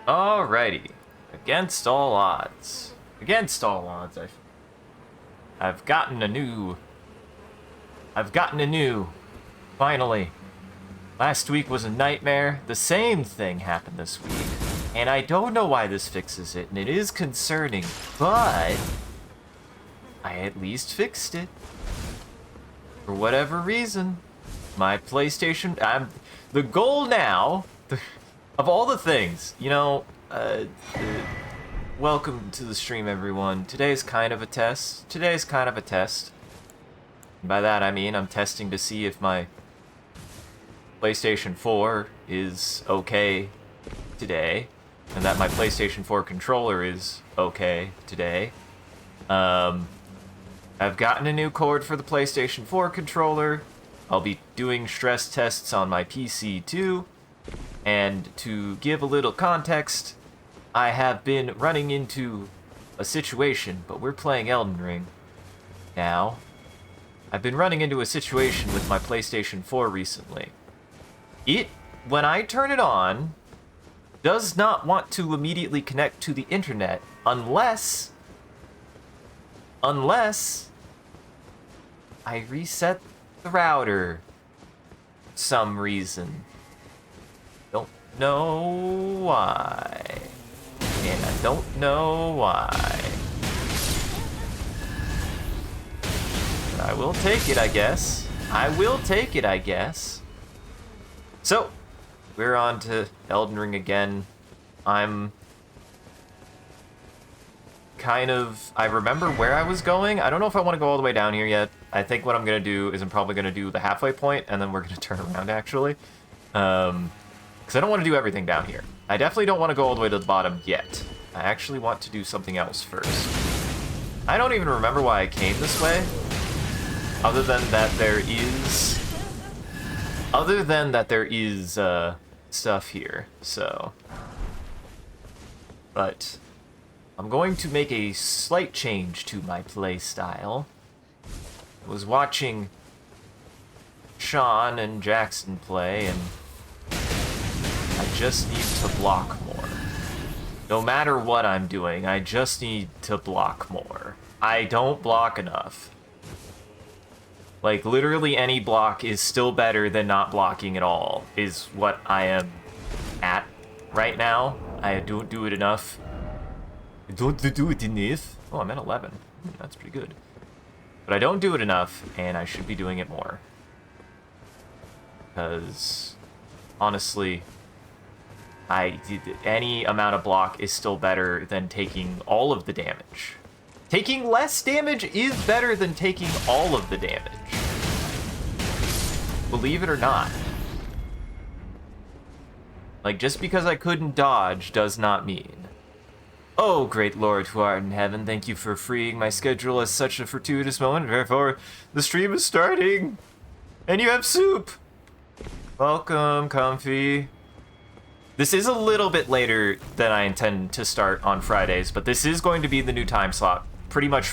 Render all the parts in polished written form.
Alrighty. Against all odds. Against all odds, I've gotten a new... Finally. Last week was a nightmare. The same thing happened this week. And I don't know why this fixes it, and it is concerning, but... I at least fixed it. For whatever reason. My PlayStation... the goal now... Of all the things, welcome to the stream, everyone. Today's kind of a test. And by that, I mean I'm testing to see if my PlayStation 4 is okay today, and that my PlayStation 4 controller is okay today. I've gotten a new cord for the PlayStation 4 controller. I'll be doing stress tests on my PC too. And to give a little context, I have been running into a situation, but we're playing Elden Ring now. I've been running into a situation with my PlayStation 4 recently. When I turn it on, does not want to immediately connect to the internet unless I reset the router for some reason. Don't know why. And I don't know why. But I will take it, I guess. So, we're on to Elden Ring again. I remember where I was going. I don't know if I want to go all the way down here yet. I think what I'm going to do is I'm probably going to do the halfway point, and then we're going to turn around, actually. Because I don't want to do everything down here. I definitely don't want to go all the way to the bottom yet. I actually want to do something else first. I don't even remember why I came this way. Other than that there is stuff here, so. But I'm going to make a slight change to my play style. I was watching Sean and Jackson play, and I just need to block more. No matter what I'm doing, I just need to block more. I don't block enough. Like, literally any block is still better than not blocking at all, is what I am at right now. I don't do it enough. Oh, I'm at 11. That's pretty good. But I don't do it enough, and I should be doing it more. Because, honestly, any amount of block is still better than taking all of the damage. Taking less damage is better than taking all of the damage. Believe it or not. Like, just because I couldn't dodge does not mean. Oh, great Lord who art in heaven, thank you for freeing my schedule at such a fortuitous moment. Therefore, the stream is starting. And you have soup. Welcome, Comfy. This is a little bit later than I intend to start on Fridays, but this is going to be the new time slot pretty much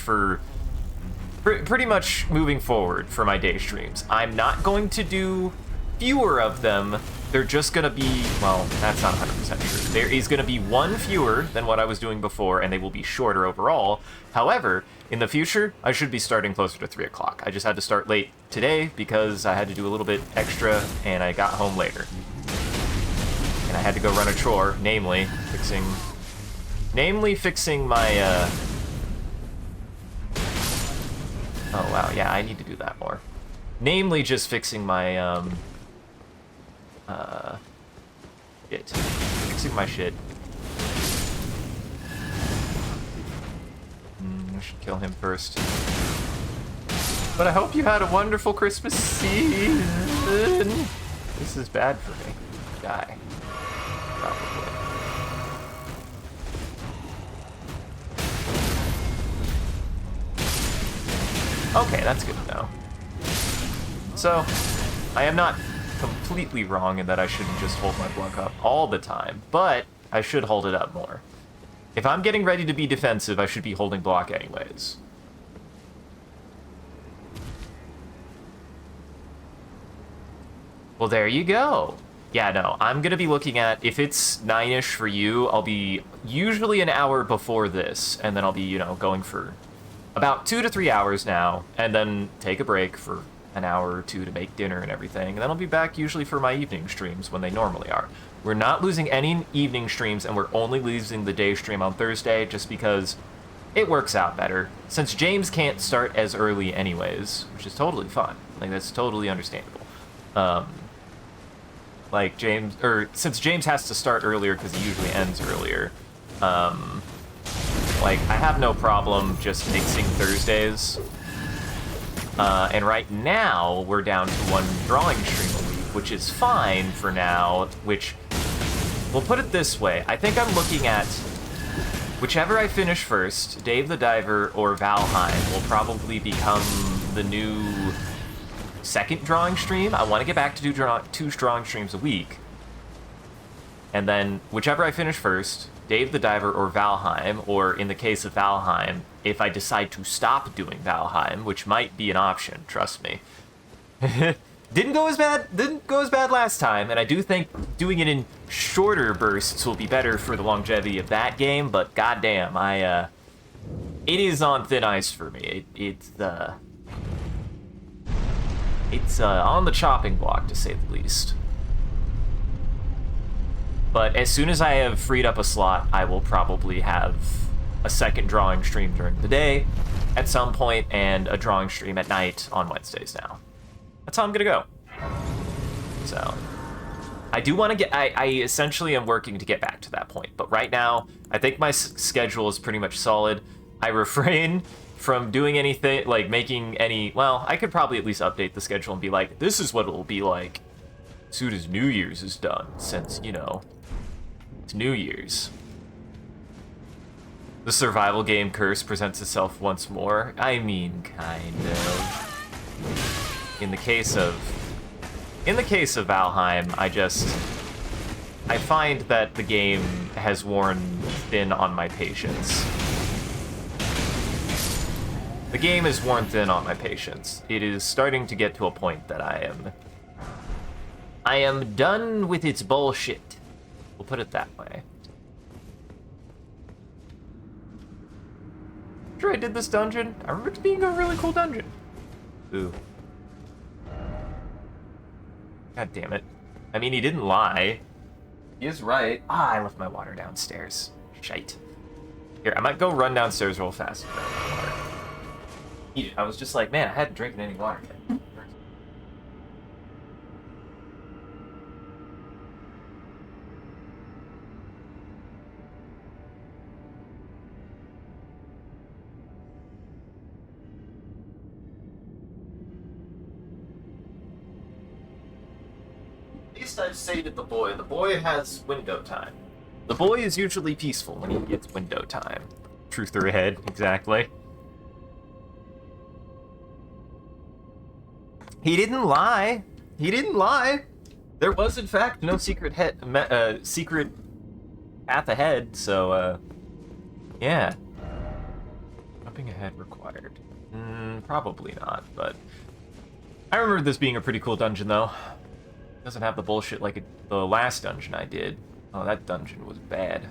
moving forward for my day streams. I'm not going to do fewer of them. They're just going to be, well, that's not 100% true. There is going to be one fewer than what I was doing before, and they will be shorter overall. However, in the future, I should be starting closer to 3 o'clock. I just had to start late today because I had to do a little bit extra, and I got home later. And I had to go run a chore, namely fixing my, Oh, wow, yeah, I need to do that more. Namely just fixing my, shit. Fixing my shit. I should kill him first. But I hope you had a wonderful Christmas season. This is bad for me. Die. Probably. Okay, that's good to know. So, I am not completely wrong in that I shouldn't just hold my block up all the time, but I should hold it up more. If I'm getting ready to be defensive, I should be holding block anyways. Well, there you go. Yeah, no, I'm gonna be looking at, if it's 9-ish for you, I'll be usually an hour before this, and then I'll be, you know, going for about 2 to 3 hours now, and then take a break for an hour or two to make dinner and everything, and then I'll be back usually for my evening streams when they normally are. We're not losing any evening streams, and we're only losing the day stream on Thursday, just because it works out better, since James can't start as early anyways, which is totally fine. Like, that's totally understandable. Like, since James has to start earlier because he usually ends earlier, like, I have no problem just mixing Thursdays. And right now, we're down to 1 drawing stream a week, which is fine for now, which, we'll put it this way, I think I'm looking at whichever I finish first, Dave the Diver or Valheim will probably become the new second drawing stream. I want to get back to do 2 drawing streams a week. And then, whichever I finish first, Dave the Diver or Valheim, or in the case of Valheim, if I decide to stop doing Valheim, which might be an option, trust me. Didn't go as bad last time, and I do think doing it in shorter bursts will be better for the longevity of that game, but goddamn, it is on thin ice for me. It's on the chopping block, to say the least. But as soon as I have freed up a slot, I will probably have a second drawing stream during the day at some point, and a drawing stream at night on Wednesdays now. That's how I'm gonna go. So, I do want to get, I essentially am working to get back to that point, but right now, I think my schedule is pretty much solid. I refrain from doing anything, like making any, well, I could probably at least update the schedule and be like, this is what it will be like as soon as New Year's is done, since, you know, it's New Year's. The survival game curse presents itself once more. I mean, kind of. In the case of Valheim, I find that the game has worn thin on my patience. The game is worn thin on my patience. It is starting to get to a point that I am done with its bullshit. We'll put it that way. Sure, I did this dungeon. I remember it being a really cool dungeon. Ooh. God damn it. I mean, he didn't lie. He is right. Ah, I left my water downstairs. Shite. Here, I might go run downstairs real fast. I was just like, man, I hadn't drinking any water yet. At least I've sated the boy. The boy has window time. The boy is usually peaceful when he gets window time. Truth or ahead, exactly. He didn't lie. He didn't lie. There was, in fact, no secret secret path ahead, so, yeah. Jumping ahead required. Probably not, but... I remember this being a pretty cool dungeon, though. It doesn't have the bullshit like the last dungeon I did. Oh, that dungeon was bad.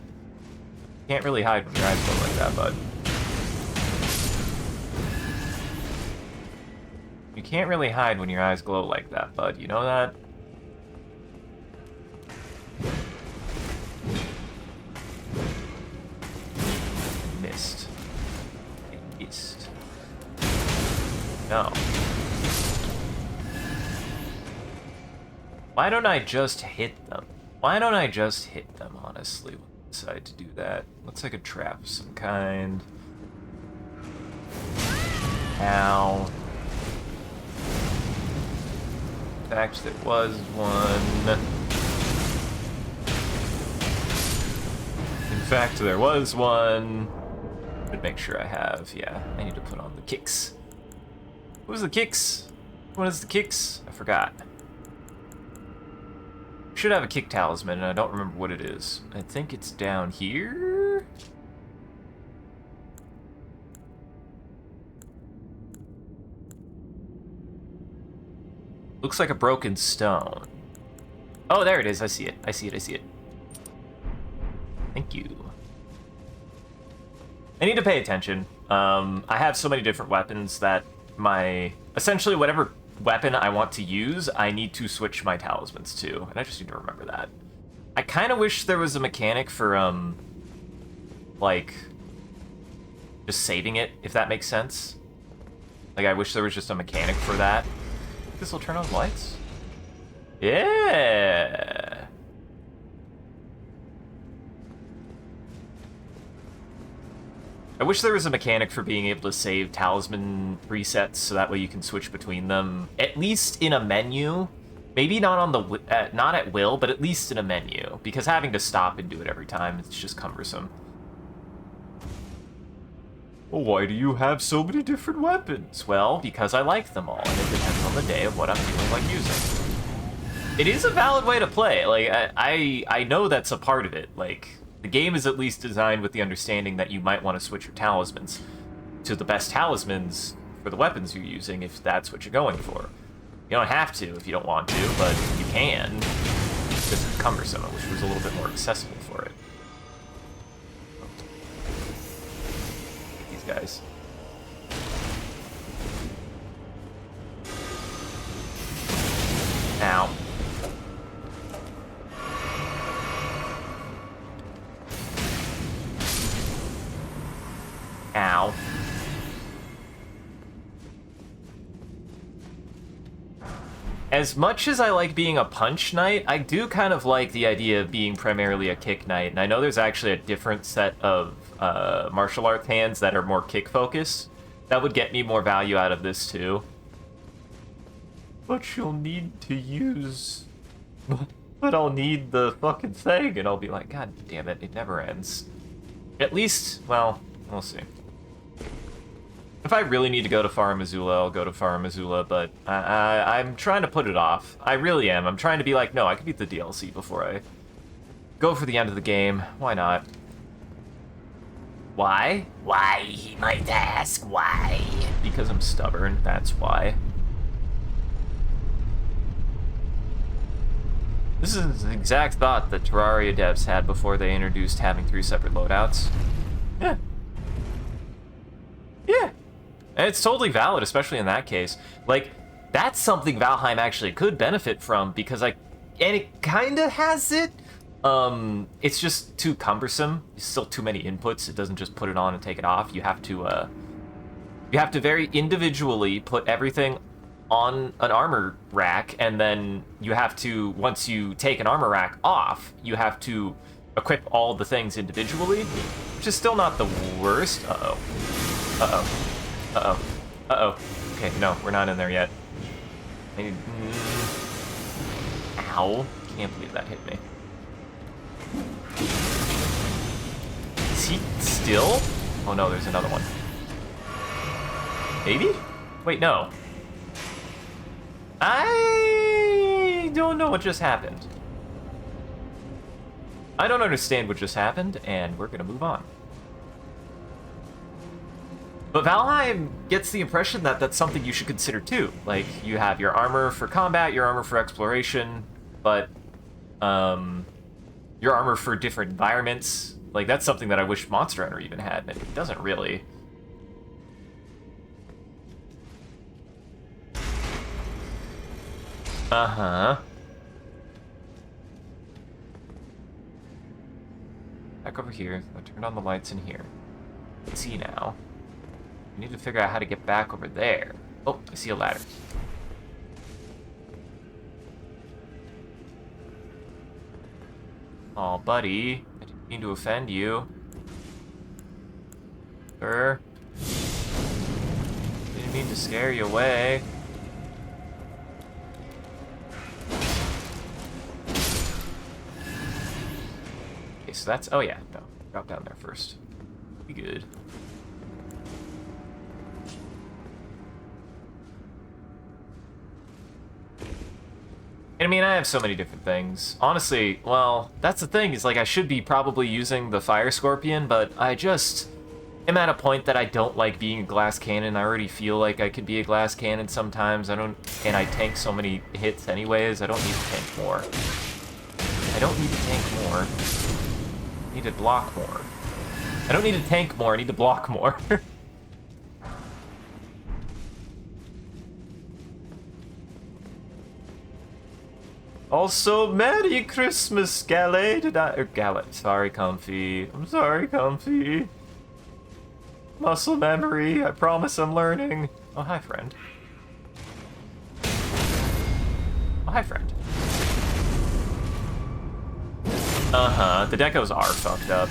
Can't really hide when your eyes go like that, bud. You can't really hide when your eyes glow like that, bud. You know that? Missed. I missed. No. Why don't I just hit them? Why don't I just hit them, honestly, when I decide to do that? Looks like a trap of some kind. Ow. In fact, there was one. In fact, there was one. Should make sure I have, yeah. I need to put on the kicks. What was the kicks? What is the kicks? I forgot. Should have a kick talisman, and I don't remember what it is. I think it's down here? Looks like a broken stone. Oh, there it is. I see it. I see it. I see it. Thank you. I need to pay attention. I have so many different weapons that essentially whatever weapon I want to use, I need to switch my talismans to, and I just need to remember that. I kind of wish there was a mechanic for, like, just saving it, if that makes sense. Like, I wish there was just a mechanic for that. This will turn on lights? Yeah! I wish there was a mechanic for being able to save talisman resets so that way you can switch between them, at least in a menu. Maybe not on the not at will, but at least in a menu, because having to stop and do it every time, it's just cumbersome. Well, why do you have so many different weapons? Well, because I like them all, and it depends on the day of what I'm feeling like using. It is a valid way to play. Like, I know that's a part of it. Like, the game is at least designed with the understanding that you might want to switch your talismans to the best talismans for the weapons you're using if that's what you're going for. You don't have to if you don't want to, but you can. Because it's cumbersome. I wish it was a little bit more accessible for it. These guys. Ow. Ow. As much as I like being a punch knight, I do kind of like the idea of being primarily a kick knight, and I know there's actually a different set of martial arts hands that are more kick focused. That would get me more value out of this too. But you'll need to use... But I'll need the fucking thing, and I'll be like, God damn it, it never ends. At least, well, we'll see. If I really need to go to Far Missoula, I'll go to Far Missoula, but I'm trying to put it off. I really am. I'm trying to be like, no, I can beat the DLC before I go for the end of the game. Why not? Why? Why, he might ask, why? Because I'm stubborn, that's why. This is the exact thought that Terraria devs had before they introduced having 3 separate loadouts. Yeah. Yeah. And it's totally valid, especially in that case. Like, that's something Valheim actually could benefit from, because, like, and it kind of has it. It's just too cumbersome. It's still too many inputs. It doesn't just put it on and take it off. You have to very individually put everything on an armor rack, and then you have to, once you take an armor rack off, you have to equip all the things individually, which is still not the worst. Uh-oh. Uh-oh. Uh-oh. Uh-oh. Okay, no, we're not in there yet. Ow. Can't believe that hit me. Is he still? Oh no, there's another one. Maybe? Wait, no. I don't know what just happened. I don't understand what just happened, and we're gonna move on. But Valheim gets the impression that that's something you should consider too. Like, you have your armor for combat, your armor for exploration, but your armor for different environments. Like, that's something that I wish Monster Hunter even had, and it doesn't really. Uh-huh. Back over here. I turned on the lights in here. Let's see now. I need to figure out how to get back over there. Oh, I see a ladder. Aw, buddy. I didn't mean to offend you. Sir. Didn't mean to scare you away. Okay, so that's... Oh, yeah. No. Drop down there first. Be good. I mean, I have so many different things. Honestly, well, that's the thing, is like I should be probably using the Fire Scorpion, but I just am at a point that I don't like being a glass cannon. I already feel like I could be a glass cannon sometimes. And I tank so many hits anyways. I don't need to tank more. I don't need to tank more. I need to block more. I don't need to tank more, I need to block more. Also, Merry Christmas, Galley. Gallet. Sorry, Comfy. I'm sorry, Comfy. Muscle memory. I promise I'm learning. Oh, hi, friend. Oh, hi, friend. Uh-huh. The decos are fucked up.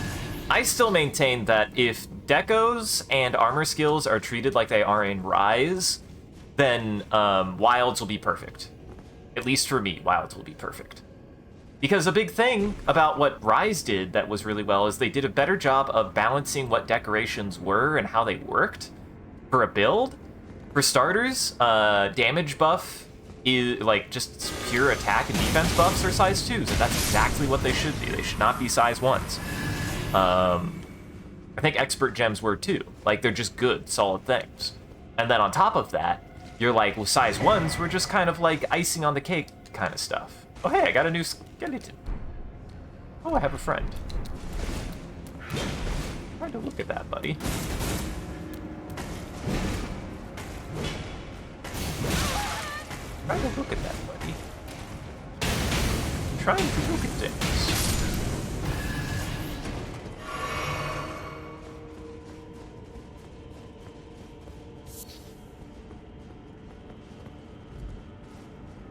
I still maintain that if decos and armor skills are treated like they are in Rise, then wilds will be perfect. At least for me, wilds will be perfect. Because a big thing about what Rise did that was really well is they did a better job of balancing what decorations were and how they worked for a build. For starters, damage buff is like just pure attack and defense buffs are size 2s, and that's exactly what they should be. They should not be size 1s. I think expert gems were too. Like, they're just good, solid things. And then on top of that, you're like, well, size 1s were just kind of like icing on the cake kind of stuff. Oh, hey, I got a new skeleton. Oh, I have a friend. Trying to look at that, buddy. Trying to look at that, buddy. Trying to look at things.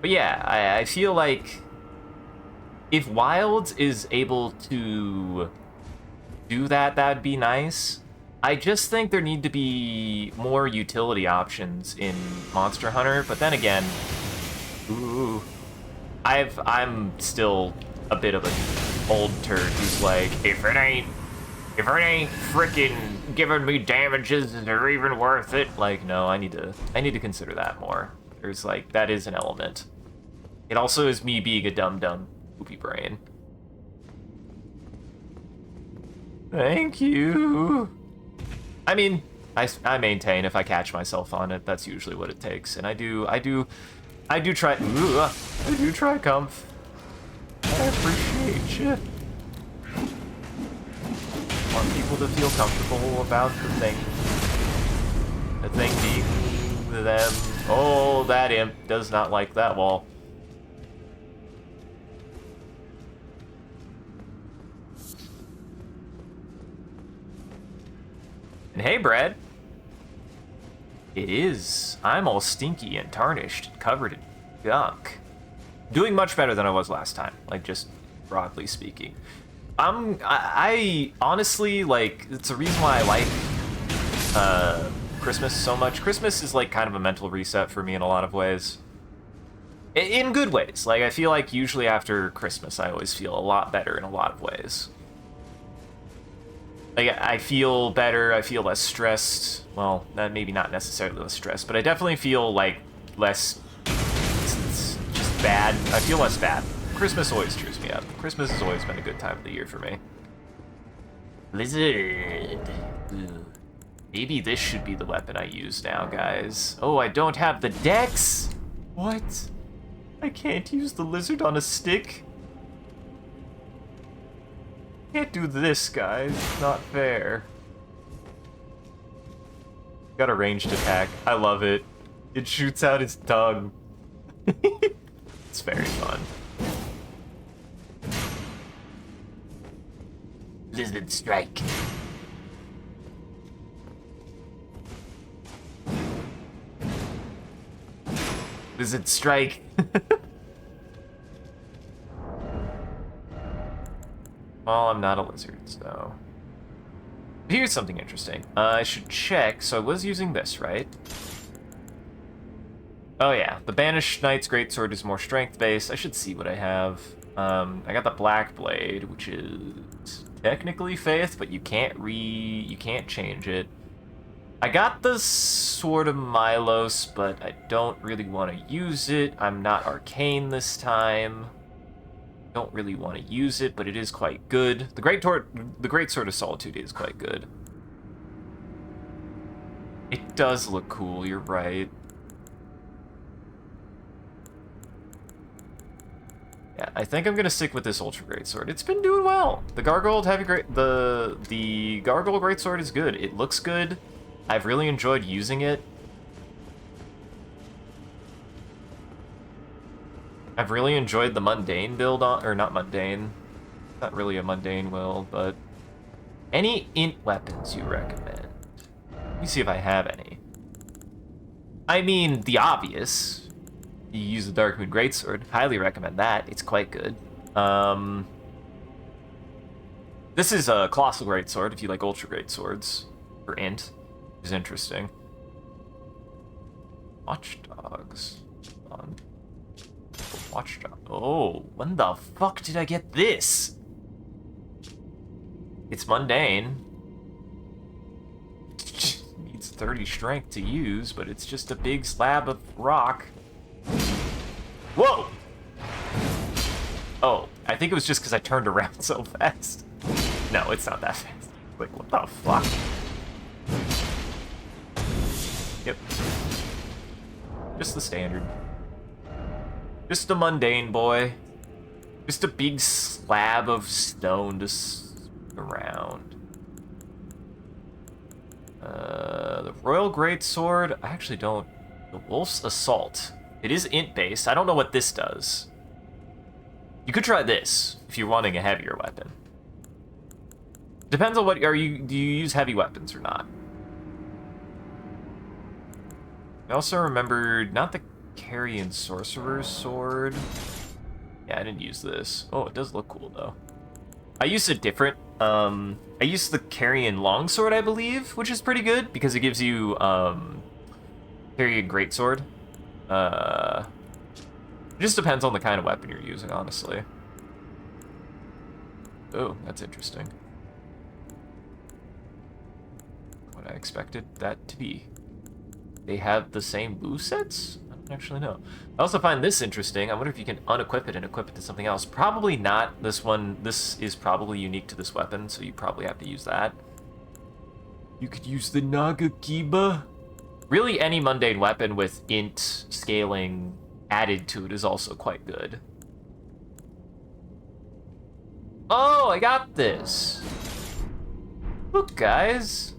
But yeah, I feel like if Wilds is able to do that, that'd be nice. I just think there need to be more utility options in Monster Hunter, but then again, ooh, I'm still a bit of an old turd who's like, if it ain't freaking giving me damages, is it even worth it? Like, no, I need to consider that more. There's like, that is an element. It also is me being a dumb poopy brain. Thank you. I mean, I maintain if I catch myself on it, that's usually what it takes, and I do try. Ooh, I do try, Comf. I appreciate you. Want people to feel comfortable about the thing being them. Oh, that imp does not like that wall. And hey, Brad. It is. I'm all stinky and tarnished, covered in gunk. Doing much better than I was last time, like, just broadly speaking. I honestly, like, it's a reason why I like Christmas so much. Christmas is, like, kind of a mental reset for me in a lot of ways. In good ways. Like, I feel like usually after Christmas, I always feel a lot better in a lot of ways. Like, I feel better, I feel less stressed. Well, maybe not necessarily less stressed, but I definitely feel, like, less just bad. I feel less bad. Christmas always cheers me up. Christmas has always been a good time of the year for me. Lizard. Ugh. Maybe this should be the weapon I use now, guys. Oh, I don't have the dex? What? I can't use the lizard on a stick? Can't do this, guys. It's not fair. Got a ranged attack. I love it. It shoots out its tongue. It's very fun. Lizard strike. Lizard strike. Well, I'm not a lizard, so... Here's something interesting. I should check. So I was using this, right? Oh yeah, the Banished Knight's Greatsword is more strength-based. I should see what I have. I got the Black Blade, which is technically Faith, but you can't change it. I got the Sword of Milos, but I don't really want to use it. I'm not arcane this time. Don't really want to use it, but it is quite good. The Greatsword of Solitude is quite good. It does look cool, you're right. Yeah, I think I'm gonna stick with this Ultra Greatsword. It's been doing well. The Gargoyled Heavy Great... The Gargoyle Greatsword is good. It looks good. I've really enjoyed using it. I've really enjoyed the mundane build on... Or not mundane. Not really a mundane build, but... Any int weapons you recommend? Let me see if I have any. I mean, the obvious. You use the Darkmoon Greatsword. Highly recommend that. It's quite good. This is a Colossal Greatsword if you like Ultra Greatswords. For int. Which is interesting. Watchdogs. On. Watchdog. Oh, when the fuck did I get this? It's mundane. Needs 30 strength to use, but it's just a big slab of rock. Whoa! Oh, I think it was just because I turned around so fast. No, it's not that fast. Like, what the fuck? Yep. Just the standard. Just a mundane boy. Just a big slab of stone to around. The Royal Greatsword, I actually don't... The Wolf's Assault. It is int-based. I don't know what this does. You could try this if you're wanting a heavier weapon. Depends on what... Do you use heavy weapons or not? I also remembered not the Carrion Sorcerer's Sword. Yeah, I didn't use this. Oh, it does look cool, though. I used a different... I used the Carrion Longsword, I believe, which is pretty good, because it gives you, Carrion Greatsword. It just depends on the kind of weapon you're using, honestly. Oh, that's interesting. What I expected that to be. They have the same movesets? I don't actually know. I also find this interesting. I wonder if you can unequip it and equip it to something else. Probably not. This is probably unique to this weapon, so you probably have to use that. You could use the Nagakiba. Really, any mundane weapon with int scaling added to it is also quite good. Oh, I got this. Look, guys.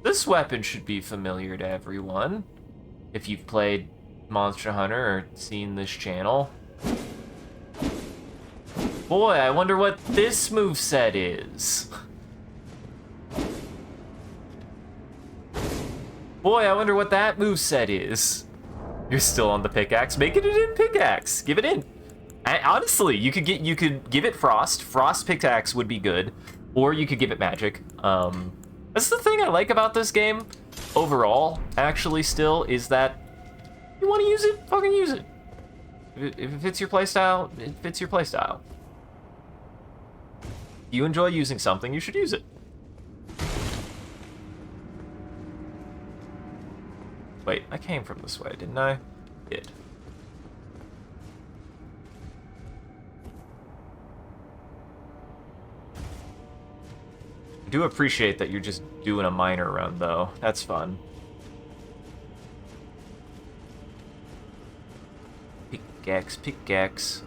This weapon should be familiar to everyone. If you've played Monster Hunter or seen this channel. Boy, I wonder what this moveset is. Boy, I wonder what that moveset is. You're still on the pickaxe. Make it an int pickaxe. Give it in. Honestly, you could give it frost. Frost pickaxe would be good. Or you could give it magic. That's the thing I like about this game. Overall, actually, still, is that you want to use it, fucking use it. If it fits your playstyle, it fits your playstyle. If you enjoy using something, you should use it. Wait, I came from this way, didn't I? Did. I do appreciate that you're just doing a minor run, though. That's fun. Pickaxe, pickaxe.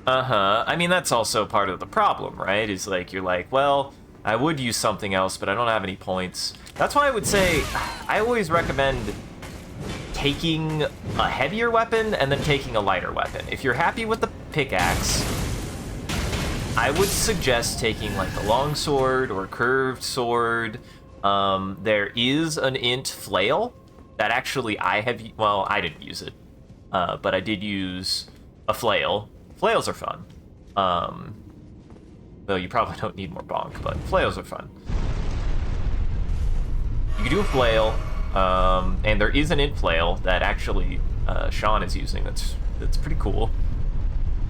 Uh-huh. I mean, that's also part of the problem, right? Is like, you're like, well, I would use something else, but I don't have any points. That's why I would say, I always recommend taking a heavier weapon and then taking a lighter weapon. If you're happy with the pickaxe, I would suggest taking like a longsword or curved sword. There is an int flail that actually I didn't use it, but I did use a flail. Flails are fun. Though you probably don't need more bonk, but flails are fun. You can do a flail, and there is an int flail that actually Sean is using. That's pretty cool.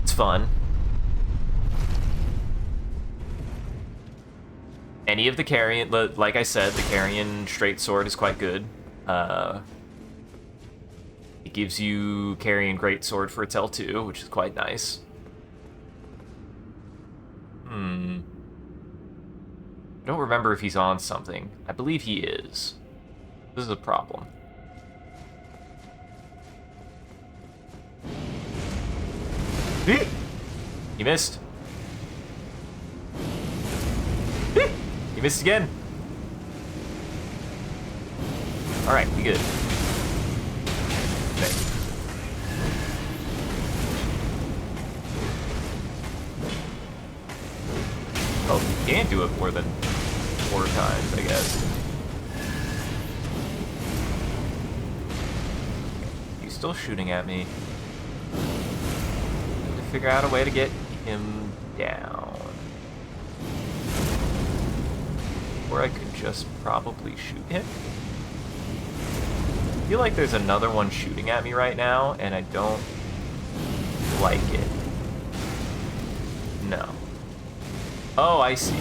It's fun. Any of the Carrion, like I said, the Carrion straight sword is quite good. It gives you Carrion great sword for its L2, which is quite nice. I don't remember if he's on something. I believe he is. This is a problem. You missed. You missed again. Alright, we good. Okay. Oh, you can't do it more than 4 times, I guess. He's still shooting at me. Need to figure out a way to get him down. Or I could just probably shoot him. I feel like there's another one shooting at me right now, and I don't like it. No. Oh, I see.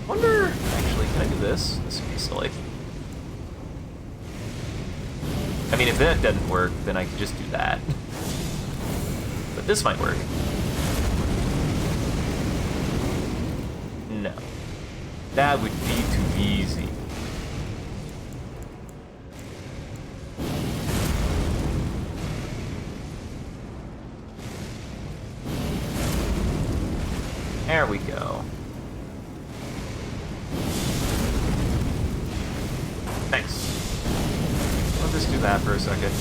Wonder, actually, can I do this? This would be silly. I mean, if that doesn't work, then I could just do that. But this might work. No. That would be too easy. There we go. Nice. I'll just do that for a second.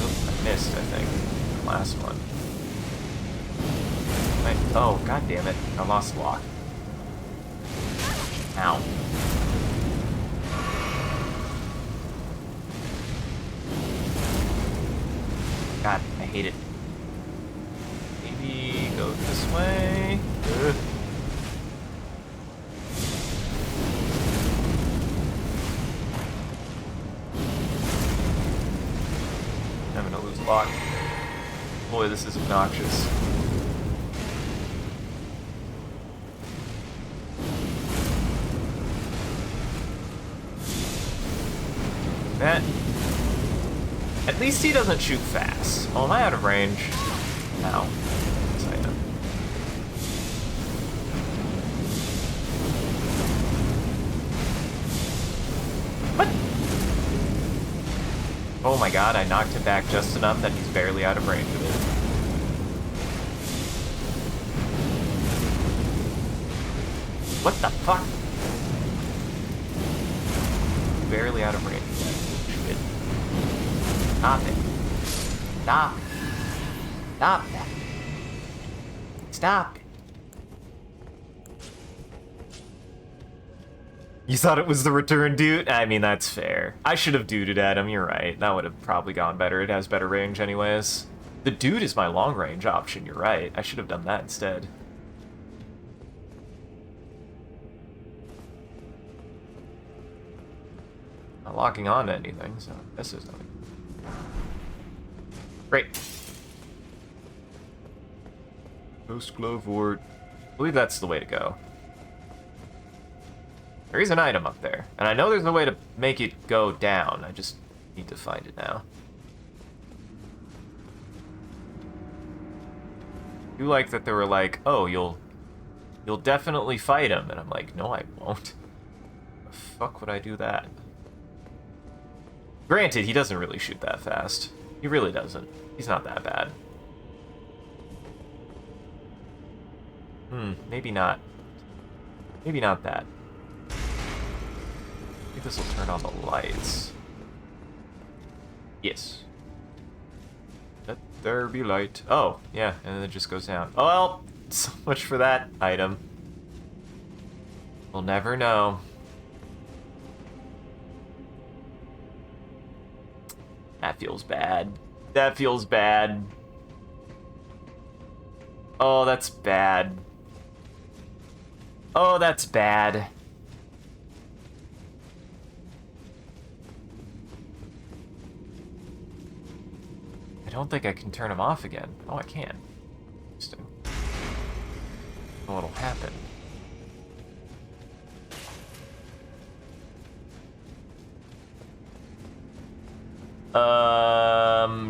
Oh, I missed, I think. The last one. Oh, god damn it. I lost lock. Ow. God, I hate it. Maybe go this way. Ugh. I'm gonna lose lock. Boy, this is obnoxious. That. At least he doesn't shoot fast. Oh, am I out of range? Ow. Yes, I am. What? Oh my god, I knocked him back just enough that he's barely out of range of it. What the fuck? Barely out of range. Shoot it. Stop it. Stop it. Stop that. Stop it. You thought it was the return dude? I mean, that's fair. I should have duded at him, you're right. That would have probably gone better. It has better range anyways. The dude is my long range option, you're right. I should have done that instead. Not locking on to anything, so this is nothing. Great. Ghost Glove Ward. I believe that's the way to go. There is an item up there, and I know there's a way to make it go down. I just need to find it now. I do like that they were like, oh, you'll definitely fight him, and I'm like, no, I won't. The fuck would I do that? Granted, he doesn't really shoot that fast. He really doesn't. He's not that bad. Maybe not. Maybe not that. I think this will turn on the lights. Yes. Let there be light. Oh, yeah, and then it just goes down. Oh, well, so much for that item. We'll never know. That feels bad. That feels bad. Oh, that's bad. Oh, that's bad. I don't think I can turn him off again. Oh, I can. Interesting. Oh, what'll happen?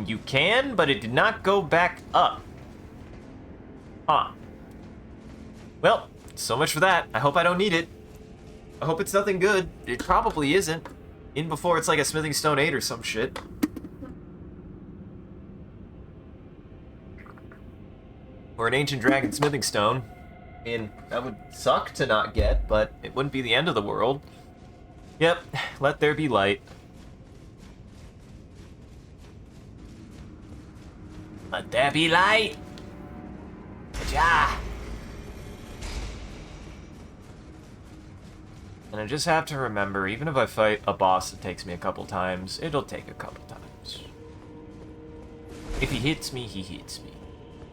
You can, but it did not go back up. Huh. Well, so much for that. I hope I don't need it. I hope it's nothing good. It probably isn't. In before it's like a Smithing Stone 8 or some shit. Or an Ancient Dragon Smithing Stone. I mean, that would suck to not get, but it wouldn't be the end of the world. Yep, let there be light. Let there be light! Ja! And I just have to remember, even if I fight a boss that takes me a couple times, it'll take a couple times. If he hits me, he hits me.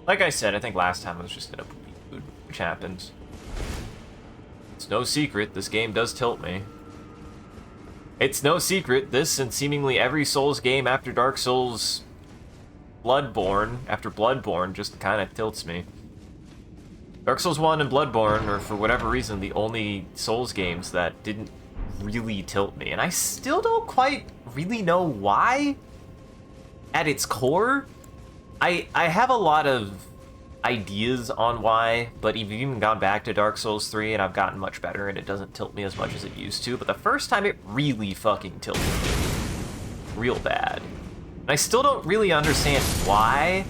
Like I said, I think last time I was just gonna poopy food, which happens. It's no secret, this game does tilt me. It's no secret, this and seemingly every Souls game after Dark Souls Bloodborne just kind of tilts me. Dark Souls 1 and Bloodborne are, for whatever reason, the only Souls games that didn't really tilt me. And I still don't quite really know why. At its core, I have a lot of ideas on why, but I've even gone back to Dark Souls 3 and I've gotten much better and it doesn't tilt me as much as it used to. But the first time it really fucking tilted me. Real bad. And I still don't really understand why.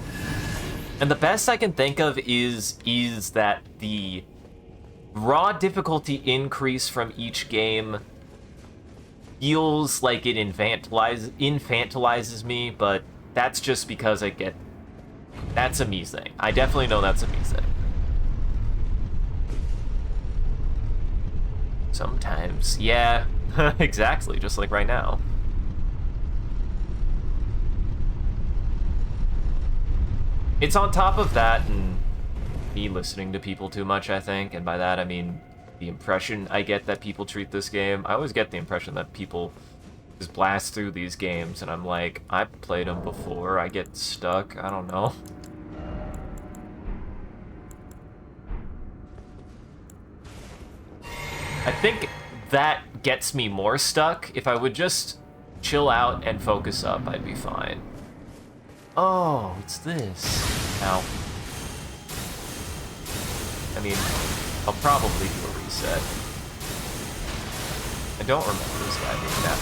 And the best I can think of is that the raw difficulty increase from each game feels like it infantilizes me, but that's just because that's a me thing. I definitely know that's a me thing. Sometimes, yeah, exactly, just like right now. It's on top of that and me listening to people too much, I think, and by that I mean the impression I get that people treat this game. I always get the impression that people just blast through these games, and I'm like, I've played them before, I get stuck, I don't know. I think that gets me more stuck. If I would just chill out and focus up, I'd be fine. Oh, it's this. Now, I mean, I'll probably do a reset. I don't remember this guy being that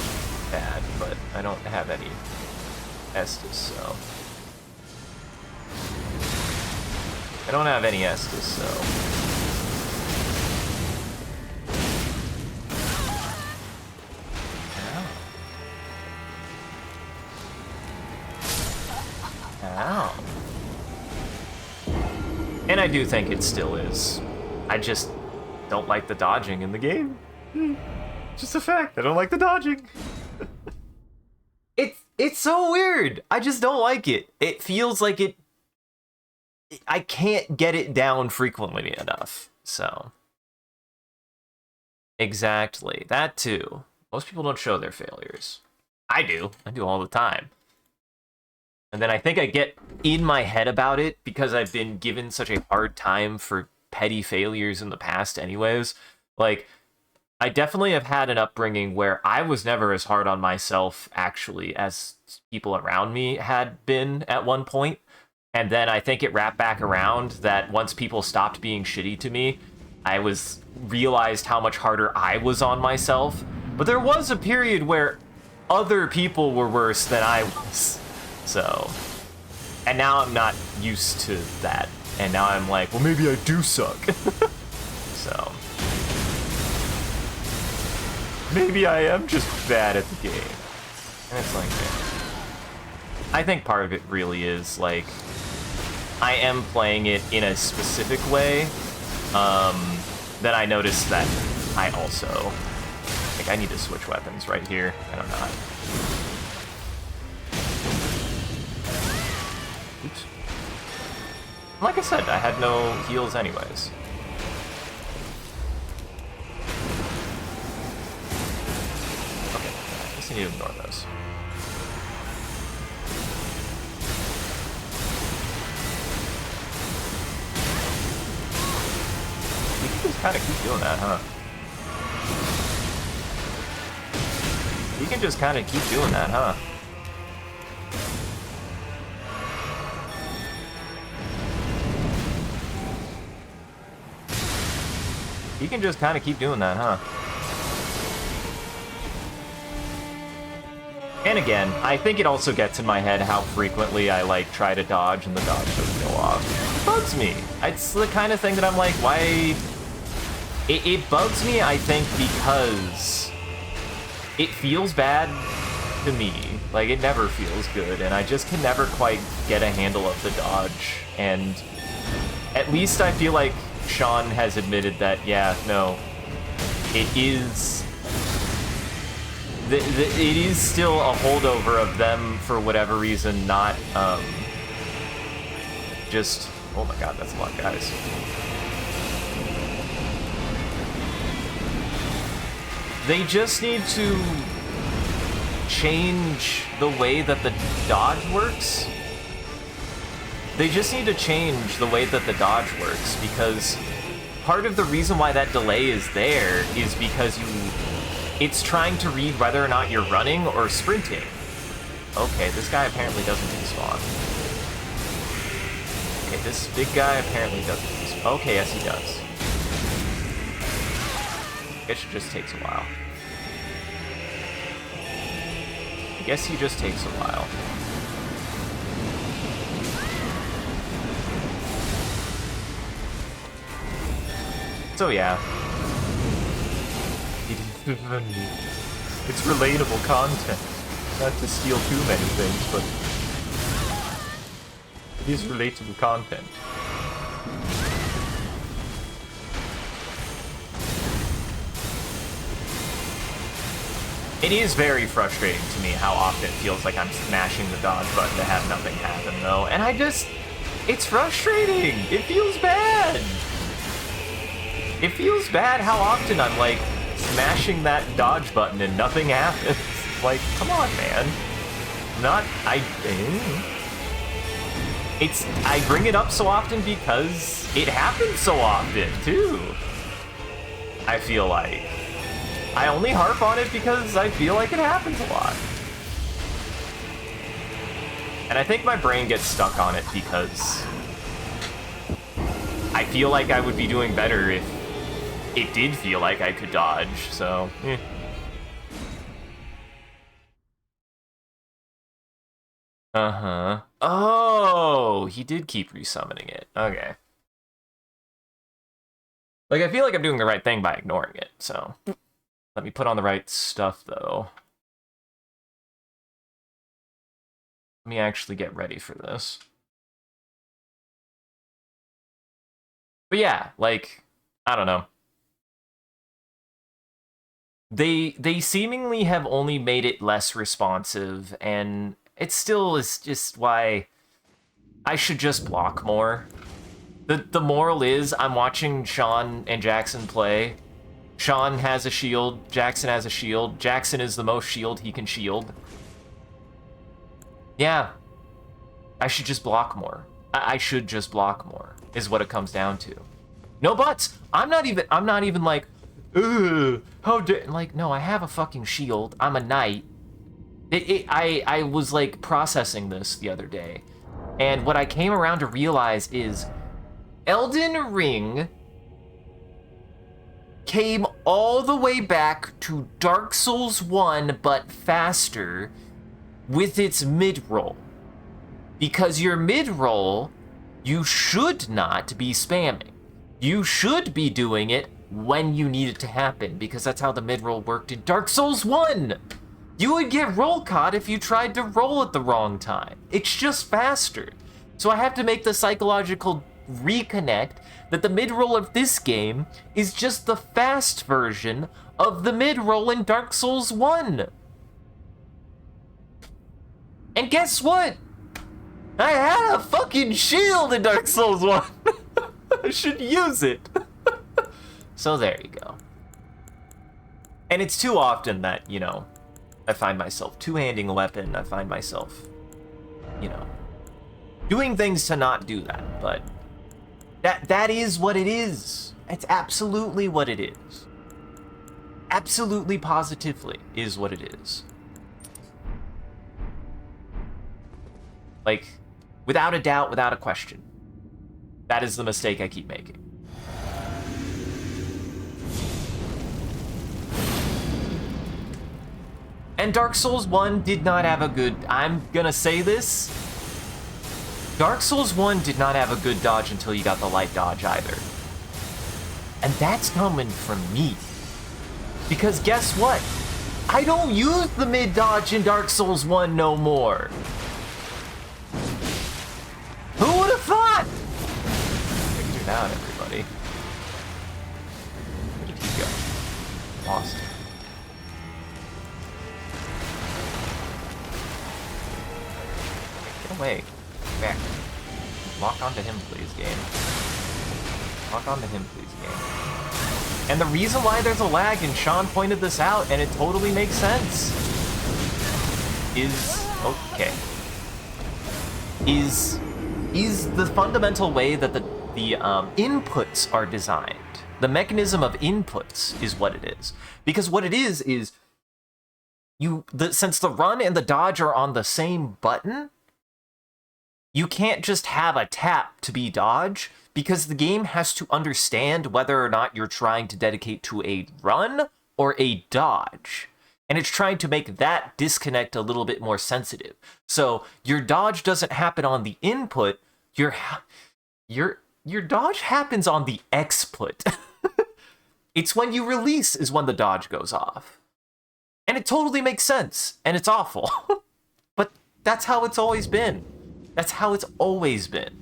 bad, but I don't have any Estus, so... I don't have any Estus, so... Ow. And I do think it still is. I just don't like the dodging in the game. Just a fact. I don't like the dodging. It's so weird. I just don't like it. It feels like I can't get it down frequently enough. So. Exactly. That too. Most people don't show their failures. I do. I do all the time. And then I think I get in my head about it because I've been given such a hard time for petty failures in the past anyways. Like, I definitely have had an upbringing where I was never as hard on myself, actually, as people around me had been at one point. And then I think it wrapped back around that once people stopped being shitty to me, I realized how much harder I was on myself. But there was a period where other people were worse than I was. So, and now I'm not used to that, and now I'm like, well, maybe I do suck. So, maybe I am just bad at the game. And it's like, I think part of it really is, like, I am playing it in a specific way, that I noticed that I also, like, I need to switch weapons right here, and I'm not. Oops. Like I said, I had no heals anyways. Okay, I guess I need to ignore those. You can just kind of keep doing that, huh? You can just kind of keep doing that, huh? You can just kind of keep doing that, huh? And again, I think it also gets in my head how frequently I, like, try to dodge and the dodge doesn't go off. It bugs me. It's the kind of thing that I'm like, why... It bugs me, I think, because it feels bad to me. Like, it never feels good, and I just can never quite get a handle of the dodge. And at least I feel like Sean has admitted that, yeah, no, it is... it is still a holdover of them, for whatever reason, not, just... Oh my god, that's a lot of guys. They just need to change the way that the dodge works. They just need to change the way that the dodge works, because part of the reason why that delay is there is because it's trying to read whether or not you're running or sprinting. Okay, this guy apparently doesn't despawn. Okay, this big guy apparently doesn't despawn. Okay, yes he does. I guess it just takes a while. I guess he just takes a while. So yeah. It's relatable content. Not to steal too many things, but it is relatable content. It is very frustrating to me how often it feels like I'm smashing the dodge button to have nothing happen, though. And it's frustrating! It feels bad! It feels bad how often I'm, like, smashing that dodge button and nothing happens. Like, come on, man. I bring it up so often because it happens so often, too. I feel like. I only harp on it because I feel like it happens a lot. And I think my brain gets stuck on it because I feel like I would be doing better if it did feel like I could dodge, so, eh. Uh-huh. Oh, he did keep resummoning it. Okay. Like, I feel like I'm doing the right thing by ignoring it, so... Let me put on the right stuff, though. Let me actually get ready for this. But yeah, like, I don't know. They seemingly have only made it less responsive, and it still is just why I should just block more. The moral is, I'm watching Sean and Jackson play. Sean has a shield, Jackson has a shield. Jackson is the most shield he can shield. Yeah. I should just block more. I should just block more, is what it comes down to. No buts! I'm not even like, ugh, how dare, like, no, I have a fucking shield. I'm a knight. I was, like, processing this the other day. And what I came around to realize is Elden Ring came all the way back to Dark Souls 1, but faster, with its mid-roll. Because your mid-roll, you should not be spamming. You should be doing it when you need it to happen, because that's how the mid-roll worked in Dark Souls 1! You would get roll caught if you tried to roll at the wrong time. It's just faster. So I have to make the psychological reconnect that the mid-roll of this game is just the fast version of the mid-roll in Dark Souls 1. And guess what? I had a fucking shield in Dark Souls 1. I should use it. So there you go. And it's too often that, you know, I find myself two-handing a weapon. I find myself, you know, doing things to not do that, but that is what it is. It's absolutely what it is. Absolutely positively is what it is. Like, without a doubt, without a question. That is the mistake I keep making. And Dark Souls 1 did not have a good... I'm gonna say this. Dark Souls 1 did not have a good dodge until you got the light dodge either. And that's coming from me. Because guess what? I don't use the mid dodge in Dark Souls 1 no more. Who would have thought? Figure it out, everybody. Where did he go? Lost him. Get away. Back. Lock onto him, please, game. Lock onto him, please, game. And the reason why there's a lag, and Sean pointed this out, and it totally makes sense, is... okay. Is the fundamental way that the inputs are designed. The mechanism of inputs is what it is. Because what it is since the run and the dodge are on the same button, you can't just have a tap to be dodge, because the game has to understand whether or not you're trying to dedicate to a run or a dodge. And it's trying to make that disconnect a little bit more sensitive. So your dodge doesn't happen on the input, your dodge happens on the xput. It's when you release is when the dodge goes off. And it totally makes sense, and it's awful. But that's how it's always been. That's how it's always been.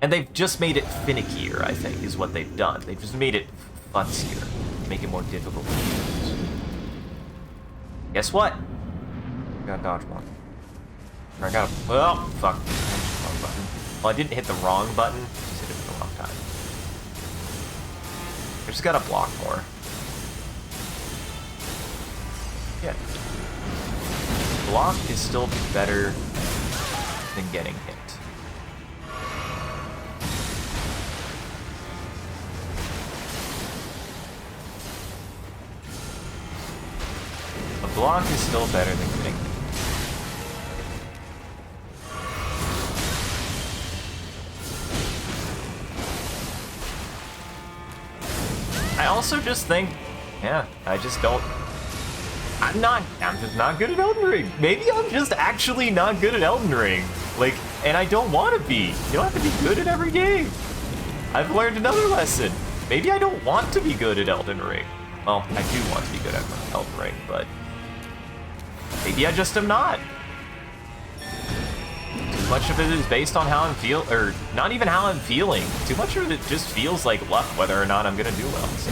And they've just made it finickier, I think, is what they've done. They've just made it futsier, make it more difficult to use. Guess what? I got a dodge block. Or I got a... well, fuck. Wrong button. Well, I didn't hit the wrong button, just hit it at the wrong time. I just gotta block more. Yeah. Block is still better than getting hit. A block is still better than getting hit. I also just think, yeah, I just don't... I'm just not good at Elden Ring. Maybe I'm just actually not good at Elden Ring. Like, and I don't want to be. You don't have to be good at every game. I've learned another lesson. Maybe I don't want to be good at Elden Ring. Well, I do want to be good at Elden Ring, but maybe I just am not. Too much of it is based on how I'm or not even how I'm feeling. Too much of it just feels like luck whether or not I'm gonna do well, so.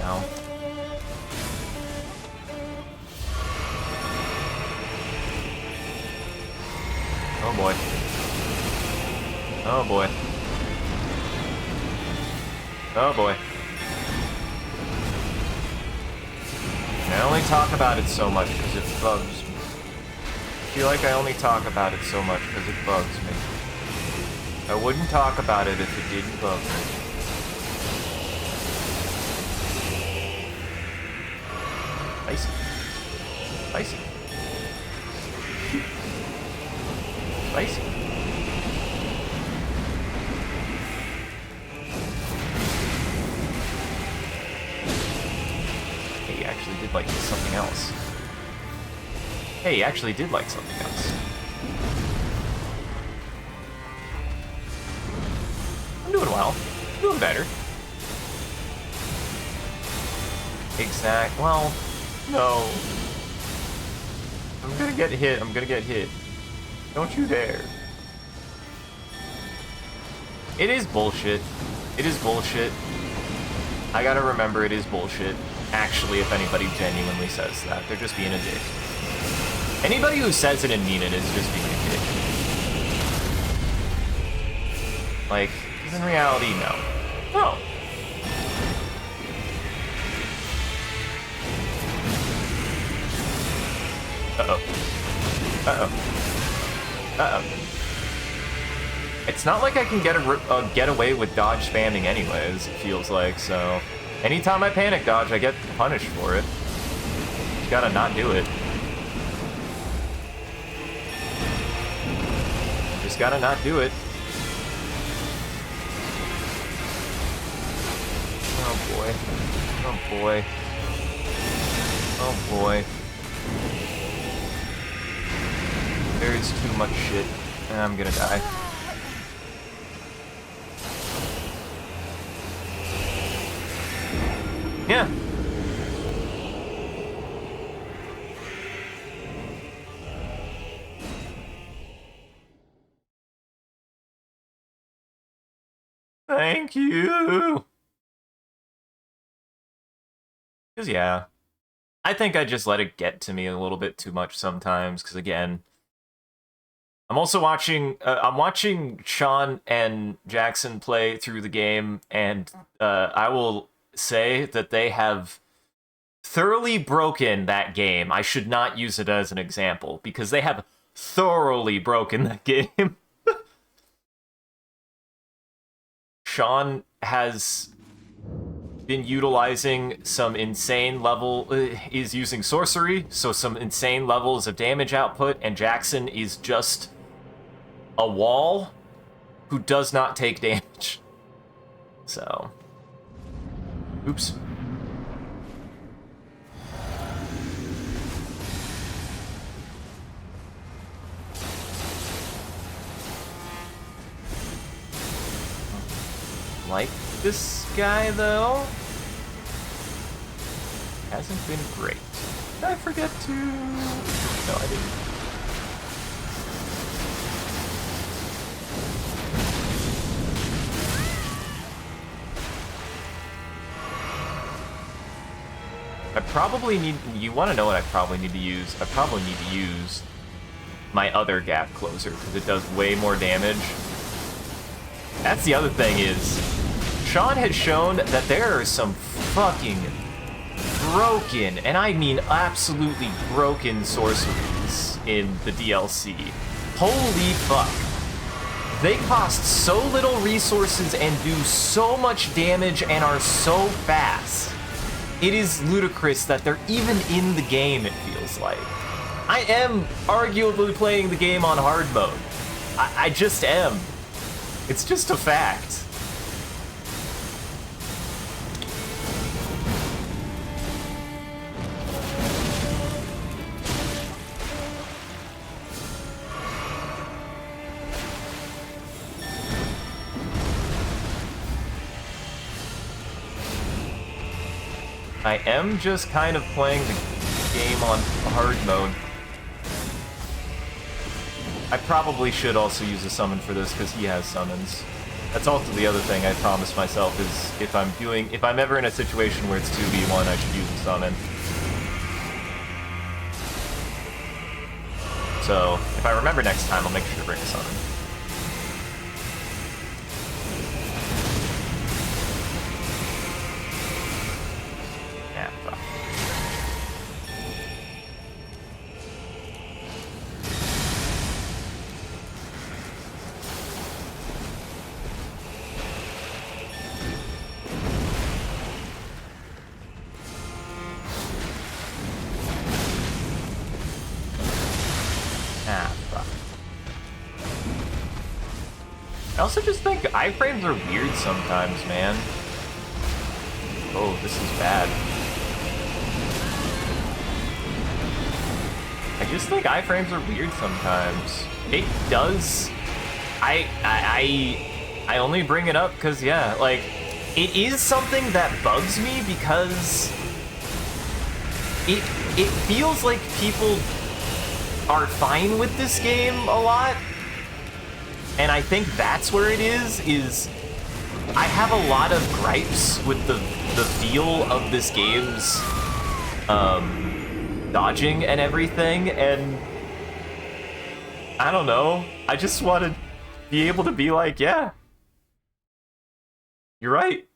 Now. Oh boy. Oh boy. Oh boy. I only talk about it so much because it bugs me. I feel like I only talk about it so much because it bugs me. I wouldn't talk about it if it didn't bug me. Spicy. Spicy. Spicy. Hey, he actually did like something else. Hey, he actually did like something else. I'm doing well. I'm doing better. Well, no. I'm gonna get hit. I'm gonna get hit. Don't you dare. It is bullshit. It is bullshit. I gotta remember it is bullshit. Actually, if anybody genuinely says that, they're just being a dick. Anybody who says it and mean it is just being a dick. Like, in reality, no. No. Uh-oh. Uh-oh. Uh-oh. It's not like I can get away with dodge spamming anyways, it feels like, so... Anytime I panic dodge, I get punished for it. Just gotta not do it. Just gotta not do it. Oh boy. Oh boy. Oh boy. There is too much shit, and I'm gonna die. Yeah. Thank you. Because, yeah. I think I just let it get to me a little bit too much sometimes, because, again, I'm also watching, I'm watching Sean and Jackson play through the game, and I will say that they have thoroughly broken that game. I should not use it as an example, because they have thoroughly broken that game. Sean has been utilizing some insane level, is using sorcery, so some insane levels of damage output, and Jackson is just a wall who does not take damage. So, oops. Like this guy, though, hasn't been great. Did I forget to... No, I didn't. I probably need... You want to know what I probably need to use? I probably need to use my other gap closer, because it does way more damage. That's the other thing is, Sean has shown that there are some fucking broken, and I mean absolutely broken sorceries in the DLC. Holy fuck. They cost so little resources and do so much damage and are so fast. It is ludicrous that they're even in the game, it feels like. I am arguably playing the game on hard mode. I just am. It's just a fact. I am just kind of playing the game on hard mode. I probably should also use a summon for this, because he has summons. That's also the other thing I promised myself, is if I'm ever in a situation where it's 2v1, I should use a summon. So, if I remember next time, I'll make sure to bring a summon. Yeah, fuck. I also just think iframes are weird sometimes, man. Oh, this is bad. I just think iframes are weird sometimes. It does. I only bring it up because, yeah, like, it is something that bugs me because it feels like people are fine with this game a lot. And I think that's where it is I have a lot of gripes with the feel of this game's dodging and everything, and I don't know, I just want to be able to be like, yeah, you're right,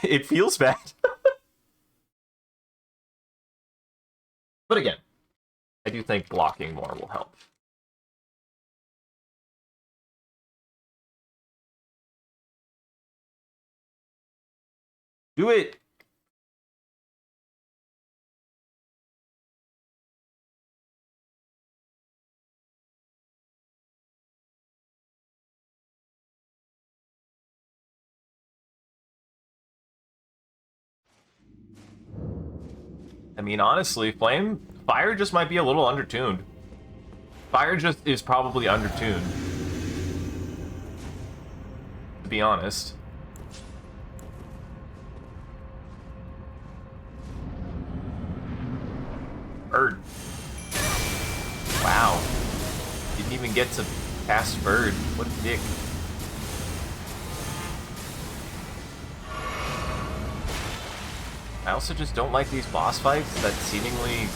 it feels bad. But again, I do think blocking more will help. Do it! I mean, honestly, fire just might be a little undertuned. Fire just is probably undertuned. To be honest. Bird. Wow. Didn't even get to pass bird. What a dick. I also just don't like these boss fights that seemingly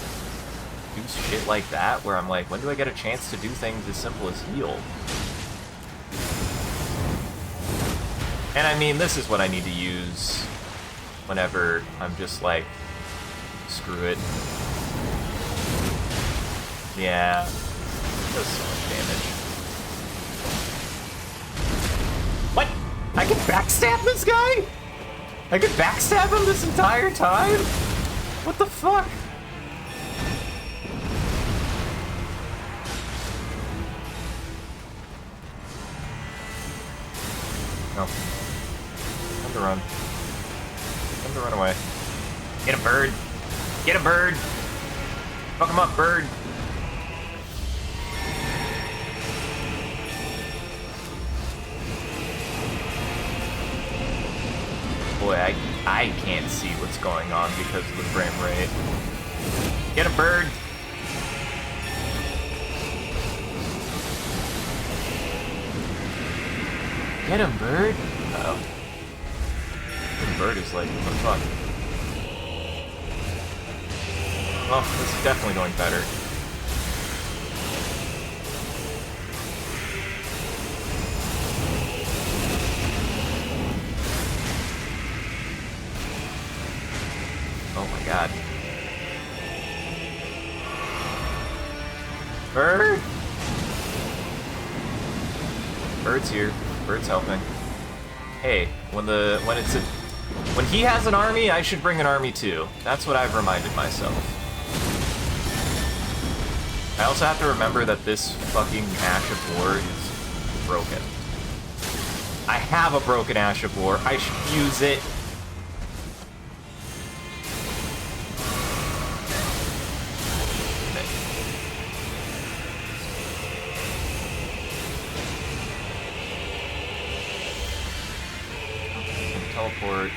do shit like that, where I'm like, when do I get a chance to do things as simple as heal? And I mean, this is what I need to use whenever I'm just like, screw it. Yeah, does so much damage. What? I can backstab this guy? I could backstab him this entire time? What the fuck? No. Time to run. Time to run away. Get a bird! Get a bird! Fuck him up, bird! Boy, I can't see what's going on because of the frame rate. Get a bird! Get him, bird! Uh-oh. The bird is like, what the fuck? Well, this is definitely going better. Oh my god. Bird! Bird's here. Bird's helping. Hey, when he has an army, I should bring an army too. That's what I've reminded myself. I also have to remember that this fucking Ash of War is broken. I have a broken Ash of War. I should use it. Teleport.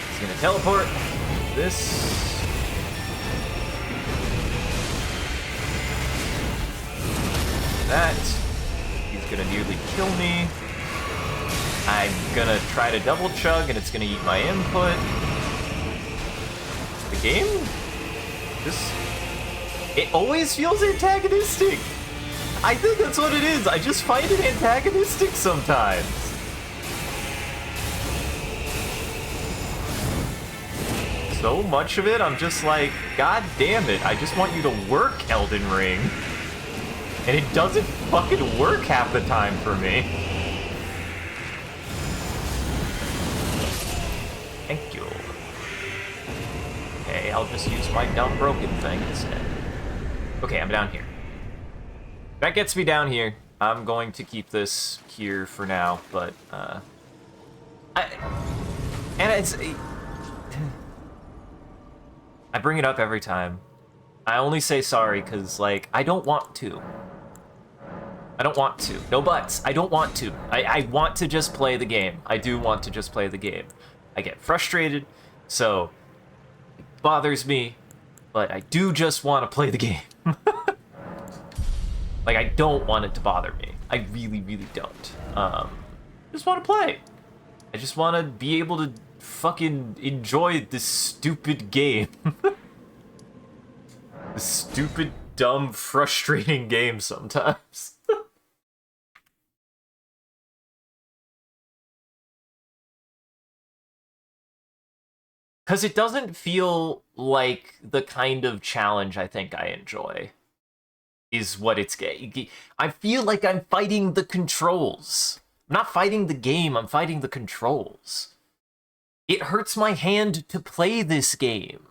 He's gonna teleport. This. That. He's gonna nearly kill me. I'm gonna try to double chug and it's gonna eat my input. The game? It always feels antagonistic. I think that's what it is. I just find it antagonistic sometimes. So much of it, I'm just like, God damn it, I just want you to work, Elden Ring. And it doesn't fucking work half the time for me. Thank you. Okay, I'll just use my dumb broken thing instead. Okay, I'm down here. That gets me down here. I'm going to keep this here for now, but, I bring it up every time. I only say sorry because, like, I don't want to. I don't want to. No buts. I don't want to. I want to just play the game. I do want to just play the game. I get frustrated, so it bothers me, but I do just want to play the game. Like, I don't want it to bother me. I really, really don't. Just want to play. I just want to be able to fucking enjoy this stupid game. This stupid, dumb, frustrating game sometimes. Because it doesn't feel like the kind of challenge I think I enjoy. Is what it's... I feel like I'm fighting the controls. I'm not fighting the game, I'm fighting the controls. It hurts my hand to play this game.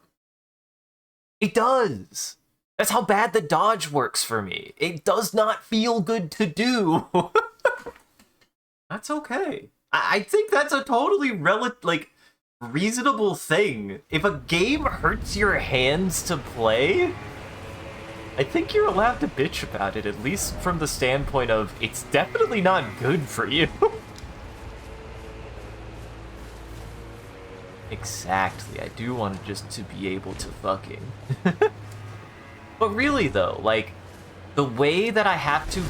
It does. That's how bad the dodge works for me. It does not feel good to do. That's okay. I think that's a totally reasonable thing. If a game hurts your hands to play, I think you're allowed to bitch about it, at least from the standpoint of it's definitely not good for you. Exactly, I do want just to be able to fucking. But really though, like, the way that I have to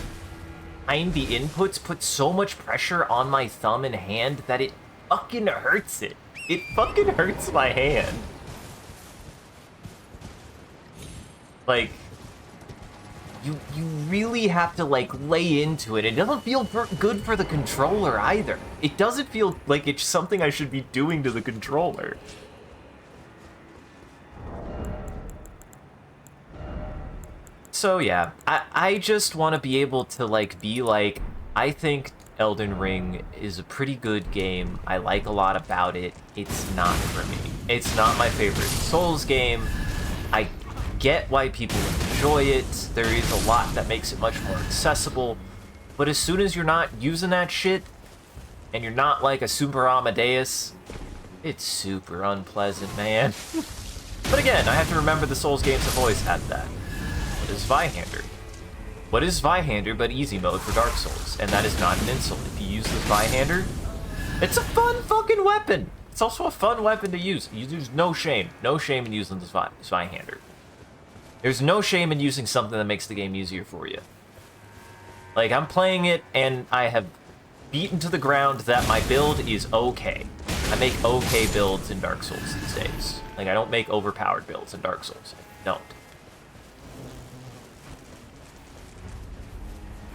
time the inputs puts so much pressure on my thumb and hand that it fucking hurts it. It fucking hurts my hand. Like, you really have to, like, lay into it. It doesn't feel good for the controller either. It doesn't feel like it's something I should be doing to the controller. So yeah, I just want to be able to, like, be like, I think Elden Ring is a pretty good game. I like a lot about it. It's not for me. It's not my favorite Souls game. I get why people enjoy it. There is a lot that makes it much more accessible. But as soon as you're not using that shit, and you're not like a Super Amadeus, it's super unpleasant, man. But again, I have to remember the Souls games have always had that. What is Zweihander? What is Zweihander but easy mode for Dark Souls? And that is not an insult. If you use the Zweihander, it's a fun fucking weapon. It's also a fun weapon to use. There's no shame. No shame in using the Zweihander. There's no shame in using something that makes the game easier for you. Like, I'm playing it, and I have beaten to the ground that my build is okay. I make okay builds in Dark Souls these days. Like, I don't make overpowered builds in Dark Souls. I don't.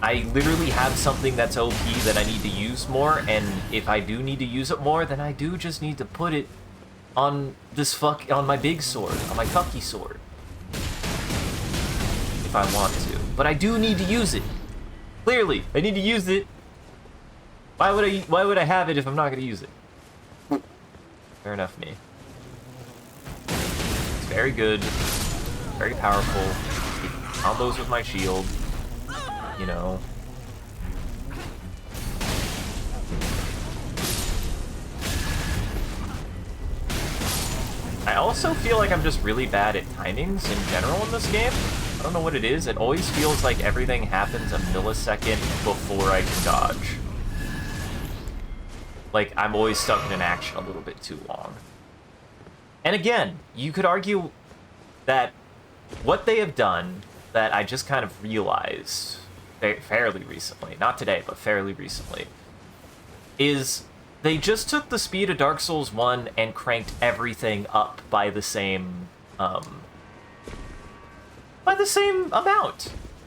I literally have something that's OP that I need to use more, and if I do need to use it more, then I do just need to put it on on my big sword, on my cucky sword. If I want to. But I do need to use it. Clearly, I need to use it. Why would I have it if I'm not gonna use it? Fair enough, me. It's very good, very powerful. It combos with my shield. You know. I also feel like I'm just really bad at timings in general in this game. I don't know what it is. It always feels like everything happens a millisecond before I can dodge. Like, I'm always stuck in an action a little bit too long. And again, you could argue that what they have done, that I just kind of realized fairly recently, not today, but fairly recently, is they just took the speed of Dark Souls 1 and cranked everything up by the same amount.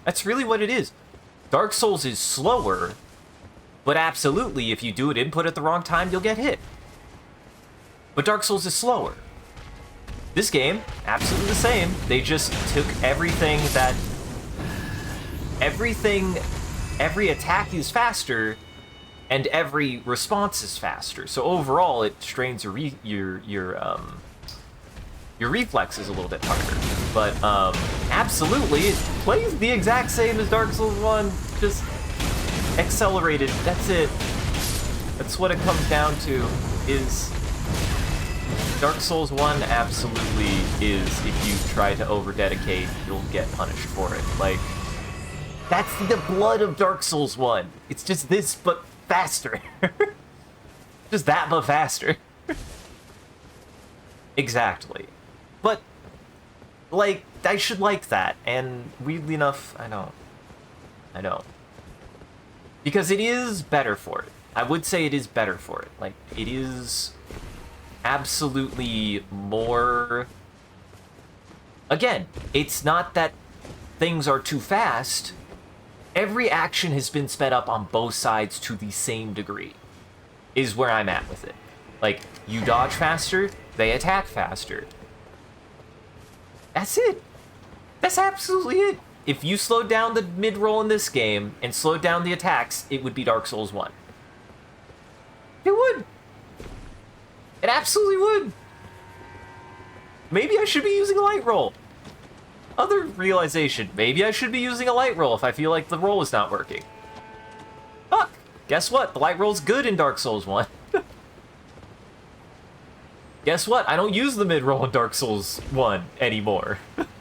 That's really what it is. Dark Souls is slower, but absolutely, if you do an input at the wrong time, you'll get hit. But Dark Souls is slower. This game, absolutely the same. They just took everything, every attack is faster, and every response is faster. So overall, it strains your reflexes a little bit harder. But absolutely, it plays the exact same as Dark Souls 1, just accelerated. That's it. That's what it comes down to, is Dark Souls 1 absolutely is, if you try to over-dedicate, you'll get punished for it. Like, that's the blood of Dark Souls 1. It's just this, but faster. Just that, but faster. Exactly. But, like, I should like that, and weirdly enough, I don't. I don't. Because it is better for it. I would say it is better for it. Like, it is absolutely more... Again, it's not that things are too fast. Every action has been sped up on both sides to the same degree, is where I'm at with it. Like, you dodge faster, they attack faster. That's it. That's absolutely it. If you slowed down the mid-roll in this game and slowed down the attacks, it would be Dark Souls 1. It would. It absolutely would. Maybe I should be using a light roll. Other realization, maybe I should be using a light roll if I feel like the roll is not working. Fuck. Guess what? The light roll's good in Dark Souls 1. Guess what? I don't use the mid-roll in Dark Souls 1 anymore.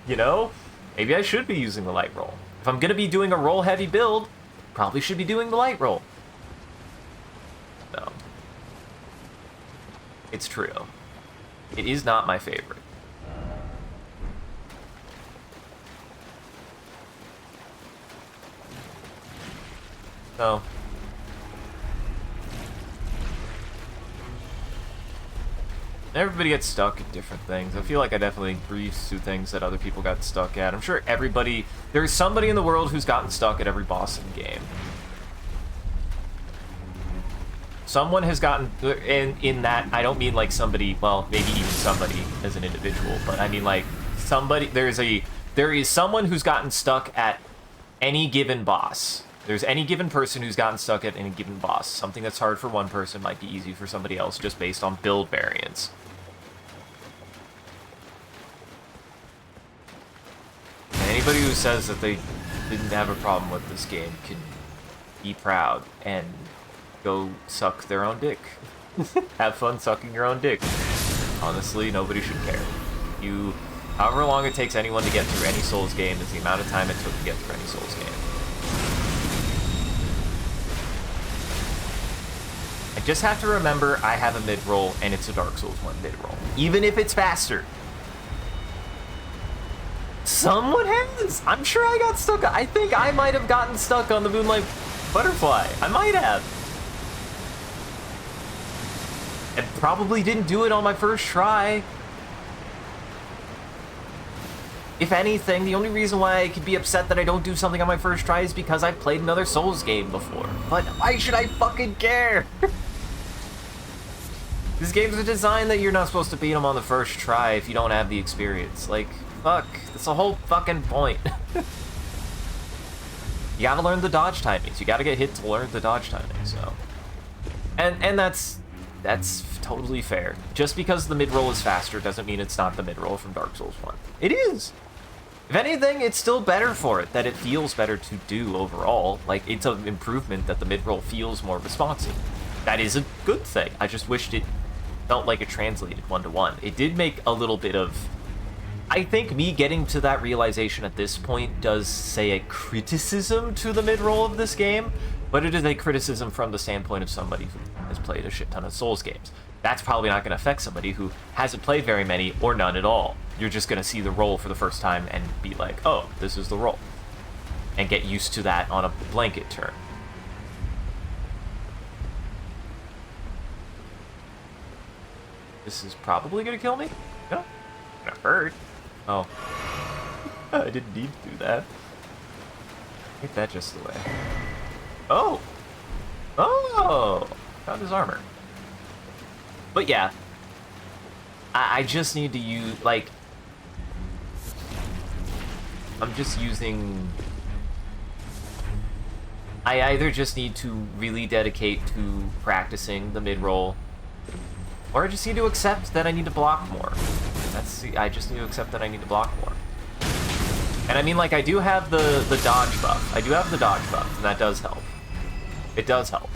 You know? Maybe I should be using the light roll. If I'm gonna be doing a roll-heavy build, probably should be doing the light roll. So. It's true. It is not my favorite. So. Everybody gets stuck at different things. I feel like I definitely breezed through things that other people got stuck at. I'm sure everybody... There's somebody in the world who's gotten stuck at every boss in the game. Someone has gotten... In that, I don't mean like somebody... Well, maybe even somebody as an individual. But I mean like somebody... There is someone who's gotten stuck at any given boss. There's any given person who's gotten stuck at any given boss. Something that's hard for one person might be easy for somebody else just based on build variance. Anybody who says that they didn't have a problem with this game can be proud and go suck their own dick. Have fun sucking your own dick. Honestly, nobody should care. However long it takes anyone to get through any Souls game is the amount of time it took to get through any Souls game. I just have to remember I have a mid-roll and it's a Dark Souls 1 mid-roll. Even if it's faster. Someone has! I'm sure I got stuck. I think I might have gotten stuck on the Moonlight Butterfly. I might have. And probably didn't do it on my first try. If anything, the only reason why I could be upset that I don't do something on my first try is because I've played another Souls game before. But why should I fucking care? These games are designed that you're not supposed to beat them on the first try if you don't have the experience. Like, fuck. That's the whole fucking point. You gotta learn the dodge timings. You gotta get hit to learn the dodge timings, so. And that's totally fair. Just because the mid-roll is faster doesn't mean it's not the mid-roll from Dark Souls 1. It is! If anything, it's still better for it, that it feels better to do overall. Like, it's an improvement that the mid-roll feels more responsive. That is a good thing. I just wished it felt like it translated one-to-one. It did make a little bit of... I think me getting to that realization at this point does say a criticism to the mid-roll of this game, but it is a criticism from the standpoint of somebody who has played a shit ton of Souls games. That's probably not going to affect somebody who hasn't played very many or none at all. You're just going to see the roll for the first time and be like, oh, this is the roll. And get used to that on a blanket turn. This is probably going to kill me? No? Gonna hurt. Oh. I didn't need to do that. Get that just the way. Oh! Oh! Found his armor. But yeah. I just need to use, like... I'm just using... I either just need to really dedicate to practicing the mid-roll, or I just need to accept that I need to block more. I just need to accept that I need to block more. And I mean, like, I do have the dodge buff. I do have the dodge buff, and that does help. It does help.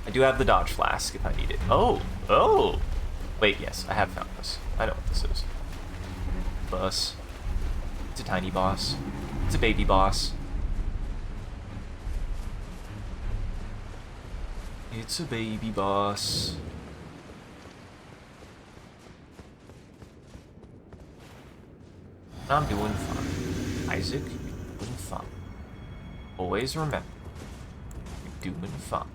I do have the dodge flask if I need it. Oh! Oh! Wait, yes, I have found this. I know what this is. Bus. It's a tiny boss. It's a baby boss. It's a baby boss. I'm doing fine. Isaac, you're doing fine. Always remember, you're doing fine.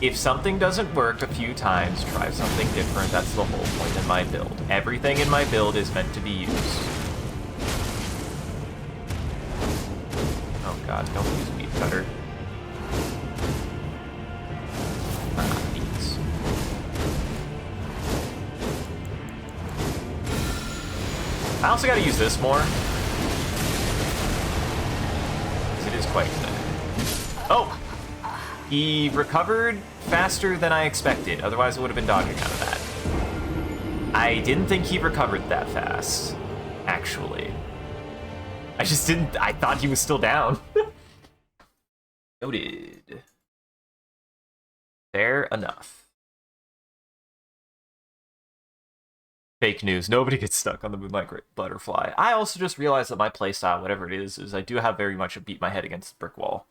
If something doesn't work a few times, try something different. That's the whole point in my build. Everything in my build is meant to be used. Oh god, don't use meat cutter. I also gotta use this more. Because it is quite good. Oh! He recovered faster than I expected. Otherwise, I would have been dodging out of that. I didn't think he recovered that fast, actually. I just didn't... I thought he was still down. Noted. Fair enough. Fake news. Nobody gets stuck on the Moonlight Butterfly. I also just realized that my playstyle, whatever it is I do have very much a beat my head against the brick wall.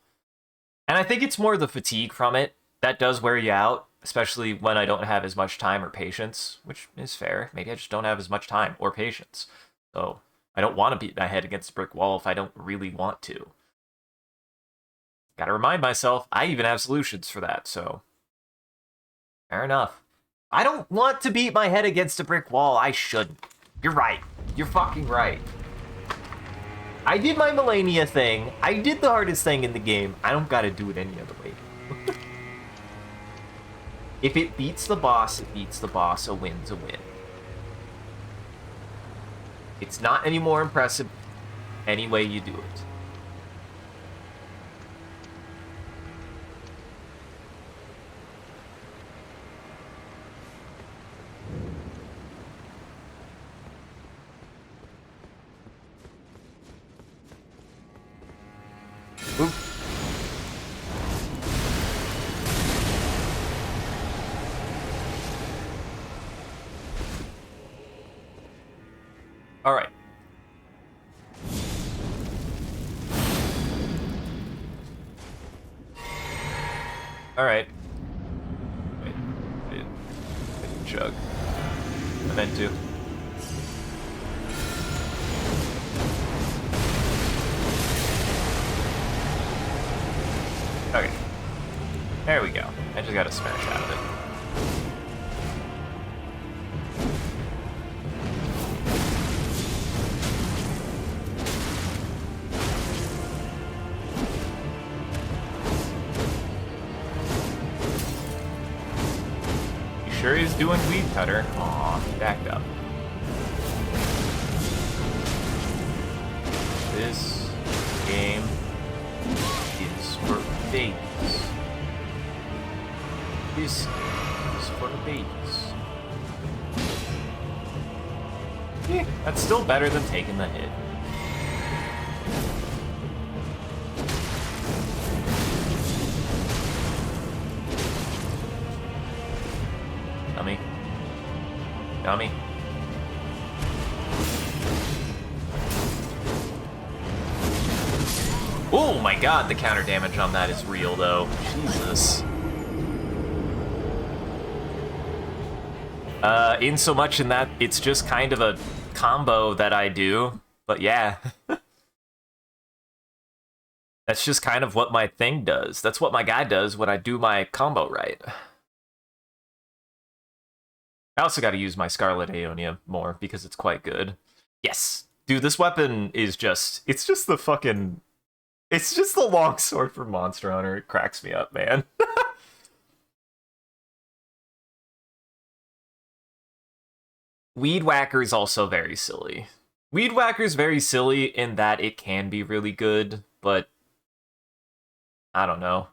And I think it's more the fatigue from it that does wear you out, especially when I don't have as much time or patience, which is fair. Maybe I just don't have as much time or patience. So I don't want to beat my head against the brick wall if I don't really want to. Gotta remind myself, I even have solutions for that, so... Fair enough. I don't want to beat my head against a brick wall. I shouldn't. You're right. You're fucking right. I did my Melania thing. I did the hardest thing in the game. I don't gotta do it any other way. If it beats the boss, it beats the boss. A win's a win. It's not any more impressive any way you do it. Oop. All right. All right. Wait. I didn't chug. I meant to. Okay. There we go. I just gotta smash out of it. You sure he's doing weed cutter? Aw, he backed up. This game is for babies. This is for the babies. Yeah, that's still better than taking the hit. Dummy. Dummy. Oh my god, the counter damage on that is real, though. Jesus. In so much in that it's just kind of a combo that I do, but yeah. That's just kind of what my thing does. That's what my guy does when I do my combo right. I also gotta use my Scarlet Aeonia more, because it's quite good. Yes! Dude, this weapon is just... It's just the fucking... It's just the longsword for Monster Hunter. It cracks me up, man. Weed Whacker is also very silly. Weed Whacker is very silly in that it can be really good, but... I don't know.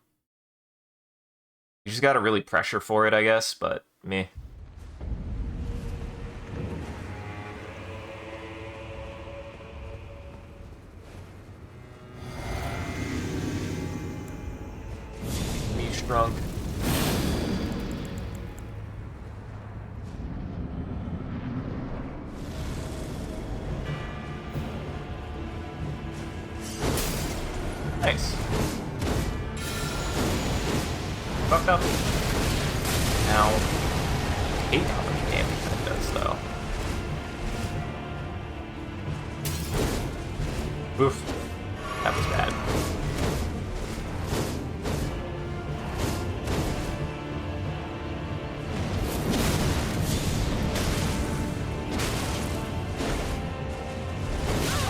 You just gotta really pressure for it, I guess, but meh. Drunk. Nice. Fucked up. Now, I hate how much damage that does, though. Oof. That was bad.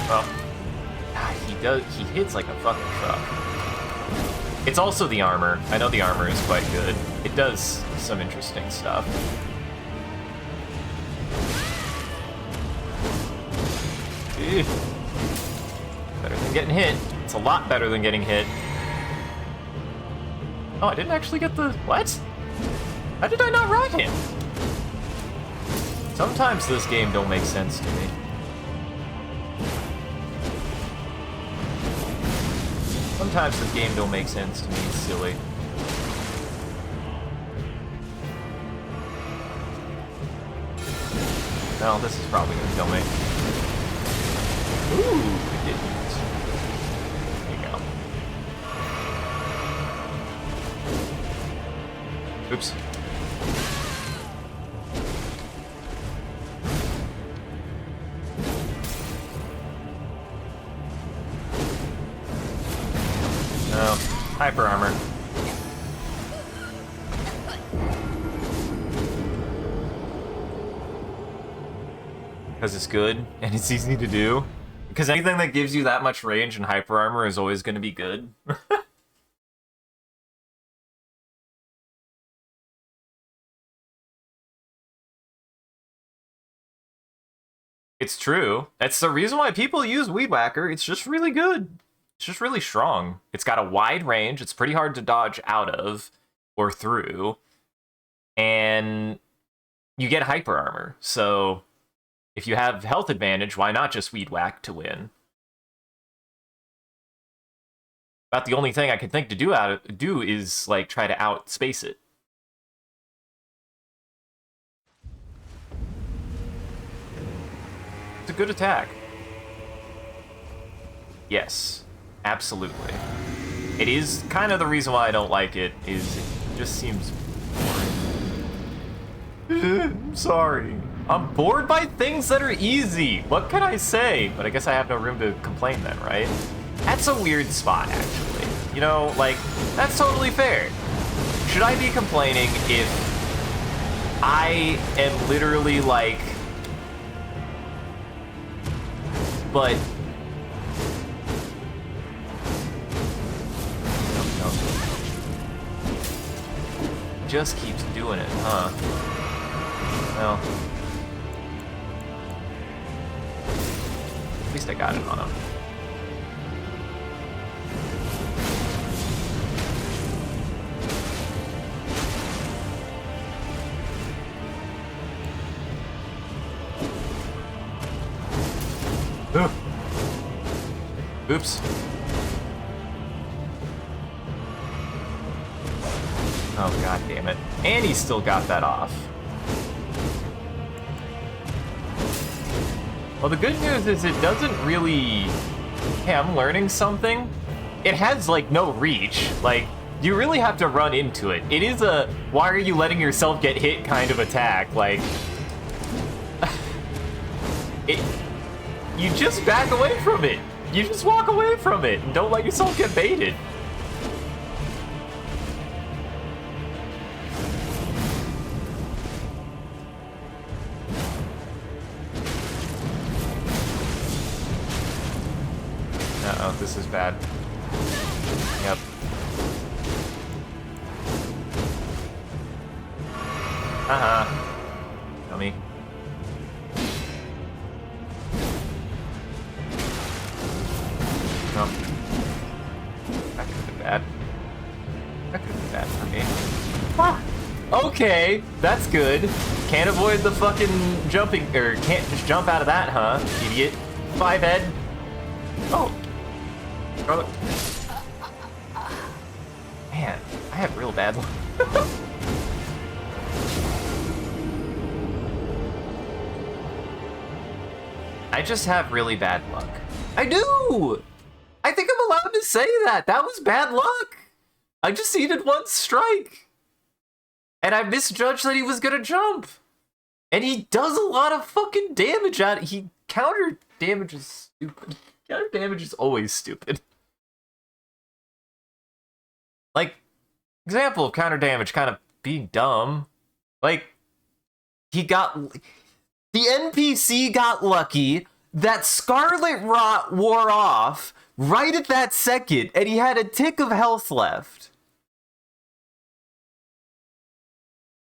Well, he hits like a fucking truck. It's also the armor. I know the armor is quite good. It does some interesting stuff. Ew. Better than getting hit. It's a lot better than getting hit. Oh, I didn't actually get the... What? How did I not ride him? Sometimes this game don't make sense to me. Sometimes this game don't make sense to me. It's silly. Well, this is probably gonna kill me. Ooh, it didn't. There you go. Oops. No. Hyper armor. Because it's good and it's easy to do. Because anything that gives you that much range and hyper armor is always going to be good. It's true. That's the reason why people use Weed Whacker. It's just really good. It's just really strong. It's got a wide range. It's pretty hard to dodge out of or through. And you get hyper armor. So if you have health advantage, why not just Weed Whack to win? About the only thing I can think to do is like try to outspace it. It's a good attack. Yes, absolutely. It is kind of the reason why I don't like it, is it just seems boring. I'm sorry. I'm bored by things that are easy. What can I say? But I guess I have no room to complain then, right? That's a weird spot, actually. You know, like, that's totally fair. Should I be complaining if I am literally like... But... No. Just keeps doing it, huh? Well... At least I got it on him. Oops. Oh, god damn it. And he still got that off. Well, the good news is it doesn't really... Hey, I'm learning something. It has, like, no reach. Like, you really have to run into it. It is a why are you letting yourself get hit kind of attack. Like... You just back away from it. You just walk away from it and don't let yourself get baited. Uh-oh, this is bad. Yep. Dummy. No. That could have been bad. That could have been bad for me. Ah, okay, that's good. Can't avoid the fucking jumping, or can't just jump out of that, huh? Idiot. 5 head. Oh. Man, I have real bad luck. I just have really bad luck. I do! I think I'm allowed to say that. That was bad luck. I just needed one strike. And I misjudged that he was gonna jump. And he does a lot of fucking damage at it. He counter damage is stupid. Counter damage is always stupid. Like, example of counter damage kind of being dumb. Like, he got... The NPC got lucky that Scarlet Rot wore off right at that second, and he had a tick of health left.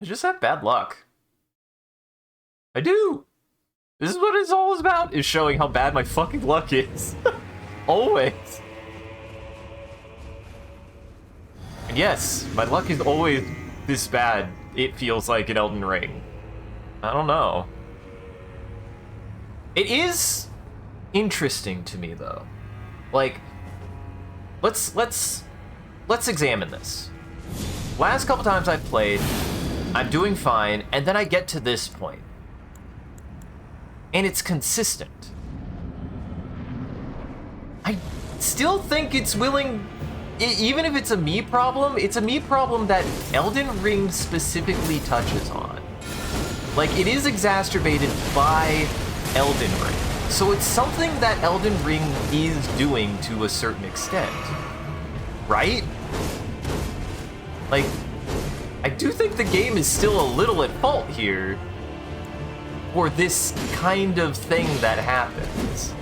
I just have bad luck. I do. This is what it's all about, is showing how bad my fucking luck is. Always. And yes, my luck is always this bad, it feels like in Elden Ring. I don't know. It is interesting to me though. Like, let's examine this. Last couple times I've played, I'm doing fine, and then I get to this point. And it's consistent. I still think it's willing, even if it's a me problem, it's a me problem that Elden Ring specifically touches on. Like, it is exacerbated by Elden Ring. So it's something that Elden Ring is doing to a certain extent. Right? Like, I do think the game is still a little at fault here for this kind of thing that happens.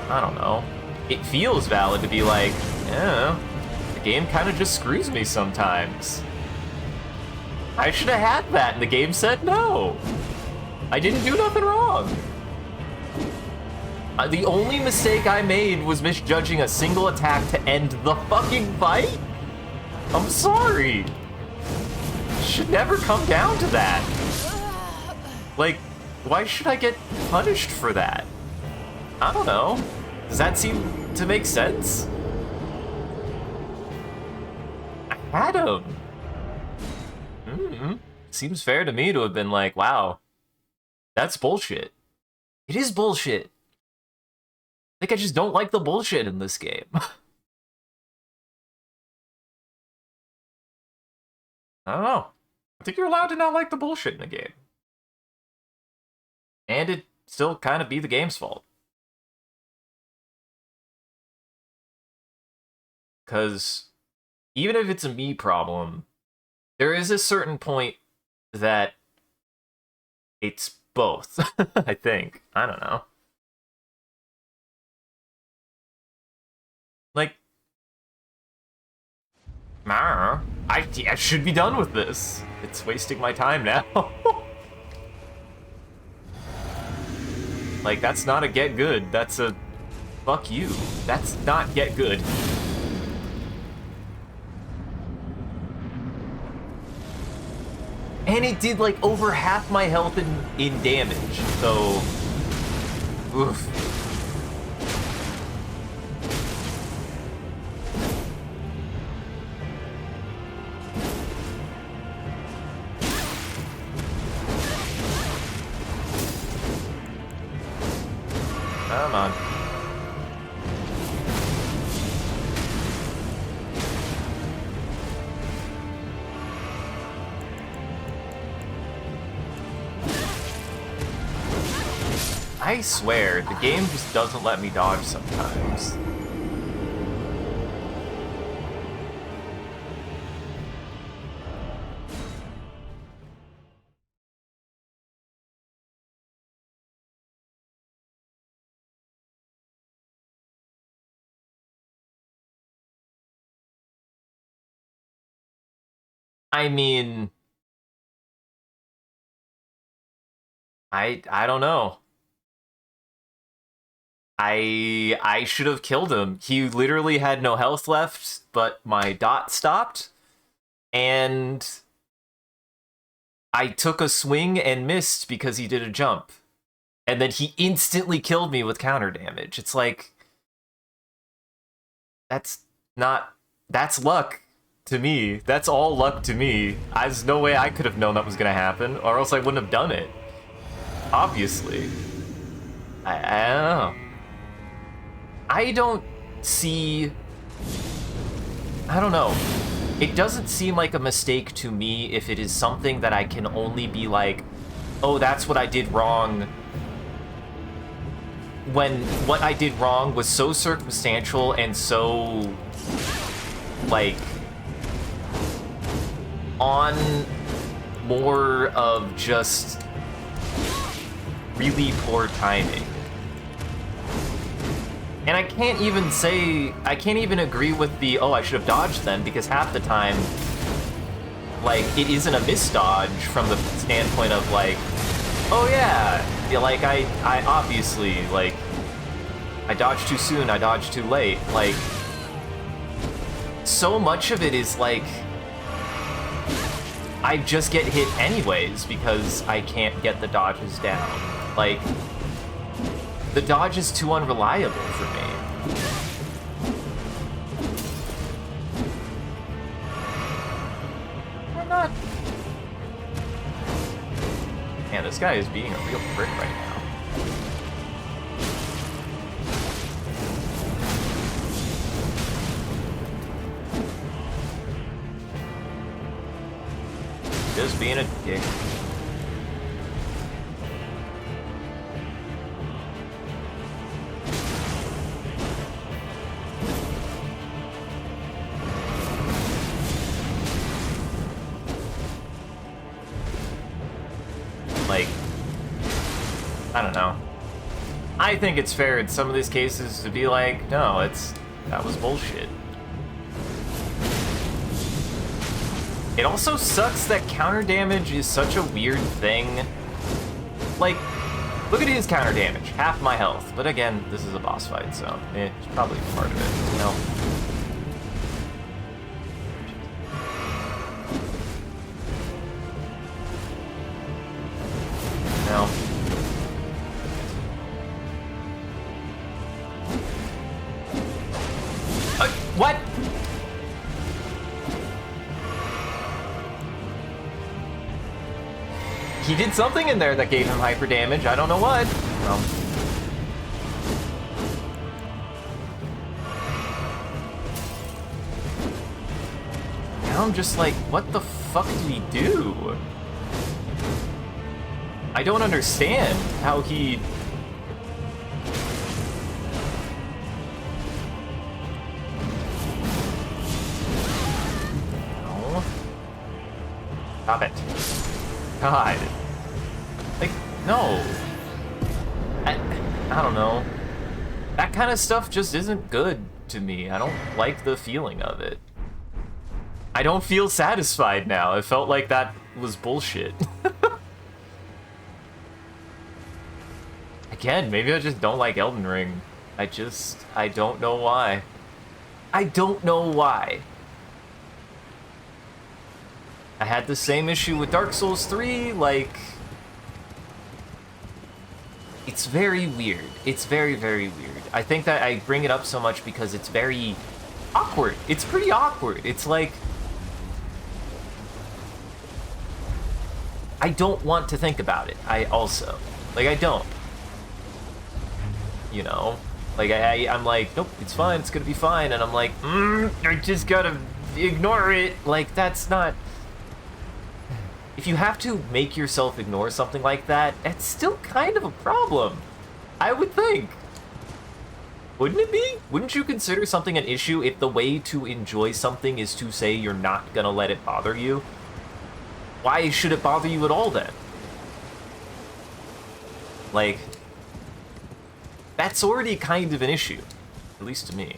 I don't know. It feels valid to be like, yeah, the game kind of just screws me sometimes. I should have had that, and the game said no. I didn't do nothing wrong. The only mistake I made was misjudging a single attack to end the fucking fight? I'm sorry. Should never come down to that. Like, why should I get punished for that? I don't know. Does that seem to make sense? I had him. Seems fair to me to have been like, wow, that's bullshit. It is bullshit. I think I just don't like the bullshit in this game. I don't know. I think you're allowed to not like the bullshit in the game. And it still kind of be the game's fault. Because even if it's a me problem, there is a certain point that it's both, I think. I don't know. Like, I should be done with this. It's wasting my time now. Like, that's not a get good. That's a fuck you. That's not get good. And it did like over half my health in damage, so oof. Come on. I swear, the game just doesn't let me dodge sometimes. I mean, I don't know. I should have killed him. He literally had no health left, but my dot stopped, and I took a swing and missed because he did a jump. And then he instantly killed me with counter damage. It's like, that's luck to me. That's all luck to me. There's no way I could have known that was gonna happen, or else I wouldn't have done it. Obviously. I don't know. I don't see... I don't know. It doesn't seem like a mistake to me if it is something that I can only be like, oh, that's what I did wrong, when what I did wrong was so circumstantial and so, like, on more of just really poor timing. And I can't even agree with the, oh, I should have dodged then, because half the time, like, it isn't a misdodge from the standpoint of, like, oh yeah, like, I obviously, like, I dodged too soon, I dodged too late, like, so much of it is like I just get hit anyways because I can't get the dodges down. Like, the dodge is too unreliable for me. We're not. Man, this guy is being a real prick right now. Just being a dick. Like, I don't know. I think it's fair in some of these cases to be like, no, that was bullshit. It also sucks that counter damage is such a weird thing. Like, look at his counter damage, half my health. But again, this is a boss fight, so it's probably part of it, you know? No. What? He did something in there that gave him hyper damage. I don't know what. Well. Now I'm just like, what the fuck did he do? I don't understand how he... No. Stop it. God. Like, no. I don't know. That kind of stuff just isn't good to me. I don't like the feeling of it. I don't feel satisfied now. It felt like that was bullshit. Again, maybe I just don't like Elden Ring. I don't know why. I don't know why. I had the same issue with Dark Souls 3, like... It's very weird. It's very, very weird. I think that I bring it up so much because it's very awkward. It's pretty awkward. It's like... I don't want to think about it. I don't. You know? Like, I'm like, nope, it's fine, it's gonna be fine. And I'm like, I just gotta ignore it. Like, that's not... If you have to make yourself ignore something like that, that's still kind of a problem. I would think. Wouldn't it be? Wouldn't you consider something an issue if the way to enjoy something is to say you're not gonna let it bother you? Why should it bother you at all then? Like, that's already kind of an issue, at least to me.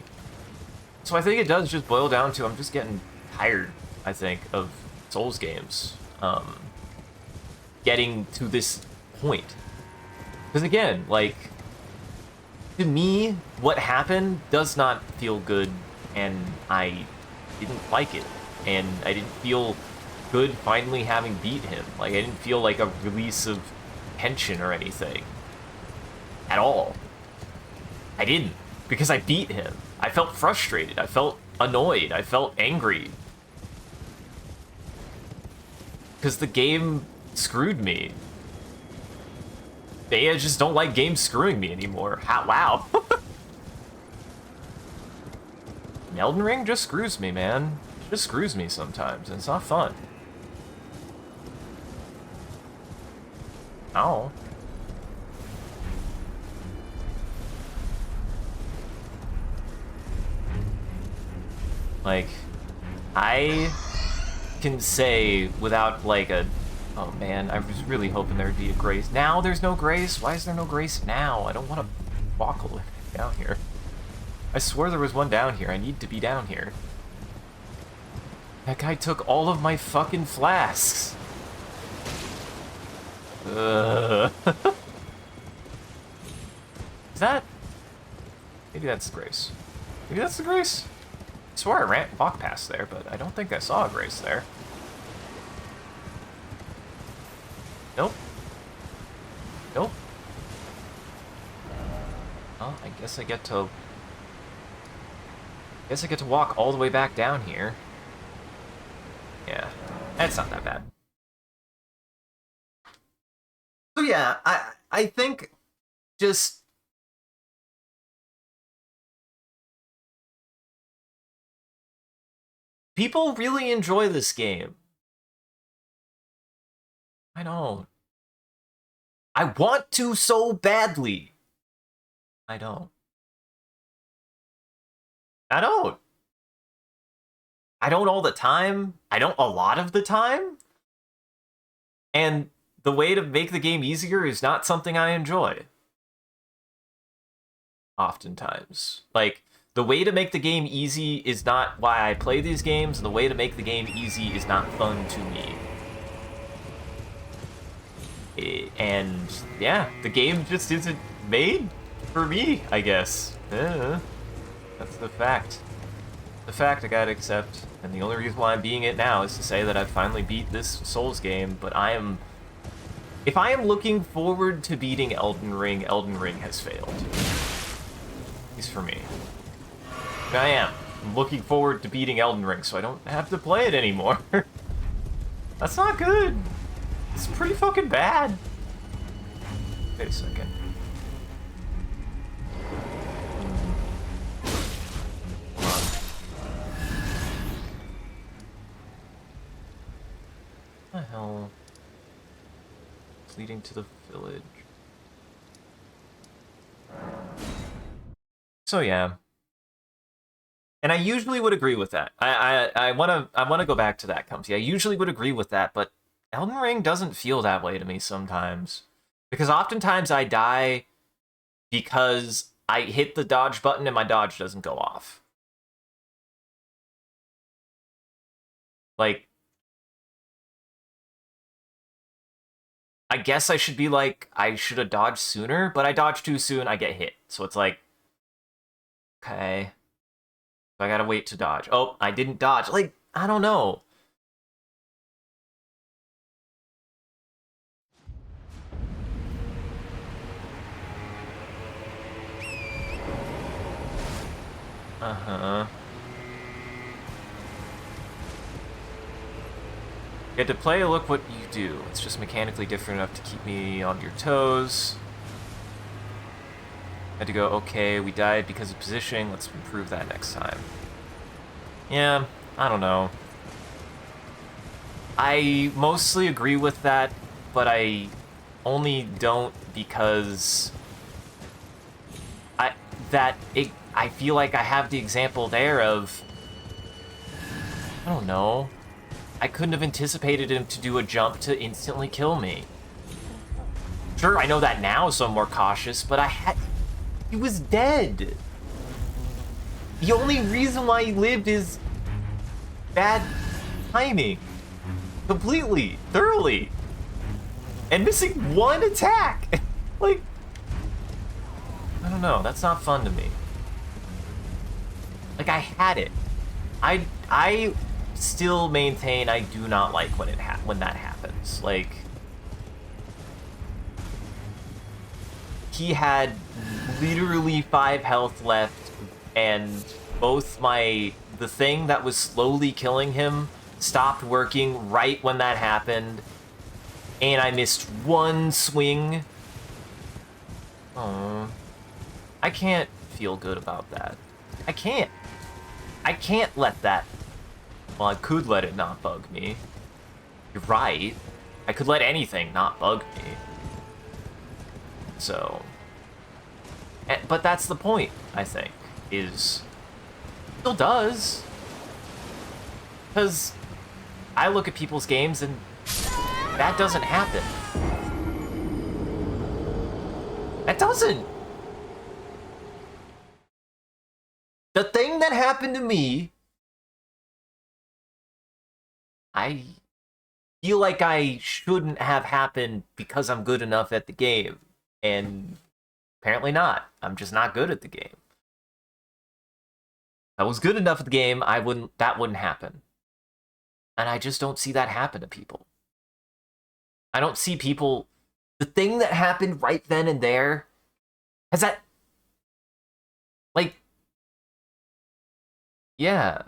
So I think it does just boil down to I'm just getting tired, I think, of Souls games. Getting to this point. Because again, like, to me, what happened does not feel good, and I didn't like it. And I didn't feel good finally having beat him. Like, I didn't feel like a release of tension or anything. At all. I didn't. Because I beat him. I felt frustrated. I felt annoyed. I felt angry. Because the game screwed me. I just don't like games screwing me anymore. Wow. Elden Ring just screws me, man. It just screws me sometimes, and it's not fun. Oh. Like, I can say without like a... Oh man, I was really hoping there'd be a grace. Now there's no grace? Why is there no grace now? I don't want to walk all the way down here. I swear there was one down here. I need to be down here. That guy took all of my fucking flasks. Is that... Maybe that's the grace. Maybe that's the grace? I swore I walked past there, but I don't think I saw a grace there. Nope. Nope. Well, I guess I get to walk all the way back down here. Yeah, that's not that bad. So yeah, I think just people really enjoy this game. I don't. I want to so badly. I don't. I don't. I don't all the time. I don't a lot of the time. And the way to make the game easier is not something I enjoy. Oftentimes. Like, the way to make the game easy is not why I play these games, and the way to make the game easy is not fun to me. And, yeah, the game just isn't made for me, I guess. That's the fact. The fact I gotta accept, and the only reason why I'm being it now is to say that I've finally beat this Souls game, but I am... If I am looking forward to beating Elden Ring has failed. At least for me. And I am. I'm looking forward to beating Elden Ring, so I don't have to play it anymore. That's not good. It's pretty fucking bad. Wait a second. What the hell? It's leading to the village. So yeah. And I usually would agree with that. I wanna go back to that, Comfy. I usually would agree with that, but Elden Ring doesn't feel that way to me sometimes. Because oftentimes I die because I hit the dodge button and my dodge doesn't go off. Like, I guess I should be like, I should have dodged sooner, but I dodge too soon, I get hit. So it's like, okay. I gotta wait to dodge. Oh, I didn't dodge. Like, I don't know. Uh-huh. You had to play, look what you do. It's just mechanically different enough to keep me on your toes. Had to go, okay, we died because of positioning. Let's improve that next time. Yeah, I don't know. I mostly agree with that, but I only don't because I feel like I have the example there of, I don't know. I couldn't have anticipated him to do a jump to instantly kill me. Sure, I know that now, so I'm more cautious, but he was dead. The only reason why he lived is bad timing. Completely, thoroughly. And missing one attack. Like, I don't know, that's not fun to me. Like, I had it. I still maintain I do not like when that happens. Like, he had literally 5 health left, and both the thing that was slowly killing him stopped working right when that happened, and I missed one swing. Oh, I can't feel good about that. I can't. I can't let that... Well, I could let it not bug me. You're right. I could let anything not bug me. So... But that's the point, I think, is... It still does. Because I look at people's games and that doesn't happen. That doesn't. The thing that happened to me, I feel like I shouldn't have happened because I'm good enough at the game. And apparently not. I'm just not good at the game. If I was good enough at the game, that wouldn't happen. And I just don't see that happen to people. I don't see people... The thing that happened right then and there... Has that... Like... Yeah.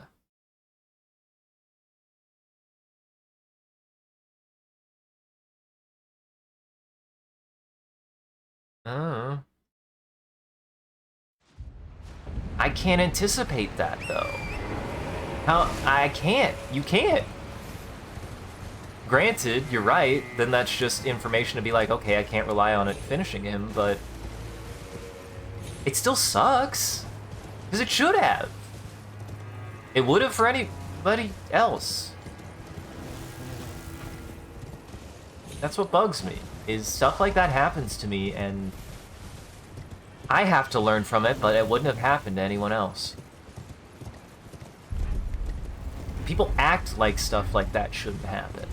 I can't anticipate that, though. How? I can't. You can't. Granted, you're right, then that's just information to be like, okay, I can't rely on it finishing him, but... It still sucks. Because it should have. It would have for anybody else. That's what bugs me, is stuff like that happens to me, and... I have to learn from it, but it wouldn't have happened to anyone else. People act like stuff like that shouldn't happen.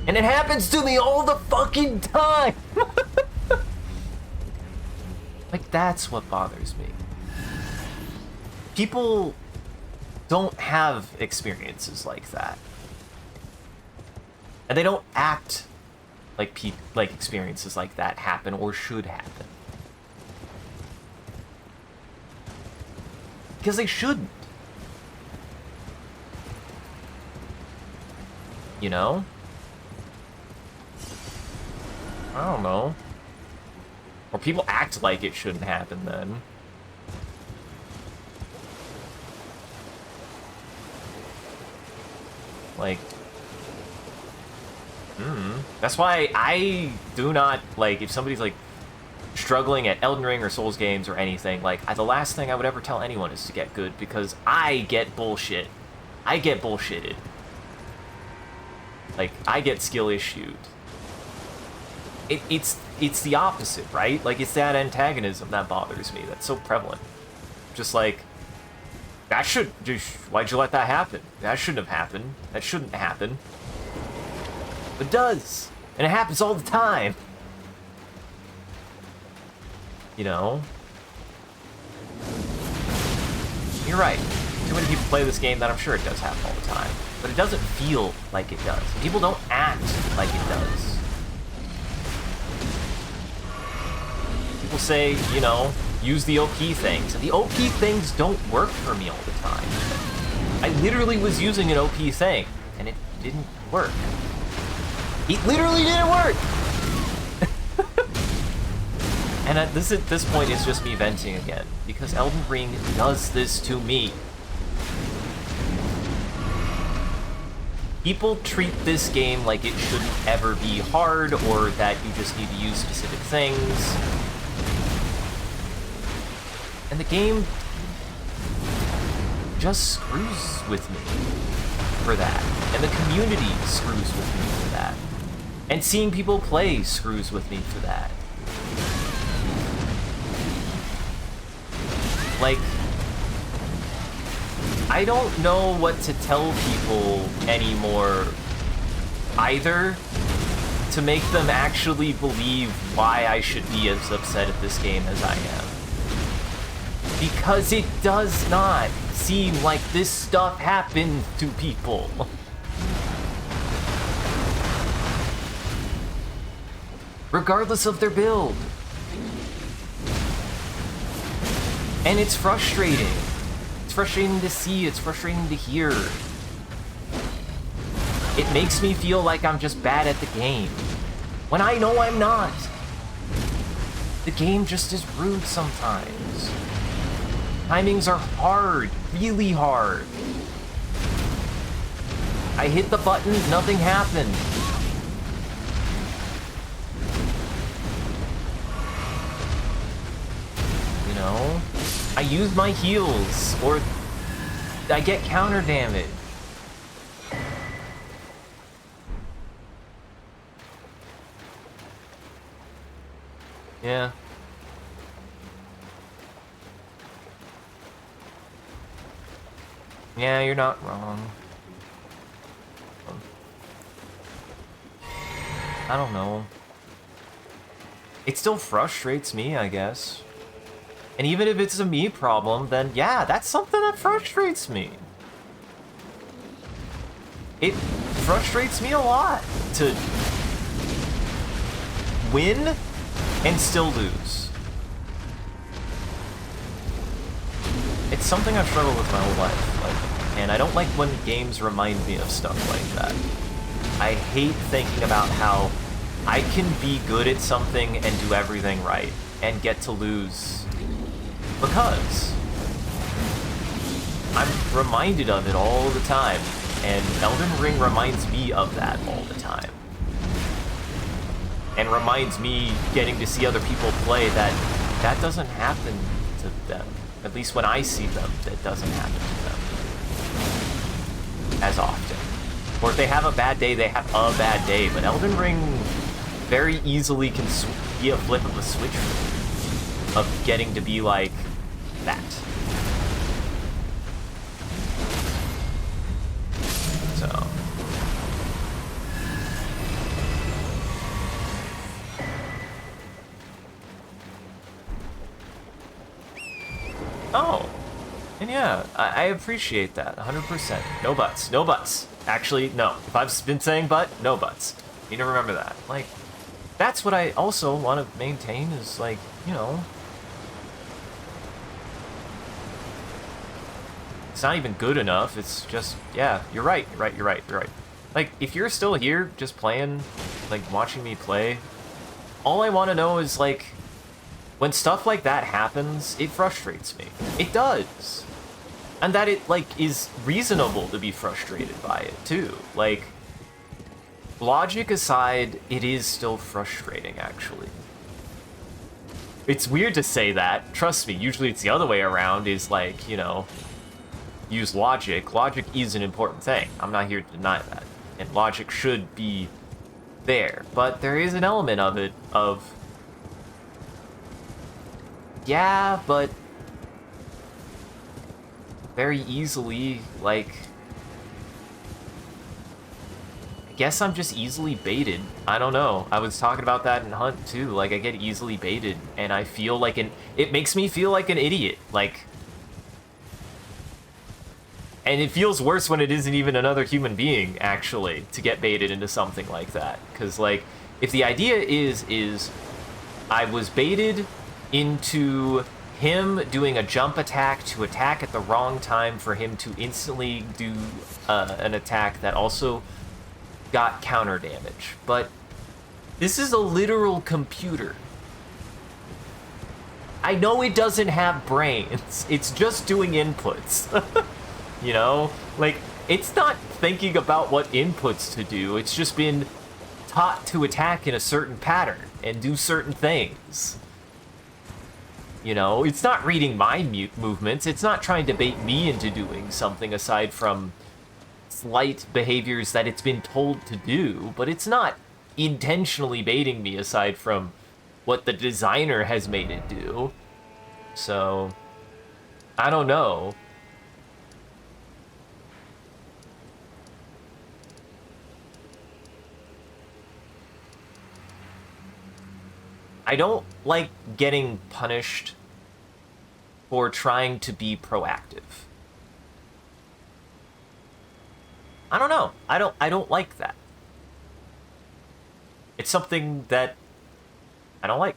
And it happens to me all the fucking time! Like, that's what bothers me. People don't have experiences like that. And they don't act like experiences like that happen or should happen. Because they shouldn't. You know? I don't know. Or people act like it shouldn't happen then. Like... That's why I do not, like, if somebody's, like, struggling at Elden Ring or Souls games or anything, like, the last thing I would ever tell anyone is to get good, because I get bullshit. I get bullshitted. Like, I get skill issued. It's the opposite, right? Like, it's that antagonism that bothers me. That's so prevalent. Just like, why'd you let that happen? That shouldn't have happened. That shouldn't happen. It does. And it happens all the time. You know? You're right. Too many people play this game that I'm sure it does happen all the time. But it doesn't feel like it does. People don't act like it does. People say, you know, use the OP things. And the OP things don't work for me all the time. I literally was using an OP thing, and it didn't work. It literally didn't work! And at this point, it's just me venting again, because Elden Ring does this to me. People treat this game like it shouldn't ever be hard, or that you just need to use specific things. And the game just screws with me for that. And the community screws with me for that. And seeing people play screws with me for that. Like, I don't know what to tell people anymore either to make them actually believe why I should be as upset at this game as I am. Because it does not seem like this stuff happens to people. Regardless of their build. And it's frustrating. It's frustrating to see, it's frustrating to hear. It makes me feel like I'm just bad at the game, when I know I'm not. The game just is rude sometimes. Timings are hard, really hard. I hit the button, nothing happened. You know? I use my heals, or I get counter damage. Yeah. Yeah, you're not wrong. I don't know. It still frustrates me, I guess. And even if it's a me problem, then yeah, that's something that frustrates me. It frustrates me a lot to win and still lose. It's something I've struggled with my whole life, like, and I don't like when games remind me of stuff like that. I hate thinking about how I can be good at something and do everything right, and get to lose because I'm reminded of it all the time, and Elden Ring reminds me of that all the time. And reminds me getting to see other people play that that doesn't happen to them. At least when I see them, that doesn't happen to them as often. Or if they have a bad day, they have a bad day. But Elden Ring very easily can be a flip of a switch of getting to be like that. So... Oh, and yeah, I appreciate that, 100%. No buts, no buts. Actually, no. If I've been saying but, no buts. You need to remember that. Like, that's what I also want to maintain is, like, you know... It's not even good enough, it's just, yeah, you're right, you're right, you're right, you're right. Like, if you're still here, just playing, like, watching me play, all I want to know is, like... When stuff like that happens, it frustrates me. It does. And that it, like, is reasonable to be frustrated by it, too. Like, logic aside, it is still frustrating, actually. It's weird to say that. Trust me, usually it's the other way around, is like, you know, use logic. Logic is an important thing. I'm not here to deny that. And logic should be there. But there is an element of it, of... Yeah, but very easily, like, I guess I'm just easily baited. I don't know. I was talking about that in Hunt, too. Like, I get easily baited, and I feel like it makes me feel like an idiot. Like, and it feels worse when it isn't even another human being, actually, to get baited into something like that. Because, like, if the idea is I was baited into him doing a jump attack to attack at the wrong time for him to instantly do an attack that also got counter damage. But this is a literal computer. I know it doesn't have brains. It's just doing inputs. You know? Like, it's not thinking about what inputs to do. It's just been taught to attack in a certain pattern and do certain things. You know, it's not reading my movements. It's not trying to bait me into doing something aside from slight behaviors that it's been told to do, but it's not intentionally baiting me aside from what the designer has made it do. So, I don't know. I don't like getting punished for trying to be proactive. I don't know. I don't like that. It's something that I don't like.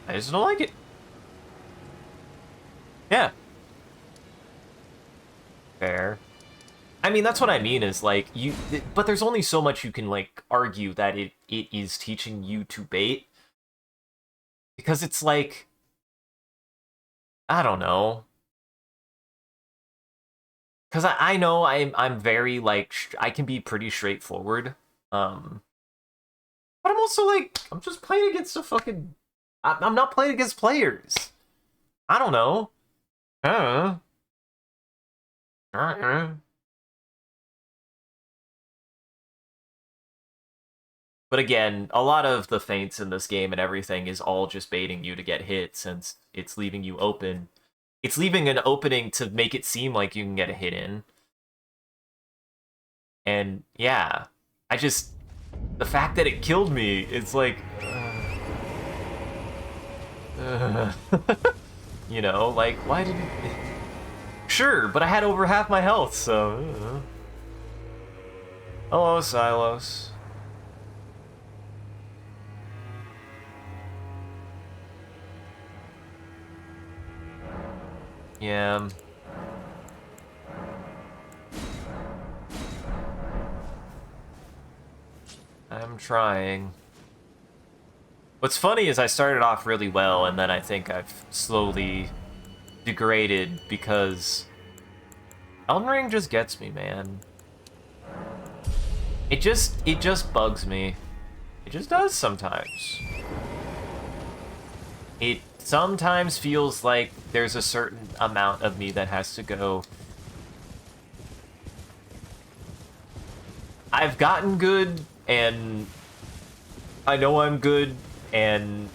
I just don't like it. Yeah. Fair. I mean, that's what I mean is, like, but there's only so much you can, like, argue that it is teaching you to bait. Because it's like, I don't know. Because I know I'm very, like, I can be pretty straightforward. But I'm also, like, I'm just playing against a fucking... I'm not playing against players. I don't know. But again, a lot of the feints in this game and everything is all just baiting you to get hit, since it's leaving you open. It's leaving an opening to make it seem like you can get a hit in. And yeah, I just... the fact that it killed me, it's like... you know, like, why did it... Sure, but I had over half my health, so... Hello, Silos. Yeah. I'm trying. What's funny is I started off really well, and then I think I've slowly degraded because Elden Ring just gets me, man. It just bugs me. It just does sometimes. It sometimes feels like there's a certain amount of me that has to go. I've gotten good, and I know I'm good, and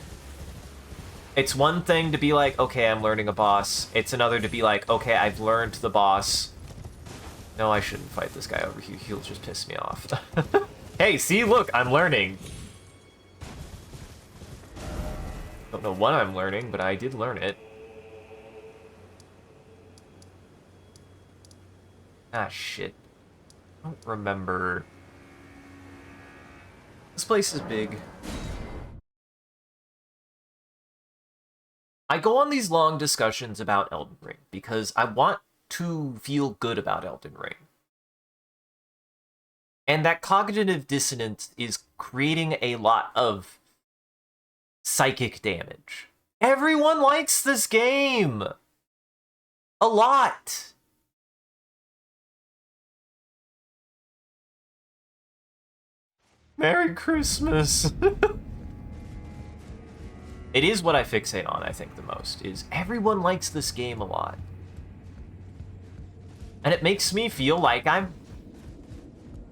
it's one thing to be like, okay, I'm learning a boss. It's another to be like, okay, I've learned the boss. No, I shouldn't fight this guy over here. He'll just piss me off. Hey, see, look, I'm learning. Don't know what I'm learning, but I did learn it. Ah, shit. I don't remember. This place is big. I go on these long discussions about Elden Ring because I want to feel good about Elden Ring. And that cognitive dissonance is creating a lot of psychic damage. Everyone likes this game! A lot! Merry Christmas! It is what I fixate on, I think, the most, is everyone likes this game a lot. And it makes me feel like I'm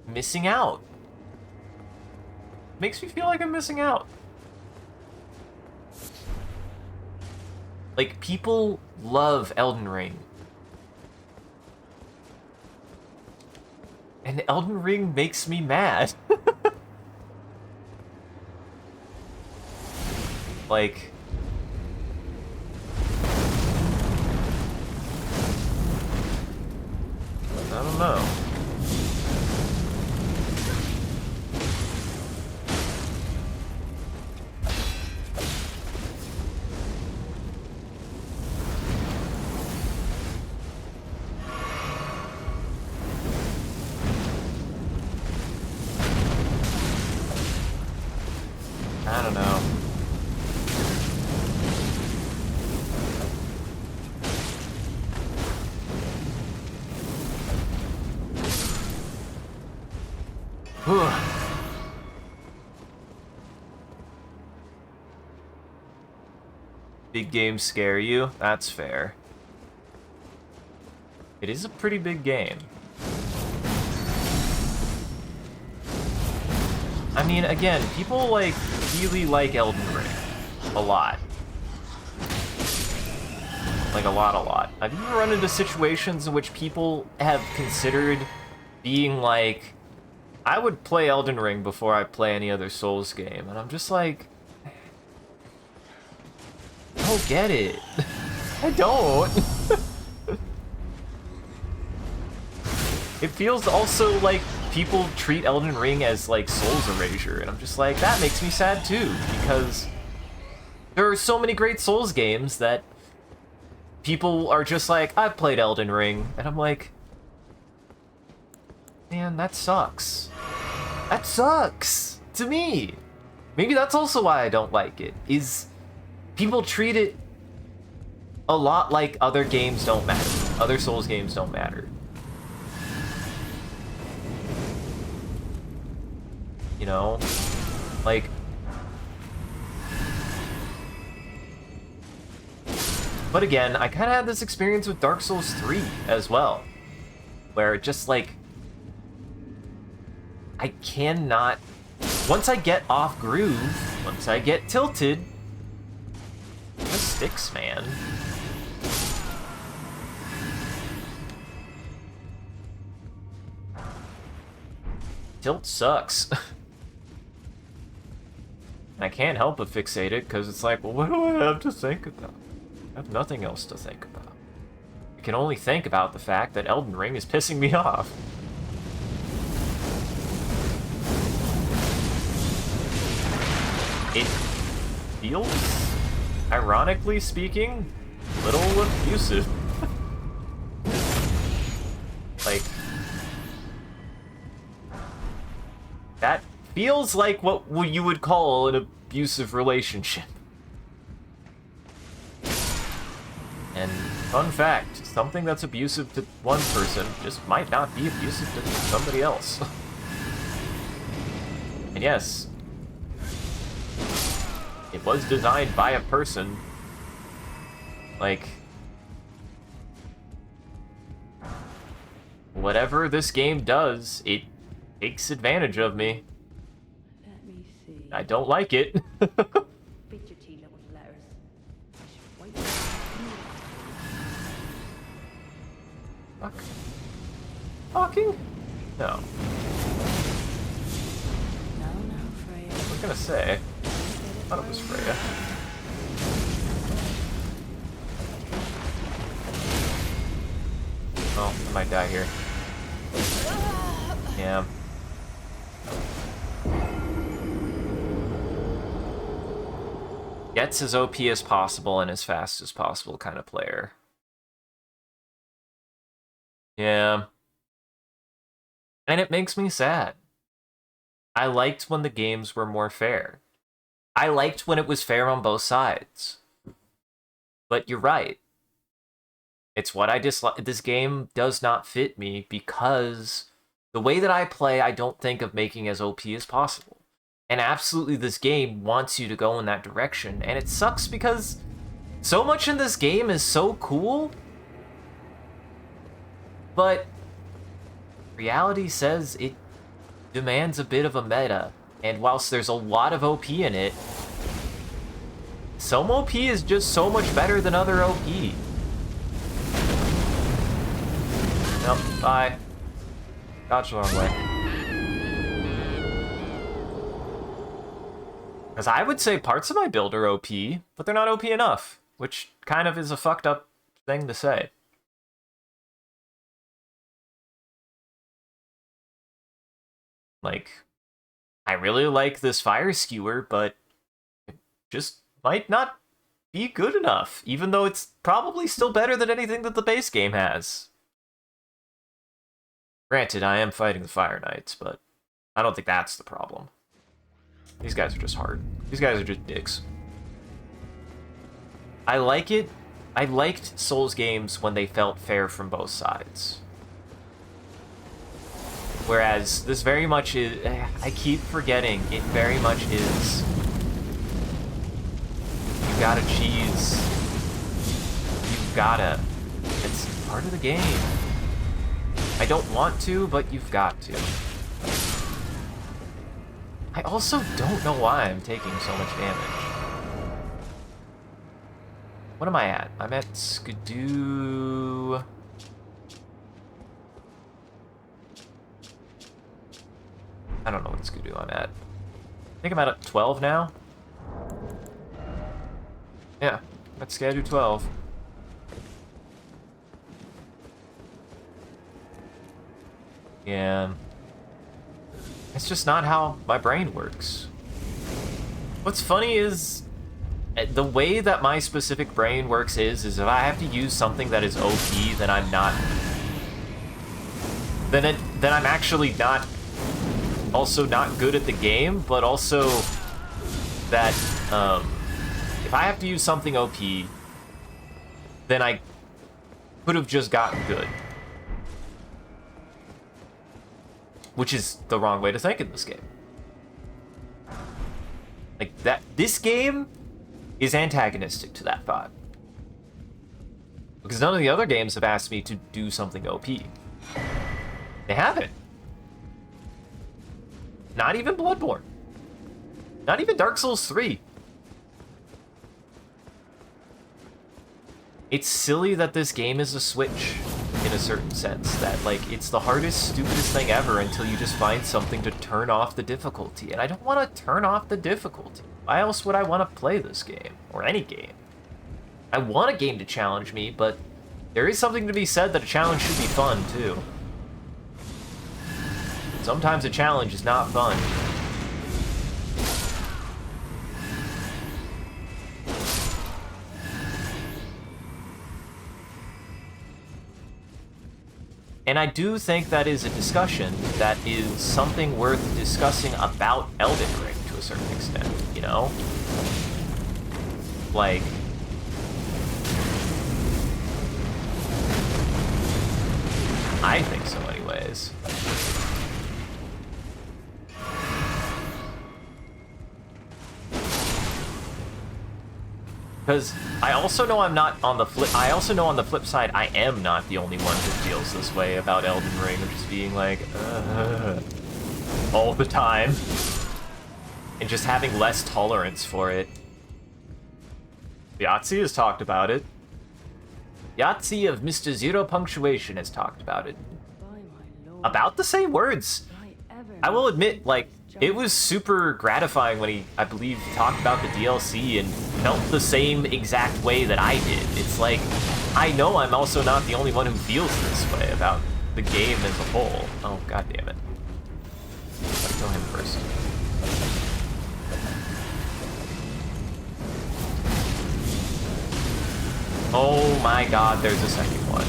missing out. Makes me feel like I'm missing out. Like, people love Elden Ring. And Elden Ring makes me mad. Like... I don't know. I don't know. Big games scare you? That's fair. It is a pretty big game. I mean, again, people, like, really like Elden Ring. A lot. Like, a lot. I've even run into situations in which people have considered being like, I would play Elden Ring before I play any other Souls game, and I'm just like, I don't get it. I don't. It feels also like people treat Elden Ring as like Souls erasure, and I'm just like, that makes me sad too, because there are so many great Souls games that people are just like, I've played Elden Ring, and I'm like, man, that sucks. That sucks to me. Maybe that's also why I don't like it, is people treat it a lot like other games don't matter. Other Souls games don't matter. You know? Like... But again, I kind of had this experience with Dark Souls 3 as well, where it just, like... I cannot... Once I get off groove, once I get tilted, it just sticks, man. Tilt sucks. I can't help but fixate it, because it's like, well, what do I have to think about? I have nothing else to think about. I can only think about the fact that Elden Ring is pissing me off. It feels, ironically speaking, a little abusive. Like, that feels like what you would call an abusive relationship. And fun fact, something that's abusive to one person just might not be abusive to somebody else. And yes, it was designed by a person. Like, whatever this game does, it takes advantage of me. Let me see. I don't like it. Fidgety little letters. I should wait. Fuck. Talking? No. No, Freya. I was gonna say. I thought it was Freya. Oh, I might die here. Yeah. Gets as OP as possible and as fast as possible kind of player. Yeah. And it makes me sad. I liked when the games were more fair. I liked when it was fair on both sides. But you're right. It's what I dislike. This game does not fit me because the way that I play, I don't think of making as OP as possible. And absolutely, this game wants you to go in that direction. And it sucks because so much in this game is so cool. But reality says it demands a bit of a meta. And whilst there's a lot of OP in it, some OP is just so much better than other OP. Nope, bye. Dodged the wrong way. Because I would say parts of my build are OP, but they're not OP enough, which kind of is a fucked up thing to say. Like, I really like this fire skewer, but it just might not be good enough, even though it's probably still better than anything that the base game has. Granted, I am fighting the Fire Knights, but I don't think that's the problem. These guys are just hard. These guys are just dicks. I like it. I liked Souls games when they felt fair from both sides. Whereas this very much is... I keep forgetting, it very much is... You gotta cheese. You gotta. It's part of the game. I don't want to, but you've got to. I also don't know why I'm taking so much damage. What am I at? I'm at Skidoo... I don't know what Skidoo I'm at. I think I'm at 12 now. Yeah, I'm at Skidoo 12. Yeah. It's just not how my brain works. What's funny is the way that my specific brain works is if I have to use something that is OP, then I'm not... Then I'm actually not... Also not good at the game, but also that if I have to use something OP, then I could have just gotten good. Which is the wrong way to think in this game. Like, this game is antagonistic to that thought. Because none of the other games have asked me to do something OP. They haven't. Not even Bloodborne. Not even Dark Souls 3. It's silly that this game is a Switch. in a certain sense. That, like, it's the hardest, stupidest thing ever until you just find something to turn off the difficulty. And I don't want to turn off the difficulty. Why else would I want to play this game? Or any game? I want a game to challenge me, but there is something to be said that a challenge should be fun, too. Sometimes a challenge is not fun. And I do think that is a discussion that is something worth discussing about Elden Ring to a certain extent, you know? Like, I think so anyways. Because I also know I'm not on the flip. I also know on the flip side, I am not the only one who feels this way about Elden Ring, of just being like, all the time, and just having less tolerance for it. Yahtzee has talked about it. Yahtzee of Mr. Zero Punctuation has talked about it. About the same words. I will admit, like, it was super gratifying when he, I believe, talked about the DLC and felt the same exact way that I did. It's like, I know I'm also not the only one who feels this way about the game as a whole. Oh, god damn it. Let's kill him first. Oh my god, there's a second one.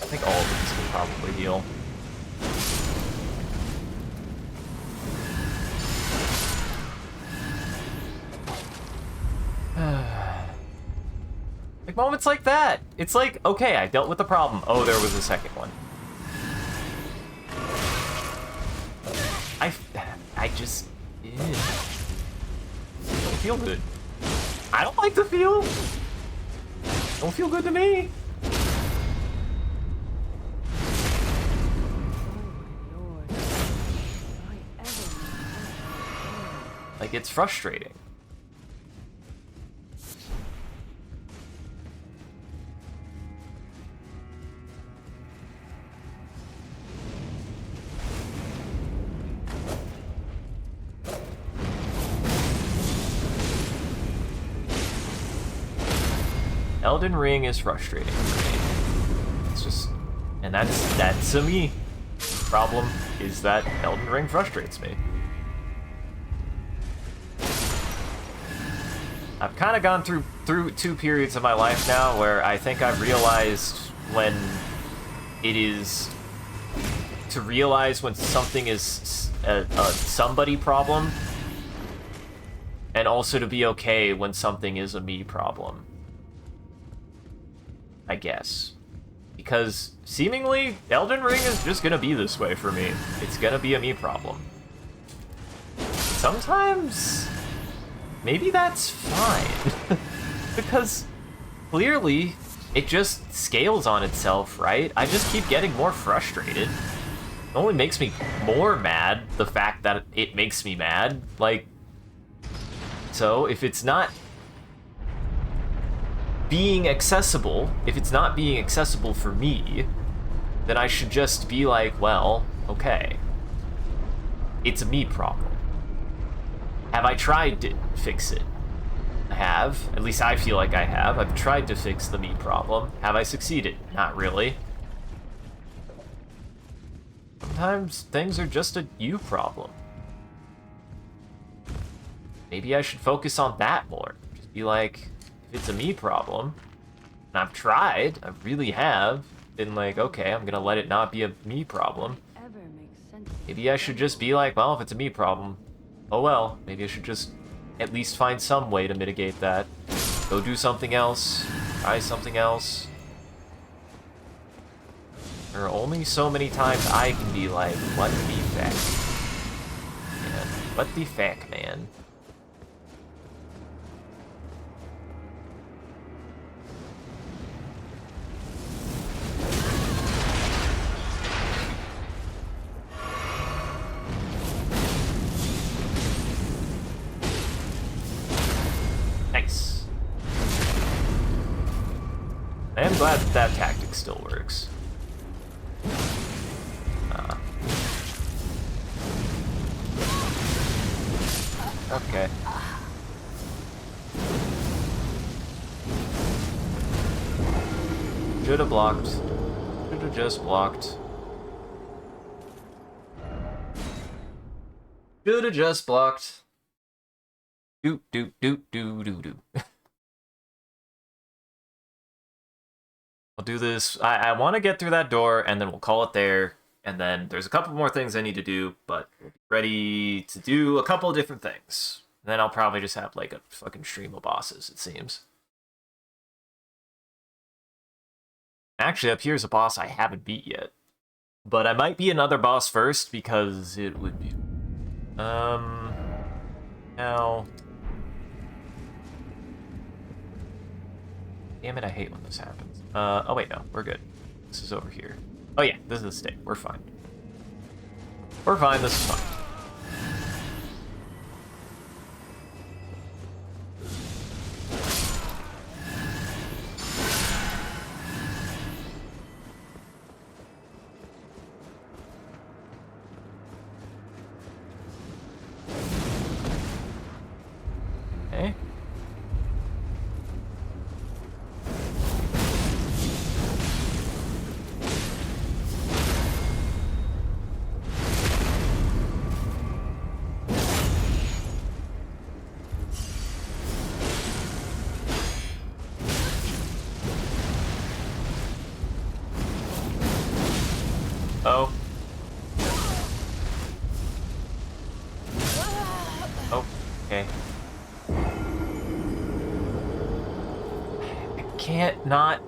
I think all of these can probably heal. Like moments like that. It's like, okay, I dealt with the problem. Oh, there was a second one. I just don't feel good. I don't like the feel. Don't feel good to me. Like, it's frustrating. Elden Ring is frustrating for me. It's just, and that's a me problem, is that Elden Ring frustrates me. I've kind of gone through two periods of my life now where I think I've realized when it is to realize when something is a somebody problem, and also to be okay when something is a me problem. I guess. Because seemingly Elden Ring is just gonna be this way for me. It's gonna be a me problem. Sometimes maybe that's fine. Because clearly it just scales on itself, right? I just keep getting more frustrated. It only makes me more mad, the fact that it makes me mad. Like, so if it's not being accessible, if it's not being accessible for me, then I should just be like, well, okay. It's a me problem. Have I tried to fix it? I have. At least I feel like I have. I've tried to fix the me problem. Have I succeeded? Not really. Sometimes things are just a you problem. Maybe I should focus on that more. Just be like, if it's a me problem, and I've tried, I really have, been like, okay, I'm gonna let it not be a me problem. Maybe I should just be like, well, if it's a me problem, oh well, maybe I should just at least find some way to mitigate that. Go do something else, try something else. There are only so many times I can be like, what the feck? Man, what the feck, man? Nice. glad that tactic still works. Okay. Should have blocked. Should have just blocked. Should have just blocked. Doot doot doot doot doot doot. I'll do this. I want to get through that door, and then we'll call it there. And then there's a couple more things I need to do, but we'll be ready to do a couple of different things. Then I'll probably just have like a fucking stream of bosses, it seems. Actually, up here's a boss I haven't beat yet. But I might be another boss first, because it would be... Now... Damn it, I hate when this happens. Oh wait, no, we're good. This is over here. Oh yeah, this is the state. We're fine. We're fine, this is fine. Okay. Oh. Oh, okay. I can't not...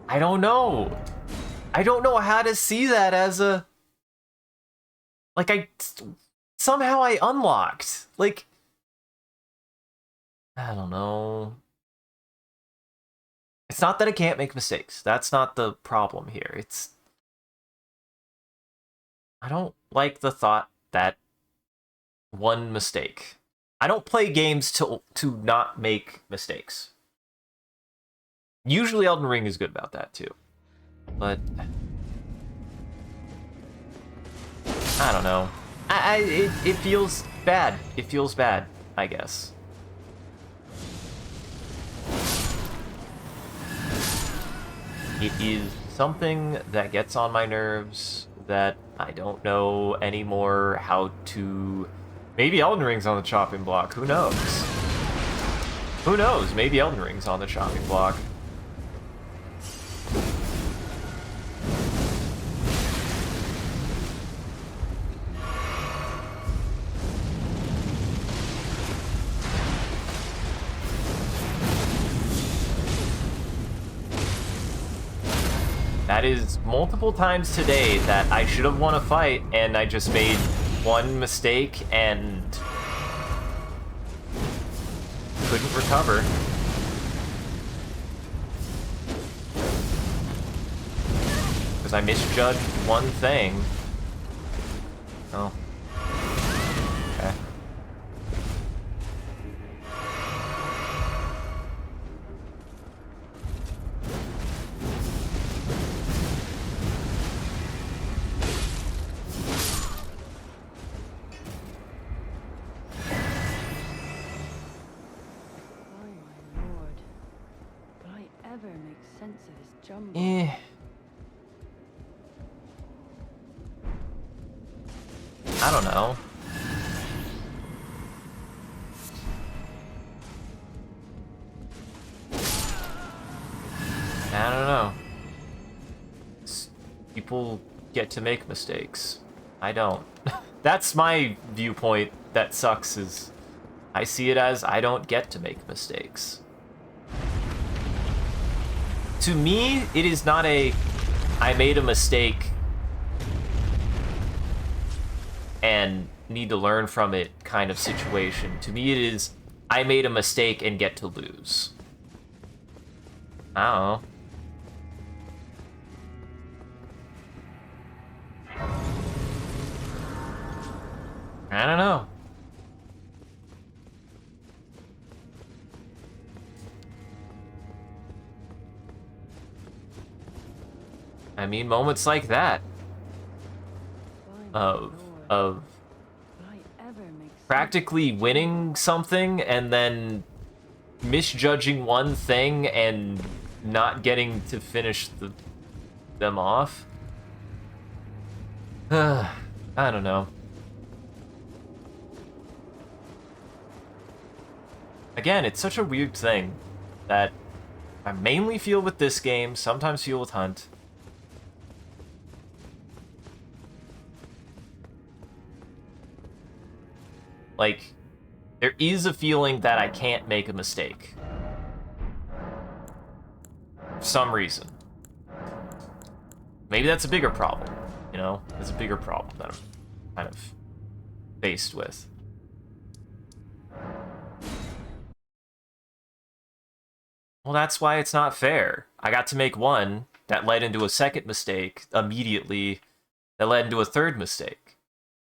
I don't know. I don't know how to see that as a... Like, somehow I unlocked. Like... I don't know. It's not that I can't make mistakes. That's not the problem here. It's... I don't like the thought that one mistake. I don't play games to not make mistakes. Usually Elden Ring is good about that too. But I don't know. It feels bad. It feels bad, I guess. It is something that gets on my nerves that I don't know anymore how to... Maybe Elden Ring's on the chopping block, who knows? Who knows, maybe Elden Ring's on the chopping block. That is multiple times today that I should have won a fight, and I just made one mistake and couldn't recover. Because I misjudged one thing. Oh. Okay. Sense of his jumble. Eh. I don't know. I don't know. People get to make mistakes. I don't. That's my viewpoint that sucks, is I see it as I don't get to make mistakes. To me, it is not a I made a mistake and need to learn from it kind of situation. To me, it is I made a mistake and get to lose. I don't know. I don't know. I mean, moments like that By my of lord, of will I ever make practically winning something and then misjudging one thing and not getting to finish them off. I don't know. Again, it's such a weird thing that I mainly feel with this game, sometimes feel with Hunt. Like, there is a feeling that I can't make a mistake. For some reason. Maybe that's a bigger problem, you know? It's a bigger problem that I'm kind of faced with. Well, that's why it's not fair. I got to make one that led into a second mistake immediately, that led into a third mistake.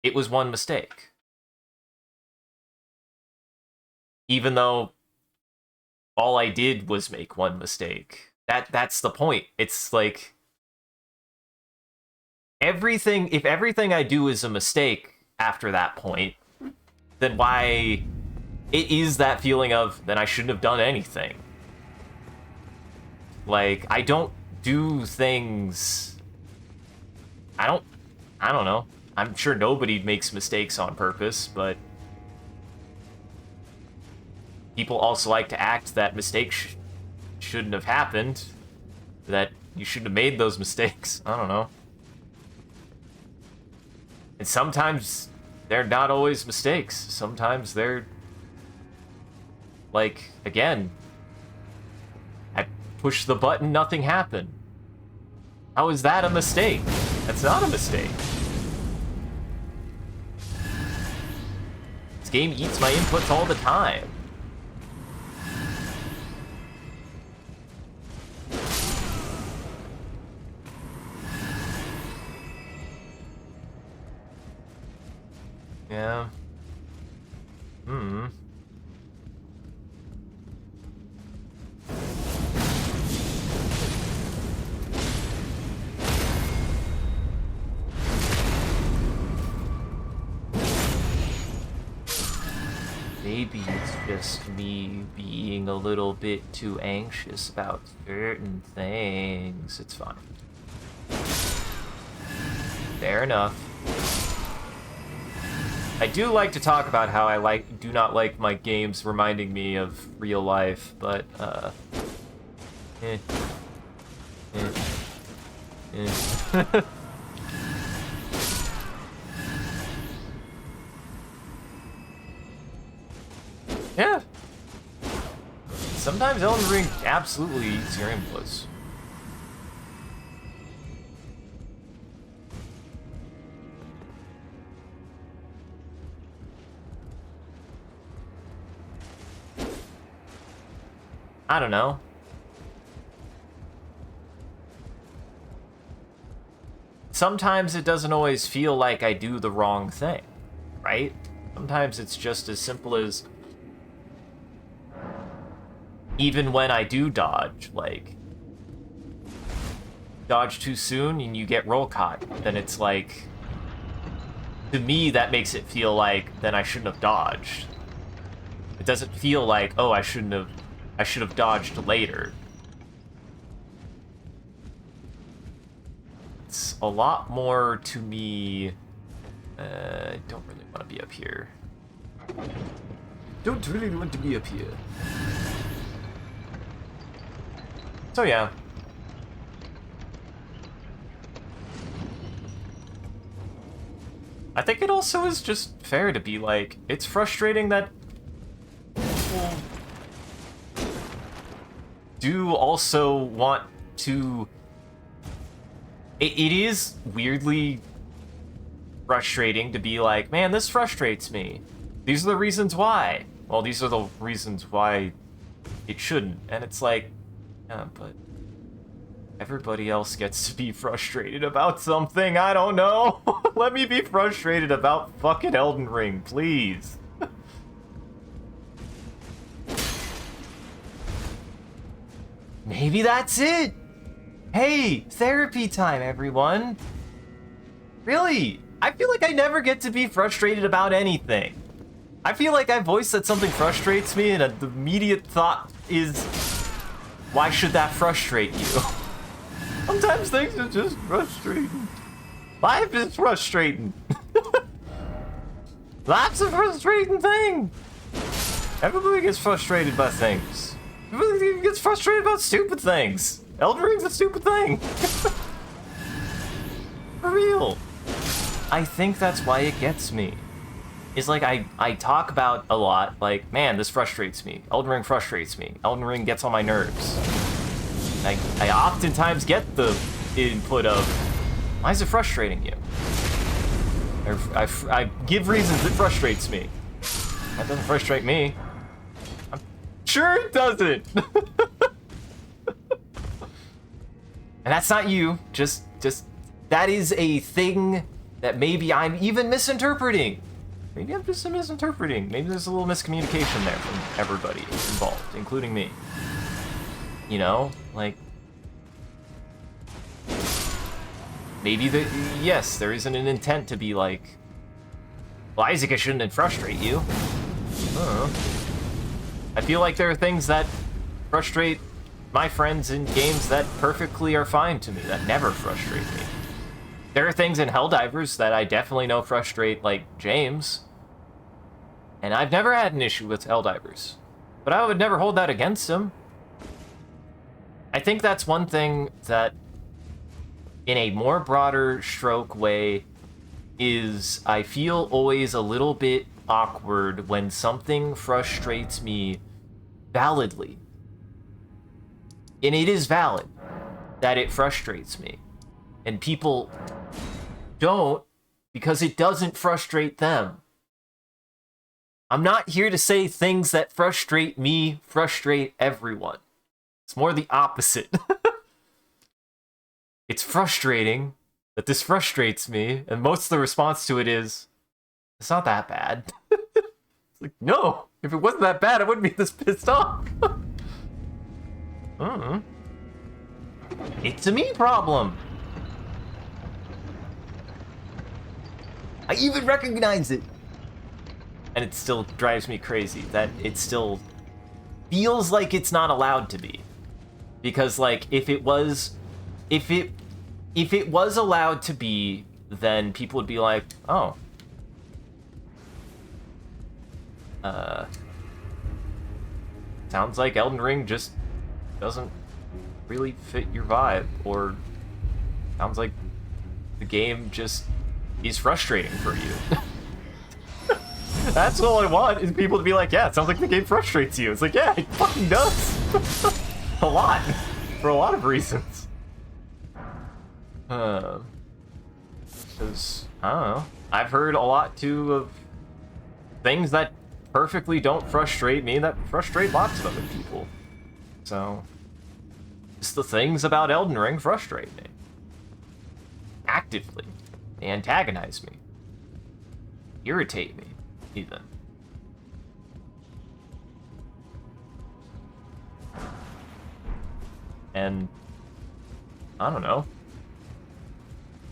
It was one mistake. Even though all I did was make one mistake. That's the point. It's like if everything I do is a mistake after that point, then why it is that feeling of then I shouldn't have done anything. Like, I don't do things. I don't know. I'm sure nobody makes mistakes on purpose, but people also like to act that mistakes shouldn't have happened, that you shouldn't have made those mistakes. I don't know. And sometimes they're not always mistakes. Sometimes they're, like, again, I pushed the button, nothing happened. How is that a mistake? That's not a mistake. This game eats my inputs all the time. Yeah. Maybe it's just me being a little bit too anxious about certain things. It's fine. Fair enough. I do like to talk about how I do not like my games reminding me of real life, but yeah. Sometimes Elden Ring absolutely eats your inputs. I don't know. Sometimes it doesn't always feel like I do the wrong thing, right? Sometimes it's just as simple as even when I do dodge, like, dodge too soon and you get roll caught, then it's like, to me, that makes it feel like then I shouldn't have dodged. It doesn't feel like, oh, I should have dodged later. It's a lot more to me. I don't really want to be up here. Don't really want to be up here. So yeah. I think it also is just fair to be like, it's frustrating that people do also want to... It is weirdly frustrating to be like, man, this frustrates me. These are the reasons why. Well, these are the reasons why it shouldn't. And it's like, yeah, but everybody else gets to be frustrated about something. I don't know. Let me be frustrated about fucking Elden Ring, please. Maybe that's it. Hey, therapy time, everyone. Really, I feel like I never get to be frustrated about anything. I feel like I voice that something frustrates me, and the immediate thought is, why should that frustrate you? Sometimes things are just frustrating. Life is frustrating. Life's a frustrating thing. Everybody gets frustrated by things. Everybody gets frustrated about stupid things. Elden Ring's a stupid thing. For real. I think that's why it gets me. It's like I talk about a lot, like, man, this frustrates me. Elden Ring frustrates me. Elden Ring gets on my nerves. I oftentimes get the input of, why is it frustrating you? I give reasons it frustrates me. That doesn't frustrate me. I'm sure it doesn't. And that's not you. Just that is a thing that maybe I'm even misinterpreting. Maybe I'm just misinterpreting. Maybe there's a little miscommunication there from everybody involved, including me. You know, like, maybe yes, there isn't an intent to be like, well, Isaac, it shouldn't frustrate you. I feel like there are things that frustrate my friends in games that perfectly are fine to me, that never frustrate me. There are things in Helldivers that I definitely know frustrate, like, James. And I've never had an issue with Helldivers. But I would never hold that against him. I think that's one thing that, in a more broader stroke way, is I feel always a little bit awkward when something frustrates me validly. And it is valid that it frustrates me. And people don't because it doesn't frustrate them. I'm not here to say things that frustrate me frustrate everyone. It's more the opposite. It's frustrating that this frustrates me, and most of the response to it is, it's not that bad. It's like, no, if it wasn't that bad, I wouldn't be this pissed off. It's a me problem. I even recognize it. And it still drives me crazy that it still feels like it's not allowed to be. Because, like, if it was allowed to be, then people would be like, oh. Sounds like Elden Ring just doesn't really fit your vibe, or sounds like the game just is frustrating for you. That's all I want, is people to be like, yeah, it sounds like the game frustrates you. It's like, yeah, it fucking does. A lot. For a lot of reasons. Because, I don't know. I've heard a lot, too, of things that perfectly don't frustrate me that frustrate lots of other people. So, just the things about Elden Ring frustrate me. Actively. They antagonize me. Irritate me, even. And, I don't know.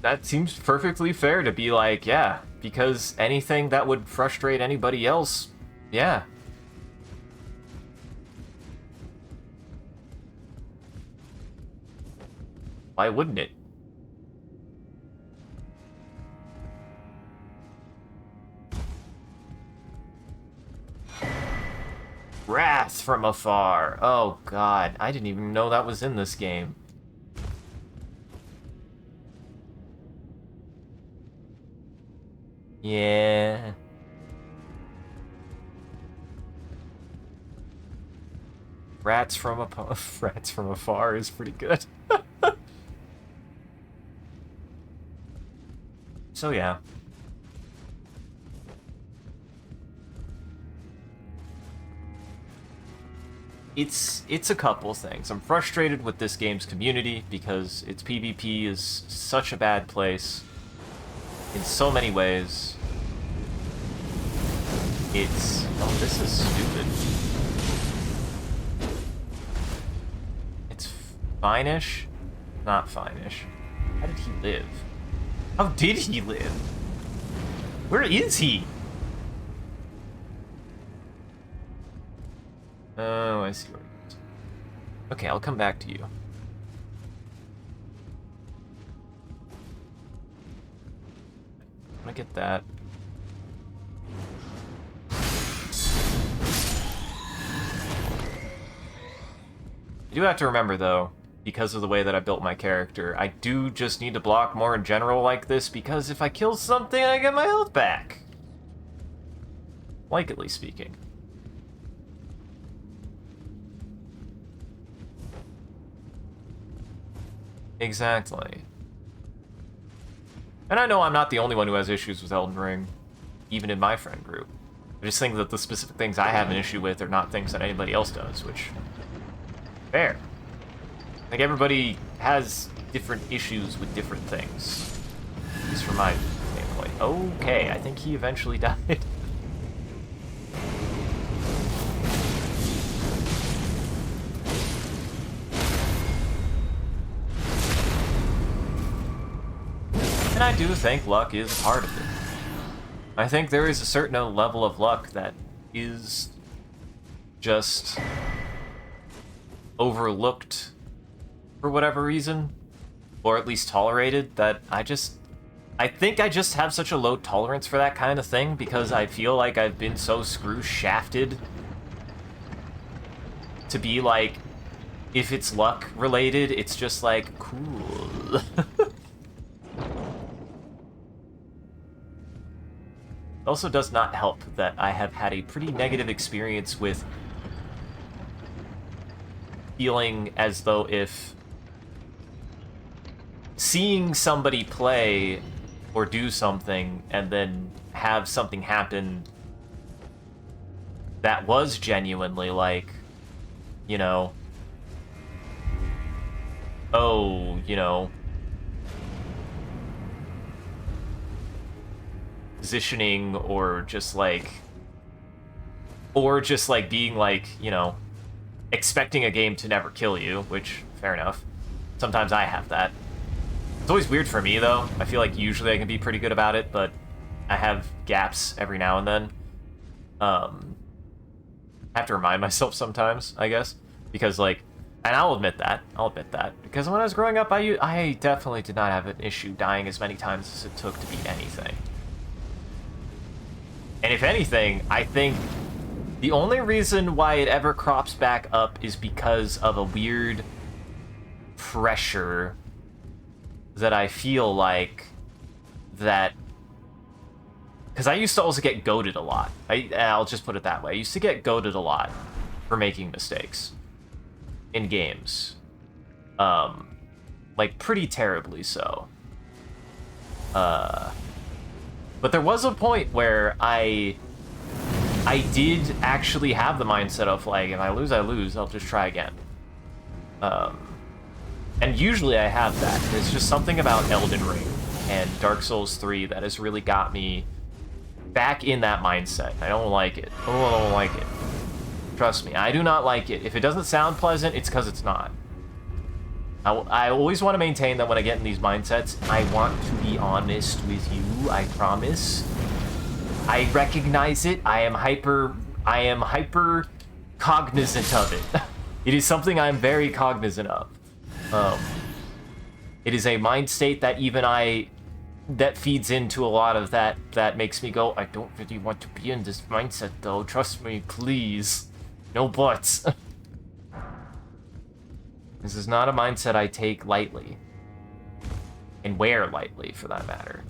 That seems perfectly fair to be like, yeah, because anything that would frustrate anybody else, yeah. Why wouldn't it? Wrath from afar. Oh god, I didn't even know that was in this game. Yeah. Rats from afar is pretty good. So yeah. It's a couple things. I'm frustrated with this game's community because its PvP is such a bad place in so many ways. Oh, this is stupid. It's fine-ish. Not fine-ish. How did he live? How did he live? Where is he? Oh, I see where he is. Okay, I'll come back to you. I'm gonna get that. You do have to remember, though, because of the way that I built my character, I do just need to block more in general like this, because if I kill something, I get my health back. Likely speaking. Exactly. And I know I'm not the only one who has issues with Elden Ring, even in my friend group. I just think that the specific things I have an issue with are not things that anybody else does, which... fair. Like, everybody has different issues with different things. At least from my standpoint. Okay, I think he eventually died. And I do think luck is a part of it. I think there is a certain level of luck that is just overlooked for whatever reason, or at least tolerated, that I think I just have such a low tolerance for that kind of thing because I feel like I've been so screw-shafted to be like, if it's luck related, it's just like, cool. It also does not help that I have had a pretty negative experience with feeling as though if seeing somebody play or do something and then have something happen that was genuinely like, you know, oh, you know, positioning or just like being like, you know, expecting a game to never kill you, which, fair enough. Sometimes I have that. It's always weird for me, though. I feel like usually I can be pretty good about it, but I have gaps every now and then. I have to remind myself sometimes, I guess, because, like, and I'll admit that, because when I was growing up, I definitely did not have an issue dying as many times as it took to beat anything. And if anything, I think the only reason why it ever crops back up is because of a weird pressure that I feel like that... Because I used to also get goated a lot. I'll just put it that way. I used to get goated a lot for making mistakes in games. Like, pretty terribly so. But there was a point where I did actually have the mindset of, like, if I lose, I lose. I'll just try again. And usually I have that. There's just something about Elden Ring and Dark Souls 3 that has really got me back in that mindset. I don't like it. Oh, I don't like it. Trust me, I do not like it. If it doesn't sound pleasant, it's because it's not. I always want to maintain that when I get in these mindsets, I want to be honest with you, I promise. I recognize it. I am hyper cognizant of it. It is something I'm very cognizant of. It is a mind state that even that feeds into a lot of that makes me go, I don't really want to be in this mindset though, trust me, please. No buts. This is not a mindset I take lightly. And wear lightly, for that matter.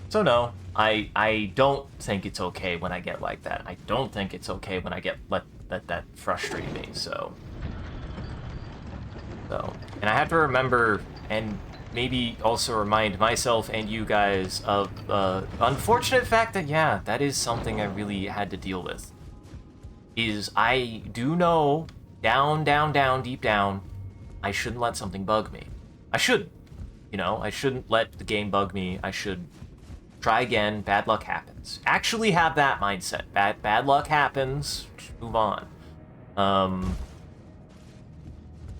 So no, I don't think it's okay when I get like that. I don't think it's okay when I get let that frustrate me, so... And I have to remember, and maybe also remind myself and you guys of the unfortunate fact that, yeah, that is something I really had to deal with. Is I do know, down, deep down, I shouldn't let something bug me. I shouldn't. You know, I shouldn't let the game bug me. I should try again, bad luck happens. Actually have that mindset. Bad luck happens, just move on.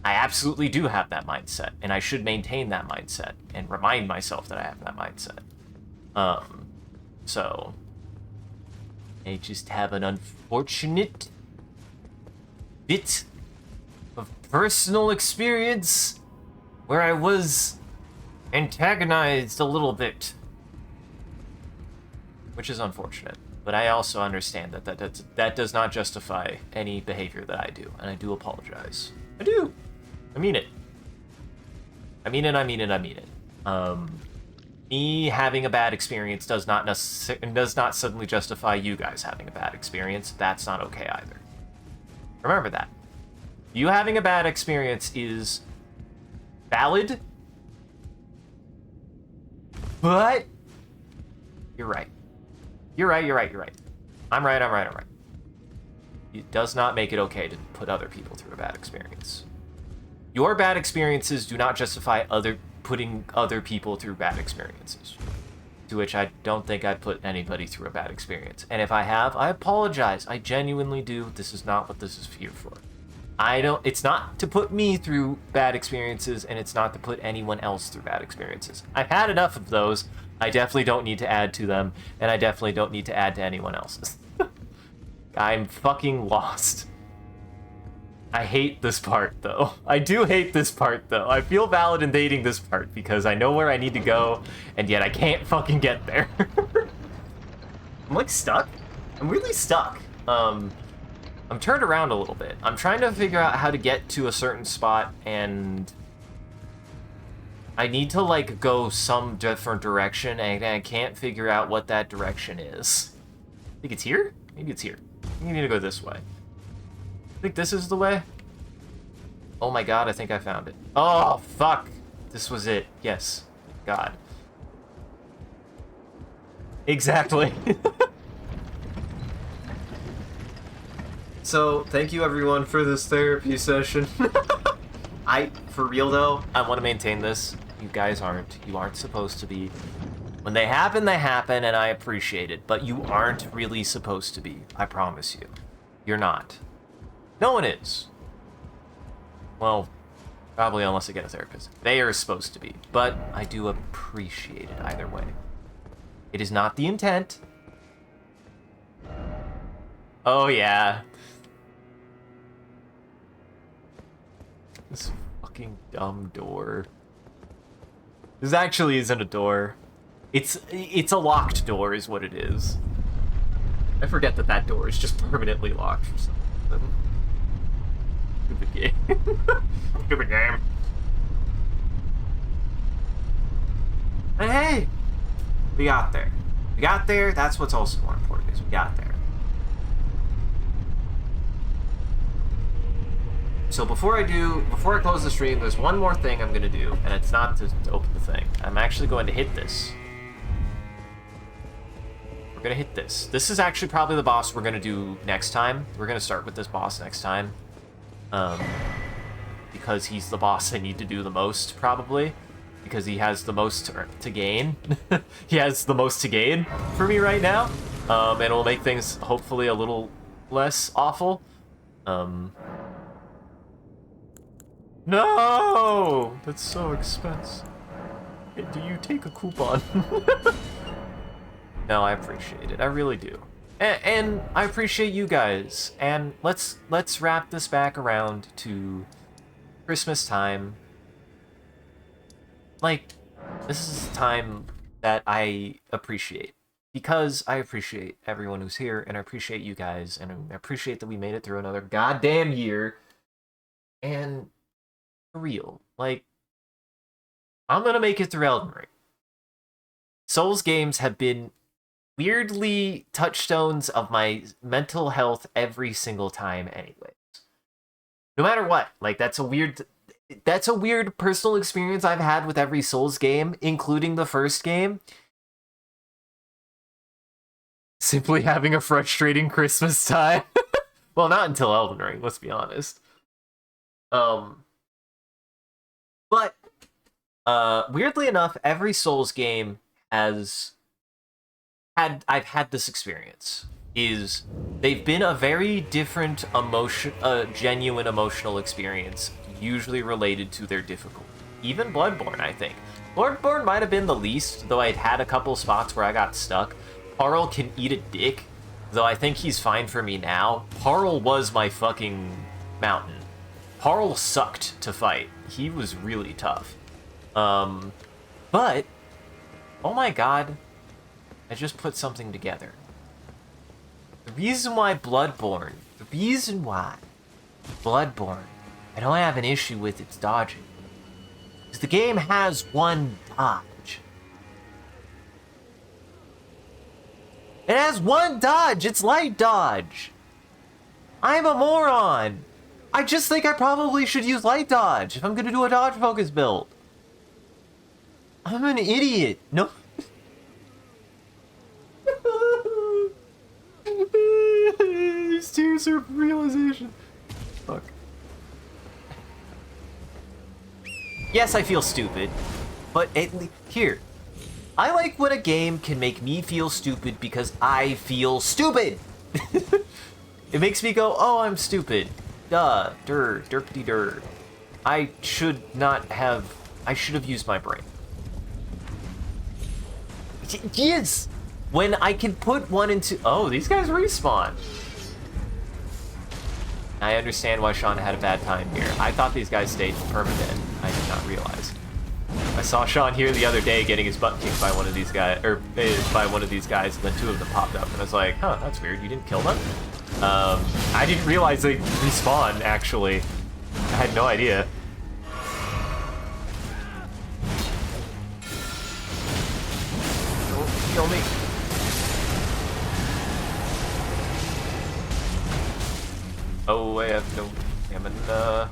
I absolutely do have that mindset, and I should maintain that mindset and remind myself that I have that mindset. So I just have an unfortunate bit of personal experience where I was antagonized a little bit, which is unfortunate. But I also understand that does not justify any behavior that I do, and I do apologize. I do. I mean it. I mean it. Me having a bad experience does not suddenly justify you guys having a bad experience. That's not okay either. Remember that. You having a bad experience is valid, but you're right. You're right. I'm right. It does not make it okay to put other people through a bad experience. Your bad experiences do not justify putting other people through bad experiences. To which I don't think I'd put anybody through a bad experience. And if I have, I apologize. I genuinely do. This is not what this is here for. It's not to put me through bad experiences, and it's not to put anyone else through bad experiences. I've had enough of those. I definitely don't need to add to them, and I definitely don't need to add to anyone else's. I'm fucking lost. I hate this part, though. I do hate this part, though. I feel valid in dating this part, because I know where I need to go, and yet I can't fucking get there. I'm, like, stuck. I'm really stuck. I'm turned around a little bit. I'm trying to figure out how to get to a certain spot, and I need to, like, go some different direction, and I can't figure out what that direction is. I think it's here? Maybe it's here. I think I need to go this way. I think this is the way. Oh my god, I think I found it. Oh, fuck. This was it. Yes. God. Exactly. So, thank you everyone for this therapy session. For real though, I want to maintain this. You guys aren't. You aren't supposed to be. When they happen, and I appreciate it. But you aren't really supposed to be. I promise you. You're not. No one is. Well, probably unless I get a therapist. They are supposed to be. But I do appreciate it either way. It is not the intent. Oh, yeah. This fucking dumb door. This actually isn't a door. It's a locked door is what it is. I forget that door is just permanently locked for some reason. Stupid game. Stupid game. And hey! We got there. We got there. That's what's also more important is we got there. So before I close the stream, there's one more thing I'm gonna do, and it's not to open the thing. I'm actually going to hit this. We're gonna hit this. This is actually probably the boss we're gonna do next time. We're gonna start with this boss next time. Because he's the boss I need to do the most, probably. Because he has the most to gain. He has the most to gain for me right now. And it'll make things, hopefully, a little less awful. No! That's so expensive. Do you take a coupon? No, I appreciate it. I really do. And I appreciate you guys. And let's wrap this back around to Christmas time. Like, this is a time that I appreciate. Because I appreciate everyone who's here, and I appreciate you guys, and I appreciate that we made it through another goddamn year. And for real, like, I'm gonna make it through Elden Ring. Souls games have been weirdly touchstones of my mental health every single time anyways. No matter what, like, that's a weird personal experience I've had with every Souls game, including the first game. Simply having a frustrating Christmas time. Well, not until Elden Ring, let's be honest. But weirdly enough, every Souls game I've had this experience. They've been a very different genuine emotional experience usually related to their difficulty. Even Bloodborne, I think. Bloodborne might have been the least, though I'd had a couple spots where I got stuck. Parl can eat a dick, though I think he's fine for me now. Parl was my fucking mountain. Parl sucked to fight. He was really tough. But, oh my god, I just put something together. The reason why Bloodborne, I don't have an issue with its dodging. Because the game has one dodge. It has one dodge, it's light dodge. I'm a moron. I just think I probably should use light dodge if I'm gonna do a dodge focus build. I'm an idiot. No. These tears are realization. Fuck. Yes, I feel stupid, but here, I like when a game can make me feel stupid because I feel stupid. It makes me go, oh, I'm stupid. Duh, derpity. I should have used my brain. Yes! When I can put one into... Oh, these guys respawn. I understand why Sean had a bad time here. I thought these guys stayed permanent. I did not realize. I saw Sean here the other day getting his butt kicked by one of these guys, or by one of these guys, and then two of them popped up, and I was like, huh, that's weird. You didn't kill them? I didn't realize they respawn, actually. I had no idea. Don't kill me. Oh, I have no stamina.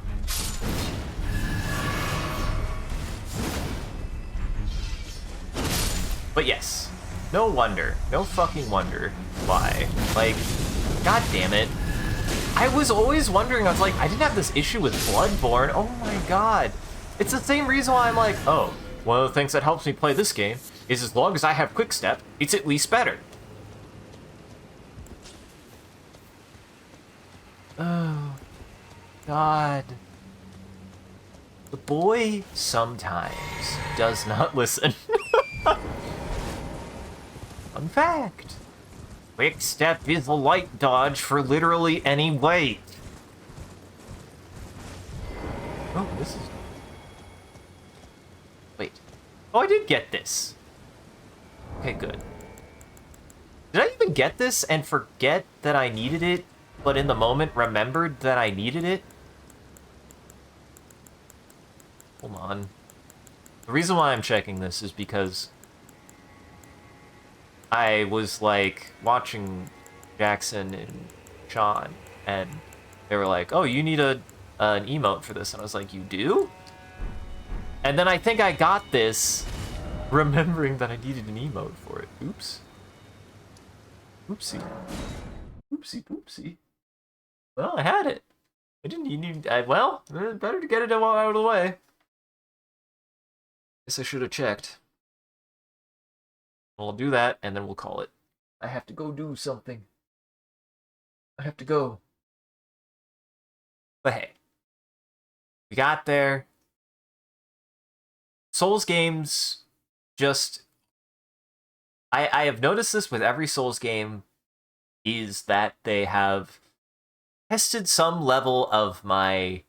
But yes, no wonder, no fucking wonder why. Like, god damn it. I was always wondering, I was like, I didn't have this issue with Bloodborne. Oh my god. It's the same reason why I'm like, oh, one of the things that helps me play this game is as long as I have quick step, it's at least better. Oh, God. The boy sometimes does not listen. Fun fact. Quick step is a light dodge for literally any weight. Oh, this is... Wait. Oh, I did get this. Okay, good. Did I even get this and forget that I needed it, but in the moment remembered that I needed it? Hold on. The reason why I'm checking this is because I was, like, watching Jackson and Sean, and they were like, oh, you need an emote for this. And I was like, you do? And then I think I got this remembering that I needed an emote for it. Oops. Oopsie. Oopsie poopsie. Well, I had it. I didn't need... well, better to get it out of the way. Guess I should have checked. We'll do that, and then we'll call it. I have to go do something. I have to go. But hey. We got there. Souls games just... I have noticed this with every Souls game, is that they have tested some level of my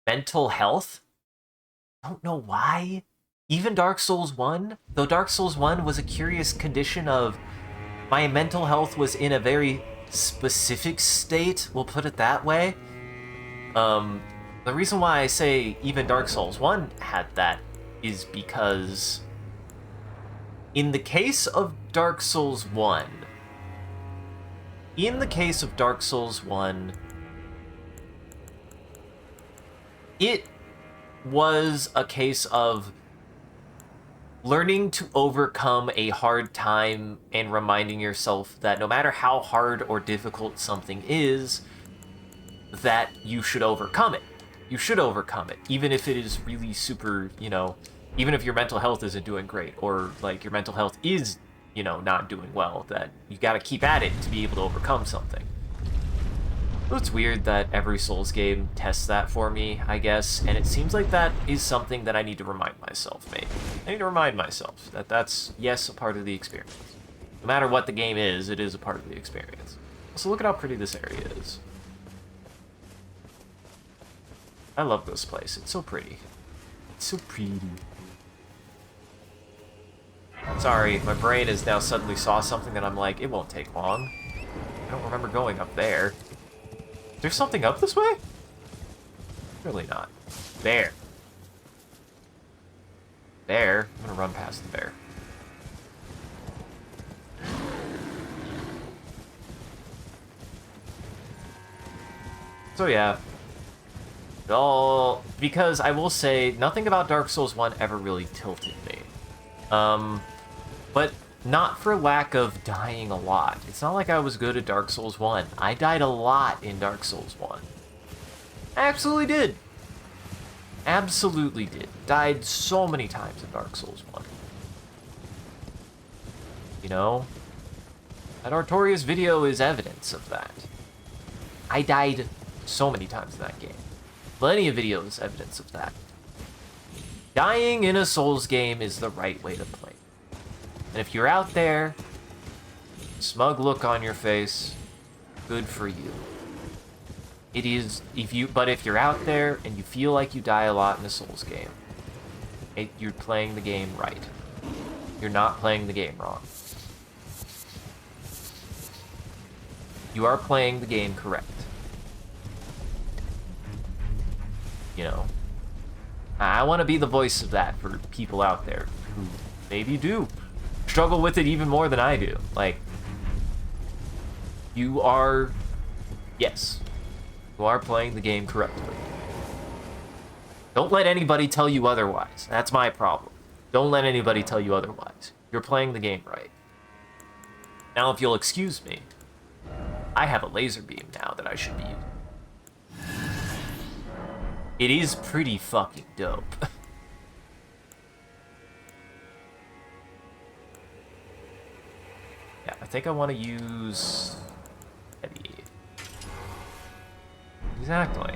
mental health. I don't know why. Even Dark Souls 1, though Dark Souls 1 was a curious condition of my mental health was in a very specific state, we'll put it that way. The reason why I say even Dark Souls 1 had that is because in the case of Dark Souls 1, it was a case of learning to overcome a hard time and reminding yourself that no matter how hard or difficult something is, that you should overcome it. You should overcome it, even if it is really super, you know, even if your mental health isn't doing great, or, like, your mental health is, you know, not doing well, that you gotta keep at it to be able to overcome something. So it's weird that every Souls game tests that for me, I guess, and it seems like that is something that I need to remind myself, maybe. I need to remind myself that that's, yes, a part of the experience. No matter what the game is, it is a part of the experience. So look at how pretty this area is. I love this place. It's so pretty. It's so pretty. Sorry, my brain has now suddenly saw something that I'm like, it won't take long. I don't remember going up there. There's something up this way? Really not. There. There. I'm gonna run past the bear. So yeah. All because I will say nothing about Dark Souls 1 ever really tilted me. But not for lack of dying a lot. It's not like I was good at Dark Souls 1. I died a lot in Dark Souls 1. I absolutely did. Absolutely did. Died so many times in Dark Souls 1. You know? That Artorias video is evidence of that. I died so many times in that game. Plenty of videos evidence of that. Dying in a Souls game is the right way to play. And if you're out there, smug look on your face, good for you. It is, but if you're out there and you feel like you die a lot in a Souls game, you're playing the game right. You're not playing the game wrong. You are playing the game correct. You know, I want to be the voice of that for people out there who maybe do struggle with it even more than I do. Like, you are, yes, you are playing the game correctly. Don't let anybody tell you otherwise. That's my problem. Don't let anybody tell you otherwise. You're playing the game right. Now, if you'll excuse me, I have a laser beam now that I should be using. It is pretty fucking dope. Yeah, I think I want to use Eddie. Exactly.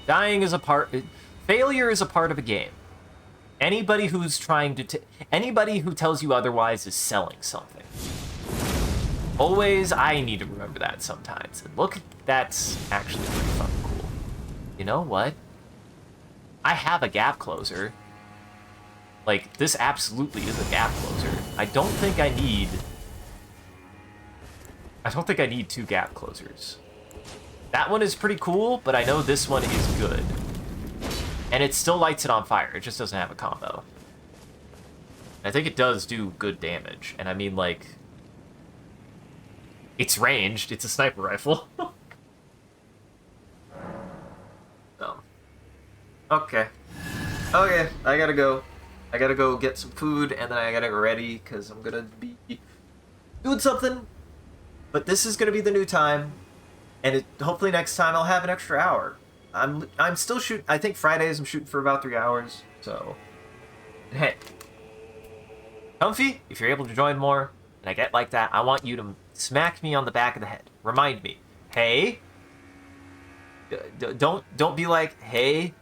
Dying is a part... Failure is a part of a game. Anybody who's trying to... Anybody who tells you otherwise is selling something. Always, I need to remember that sometimes. And look, that's actually pretty fucking cool. You know what? I have a gap closer. Like, this absolutely is a gap closer. I don't think I need 2 gap closers. That one is pretty cool, but I know this one is good. And it still lights it on fire. It just doesn't have a combo. I think it does do good damage. And I mean, like, it's ranged. It's a sniper rifle. Okay. Okay, I gotta go. I gotta go get some food, and then I gotta get ready, because I'm gonna be doing something. But this is gonna be the new time, and hopefully next time I'll have an extra hour. I'm still shooting. I think Fridays I'm shooting for about 3 hours, so... Hey. Comfy, if you're able to join more, and I get like that, I want you to smack me on the back of the head. Remind me. Hey. Don't be like, hey...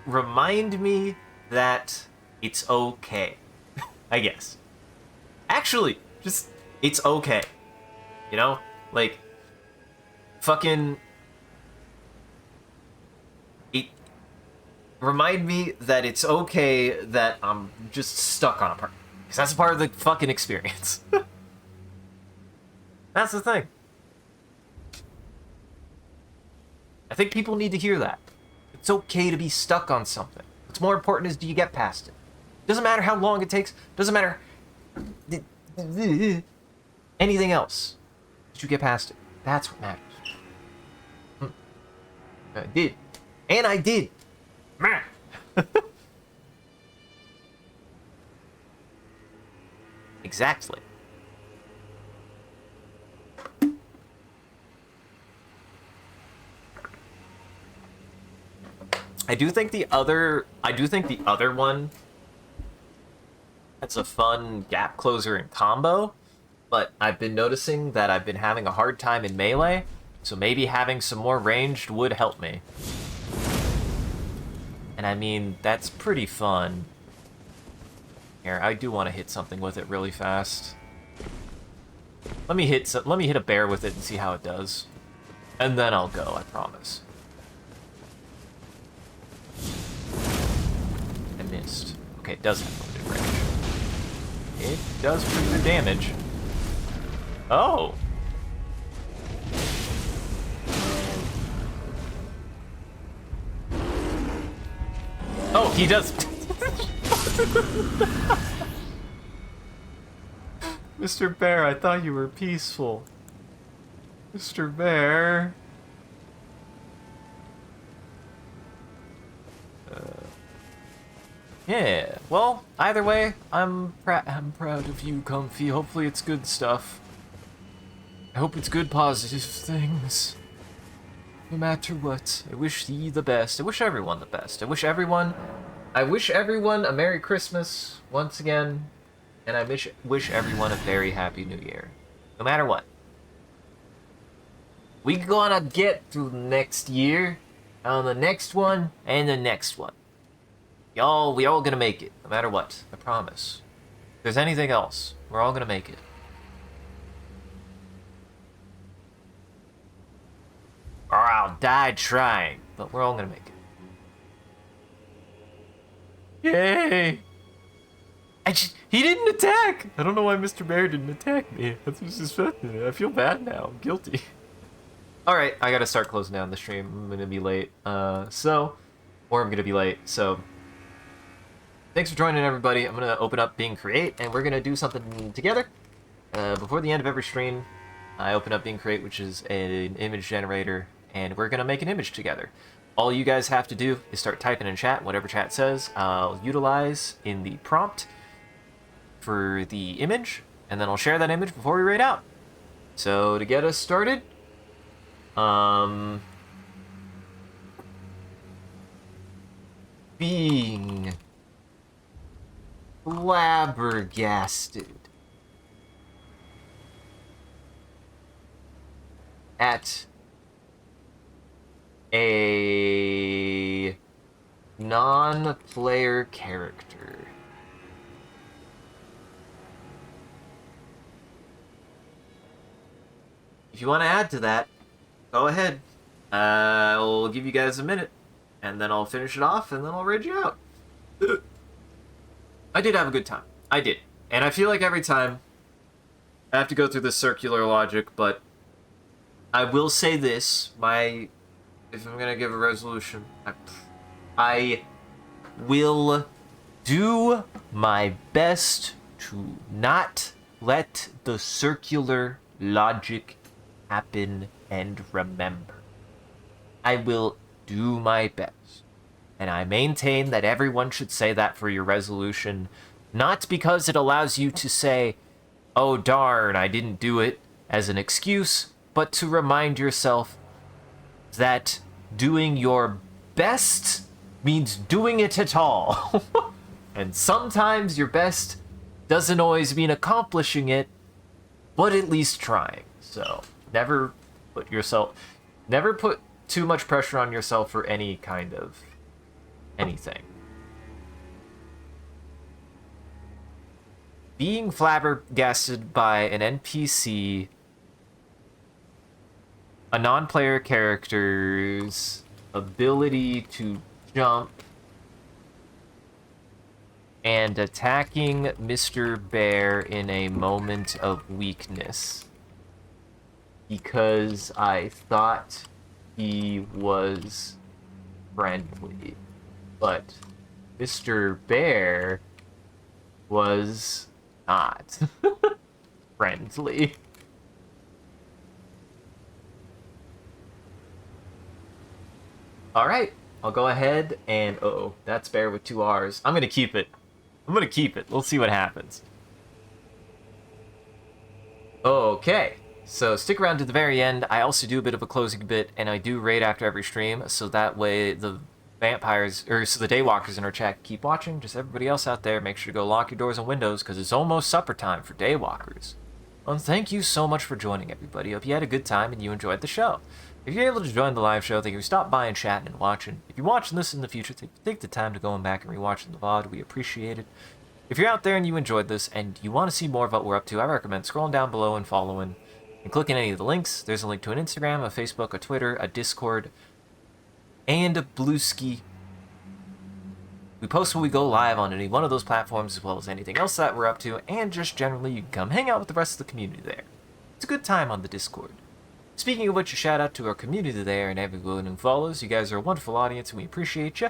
remind me that it's okay. I guess. Actually, just, it's okay. You know? Like, fucking... Remind me that it's okay that I'm just stuck on a part. Because that's a part of the fucking experience. That's the thing. I think people need to hear that. It's okay to be stuck on something. What's more important is, do you get past it? Doesn't matter how long it takes. Doesn't matter anything else. Did you get past it? That's what matters. I did. And I did. Exactly. I do think the other one that's a fun gap closer and combo but I've been noticing that I've been having a hard time in melee, so maybe having some more ranged would help me. And I mean, that's pretty fun. Here, I do want to hit something with it really fast. Let me hit a bear with it and see how it does. And then I'll go, I promise. I missed. Okay, it does have limited range. It does pretty good damage. Oh! Oh, he does. Mr. Bear, I thought you were peaceful. Mr. Bear. Yeah, well, either way, I'm proud of you, Comfy. Hopefully it's good stuff. I hope it's good, positive things. No matter what, I wish thee the best. I wish everyone the best. I wish everyone a Merry Christmas once again, and I wish everyone a very Happy New Year. No matter what. We gonna get through the next year, on the next one, and the next one. We all gonna make it, no matter what. I promise. If there's anything else, we're all gonna make it. Or I'll die trying, but we're all gonna make it. Yay! He didn't attack! I don't know why Mr. Bear didn't attack me. That's just I feel bad now. I'm guilty. Alright, I gotta start closing down the stream. I'm gonna be late. Or I'm gonna be late, so... Thanks for joining, everybody. I'm gonna open up Being Create, and we're gonna do something together. Before the end of every stream, I open up Being Create, which is an image generator, and we're gonna make an image together. All you guys have to do is start typing in chat. Whatever chat says, I'll utilize in the prompt for the image, and then I'll share that image before we raid out. So to get us started, being flabbergasted at a non-player character. If you want to add to that, go ahead. I'll give you guys a minute, and then I'll finish it off, and then I'll raid you out. I did have a good time. I did. And I feel like every time I have to go through this circular logic, but I will say this, if I'm gonna give a resolution, I will do my best to not let the circular logic happen and remember. I will do my best. And I maintain that everyone should say that for your resolution, not because it allows you to say, oh darn, I didn't do it, as an excuse, but to remind yourself that doing your best means doing it at all. And sometimes your best doesn't always mean accomplishing it, but at least trying. So never put too much pressure on yourself for any kind of anything. Being flabbergasted by an NPC, a non-player character's ability to jump, and attacking Mr. Bear in a moment of weakness because I thought he was friendly. But Mr. Bear was not friendly. Alright, I'll go ahead and... Uh-oh, that's Bear with 2 R's. I'm gonna keep it. We'll see what happens. Okay, so stick around to the very end. I also do a bit of a closing bit, and I do raid after every stream, so that way the so the Daywalkers in our chat keep watching. Just everybody else out there, make sure to go lock your doors and windows, because it's almost supper time for Daywalkers. Well, thank you so much for joining, everybody. Hope you had a good time and you enjoyed the show. If you're able to join the live show, thank you for stopping by and chatting and watching. If you're watching this in the future, take the time to go back and rewatching the VOD. We appreciate it. If you're out there and you enjoyed this and you want to see more of what we're up to, I recommend scrolling down below and following and clicking any of the links. There's a link to an Instagram, a Facebook, a Twitter, a Discord, and a Bluesky. We post when we go live on any one of those platforms, as well as anything else that we're up to, and just generally you can come hang out with the rest of the community there. It's a good time on the Discord. Speaking of which, a shout out to our community there and everyone who follows. You guys are a wonderful audience and we appreciate you.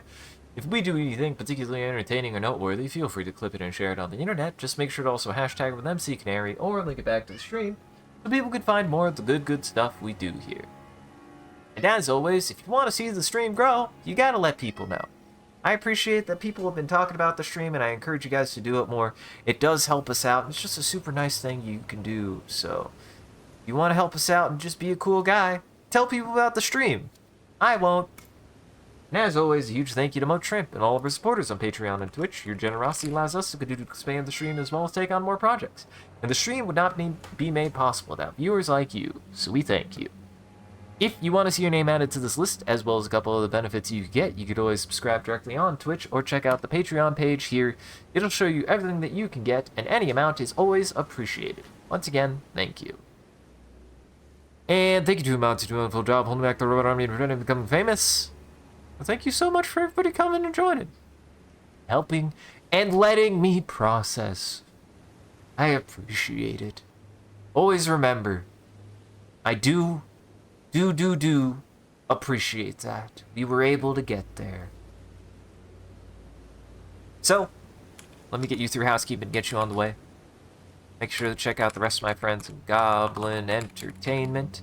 If we do anything particularly entertaining or noteworthy, feel free to clip it and share it on the internet. Just make sure to also hashtag it with MCCanary or link it back to the stream so people can find more of the good stuff we do here. And as always, if you want to see the stream grow, you gotta let people know. I appreciate that people have been talking about the stream, and I encourage you guys to do it more. It does help us out. It's just a super nice thing you can do. So, if you want to help us out and just be a cool guy, tell people about the stream. I won't. And as always, a huge thank you to Mo Trimp and all of our supporters on Patreon and Twitch. Your generosity allows us to continue to expand the stream as well as take on more projects. And the stream would not be made possible without viewers like you, so we thank you. If you want to see your name added to this list, as well as a couple of the benefits you could get, you could always subscribe directly on Twitch or check out the Patreon page here. It'll show you everything that you can get, and any amount is always appreciated. Once again, thank you. And thank you to Amount to do a wonderful job holding back the robot army and preventing becoming famous. Well, thank you so much for everybody coming and joining, helping, and letting me process. I appreciate it. Always remember, I do appreciate that. We were able to get there. So, let me get you through housekeeping and get you on the way. Make sure to check out the rest of my friends in Goblin Entertainment.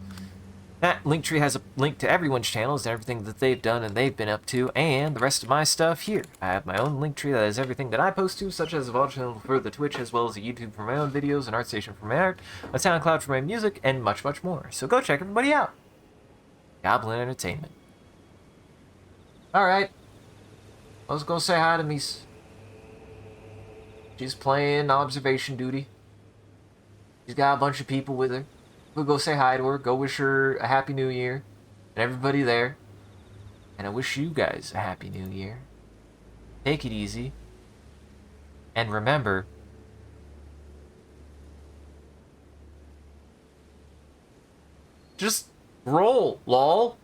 That Linktree has a link to everyone's channels and everything that they've done and they've been up to, and the rest of my stuff here. I have my own Linktree that has everything that I post to, such as a VOD channel for the Twitch, as well as a YouTube for my own videos, an ArtStation for my art, a SoundCloud for my music, and much, much more. So go check everybody out. Goblin Entertainment. Alright. Let's go say hi to Mies. She's playing observation duty. She's got a bunch of people with her. We'll go say hi to her, go wish her a Happy New Year, and everybody there. And I wish you guys a Happy New Year. Take it easy. And remember, just roll, lol.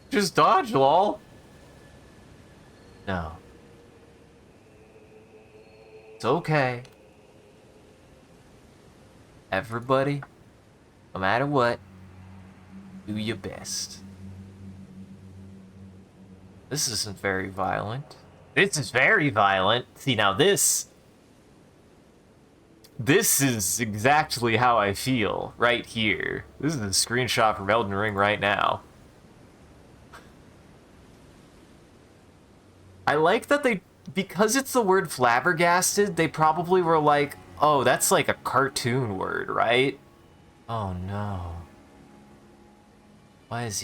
Just dodge, lol. No. It's okay. Everybody, no matter what, do your best. This isn't very violent. This is very violent. See, now this is exactly how I feel right here. This is a screenshot from Elden Ring right now. I like that because it's the word flabbergasted, they probably were like, oh, that's like a cartoon word, right? Oh no. Why is he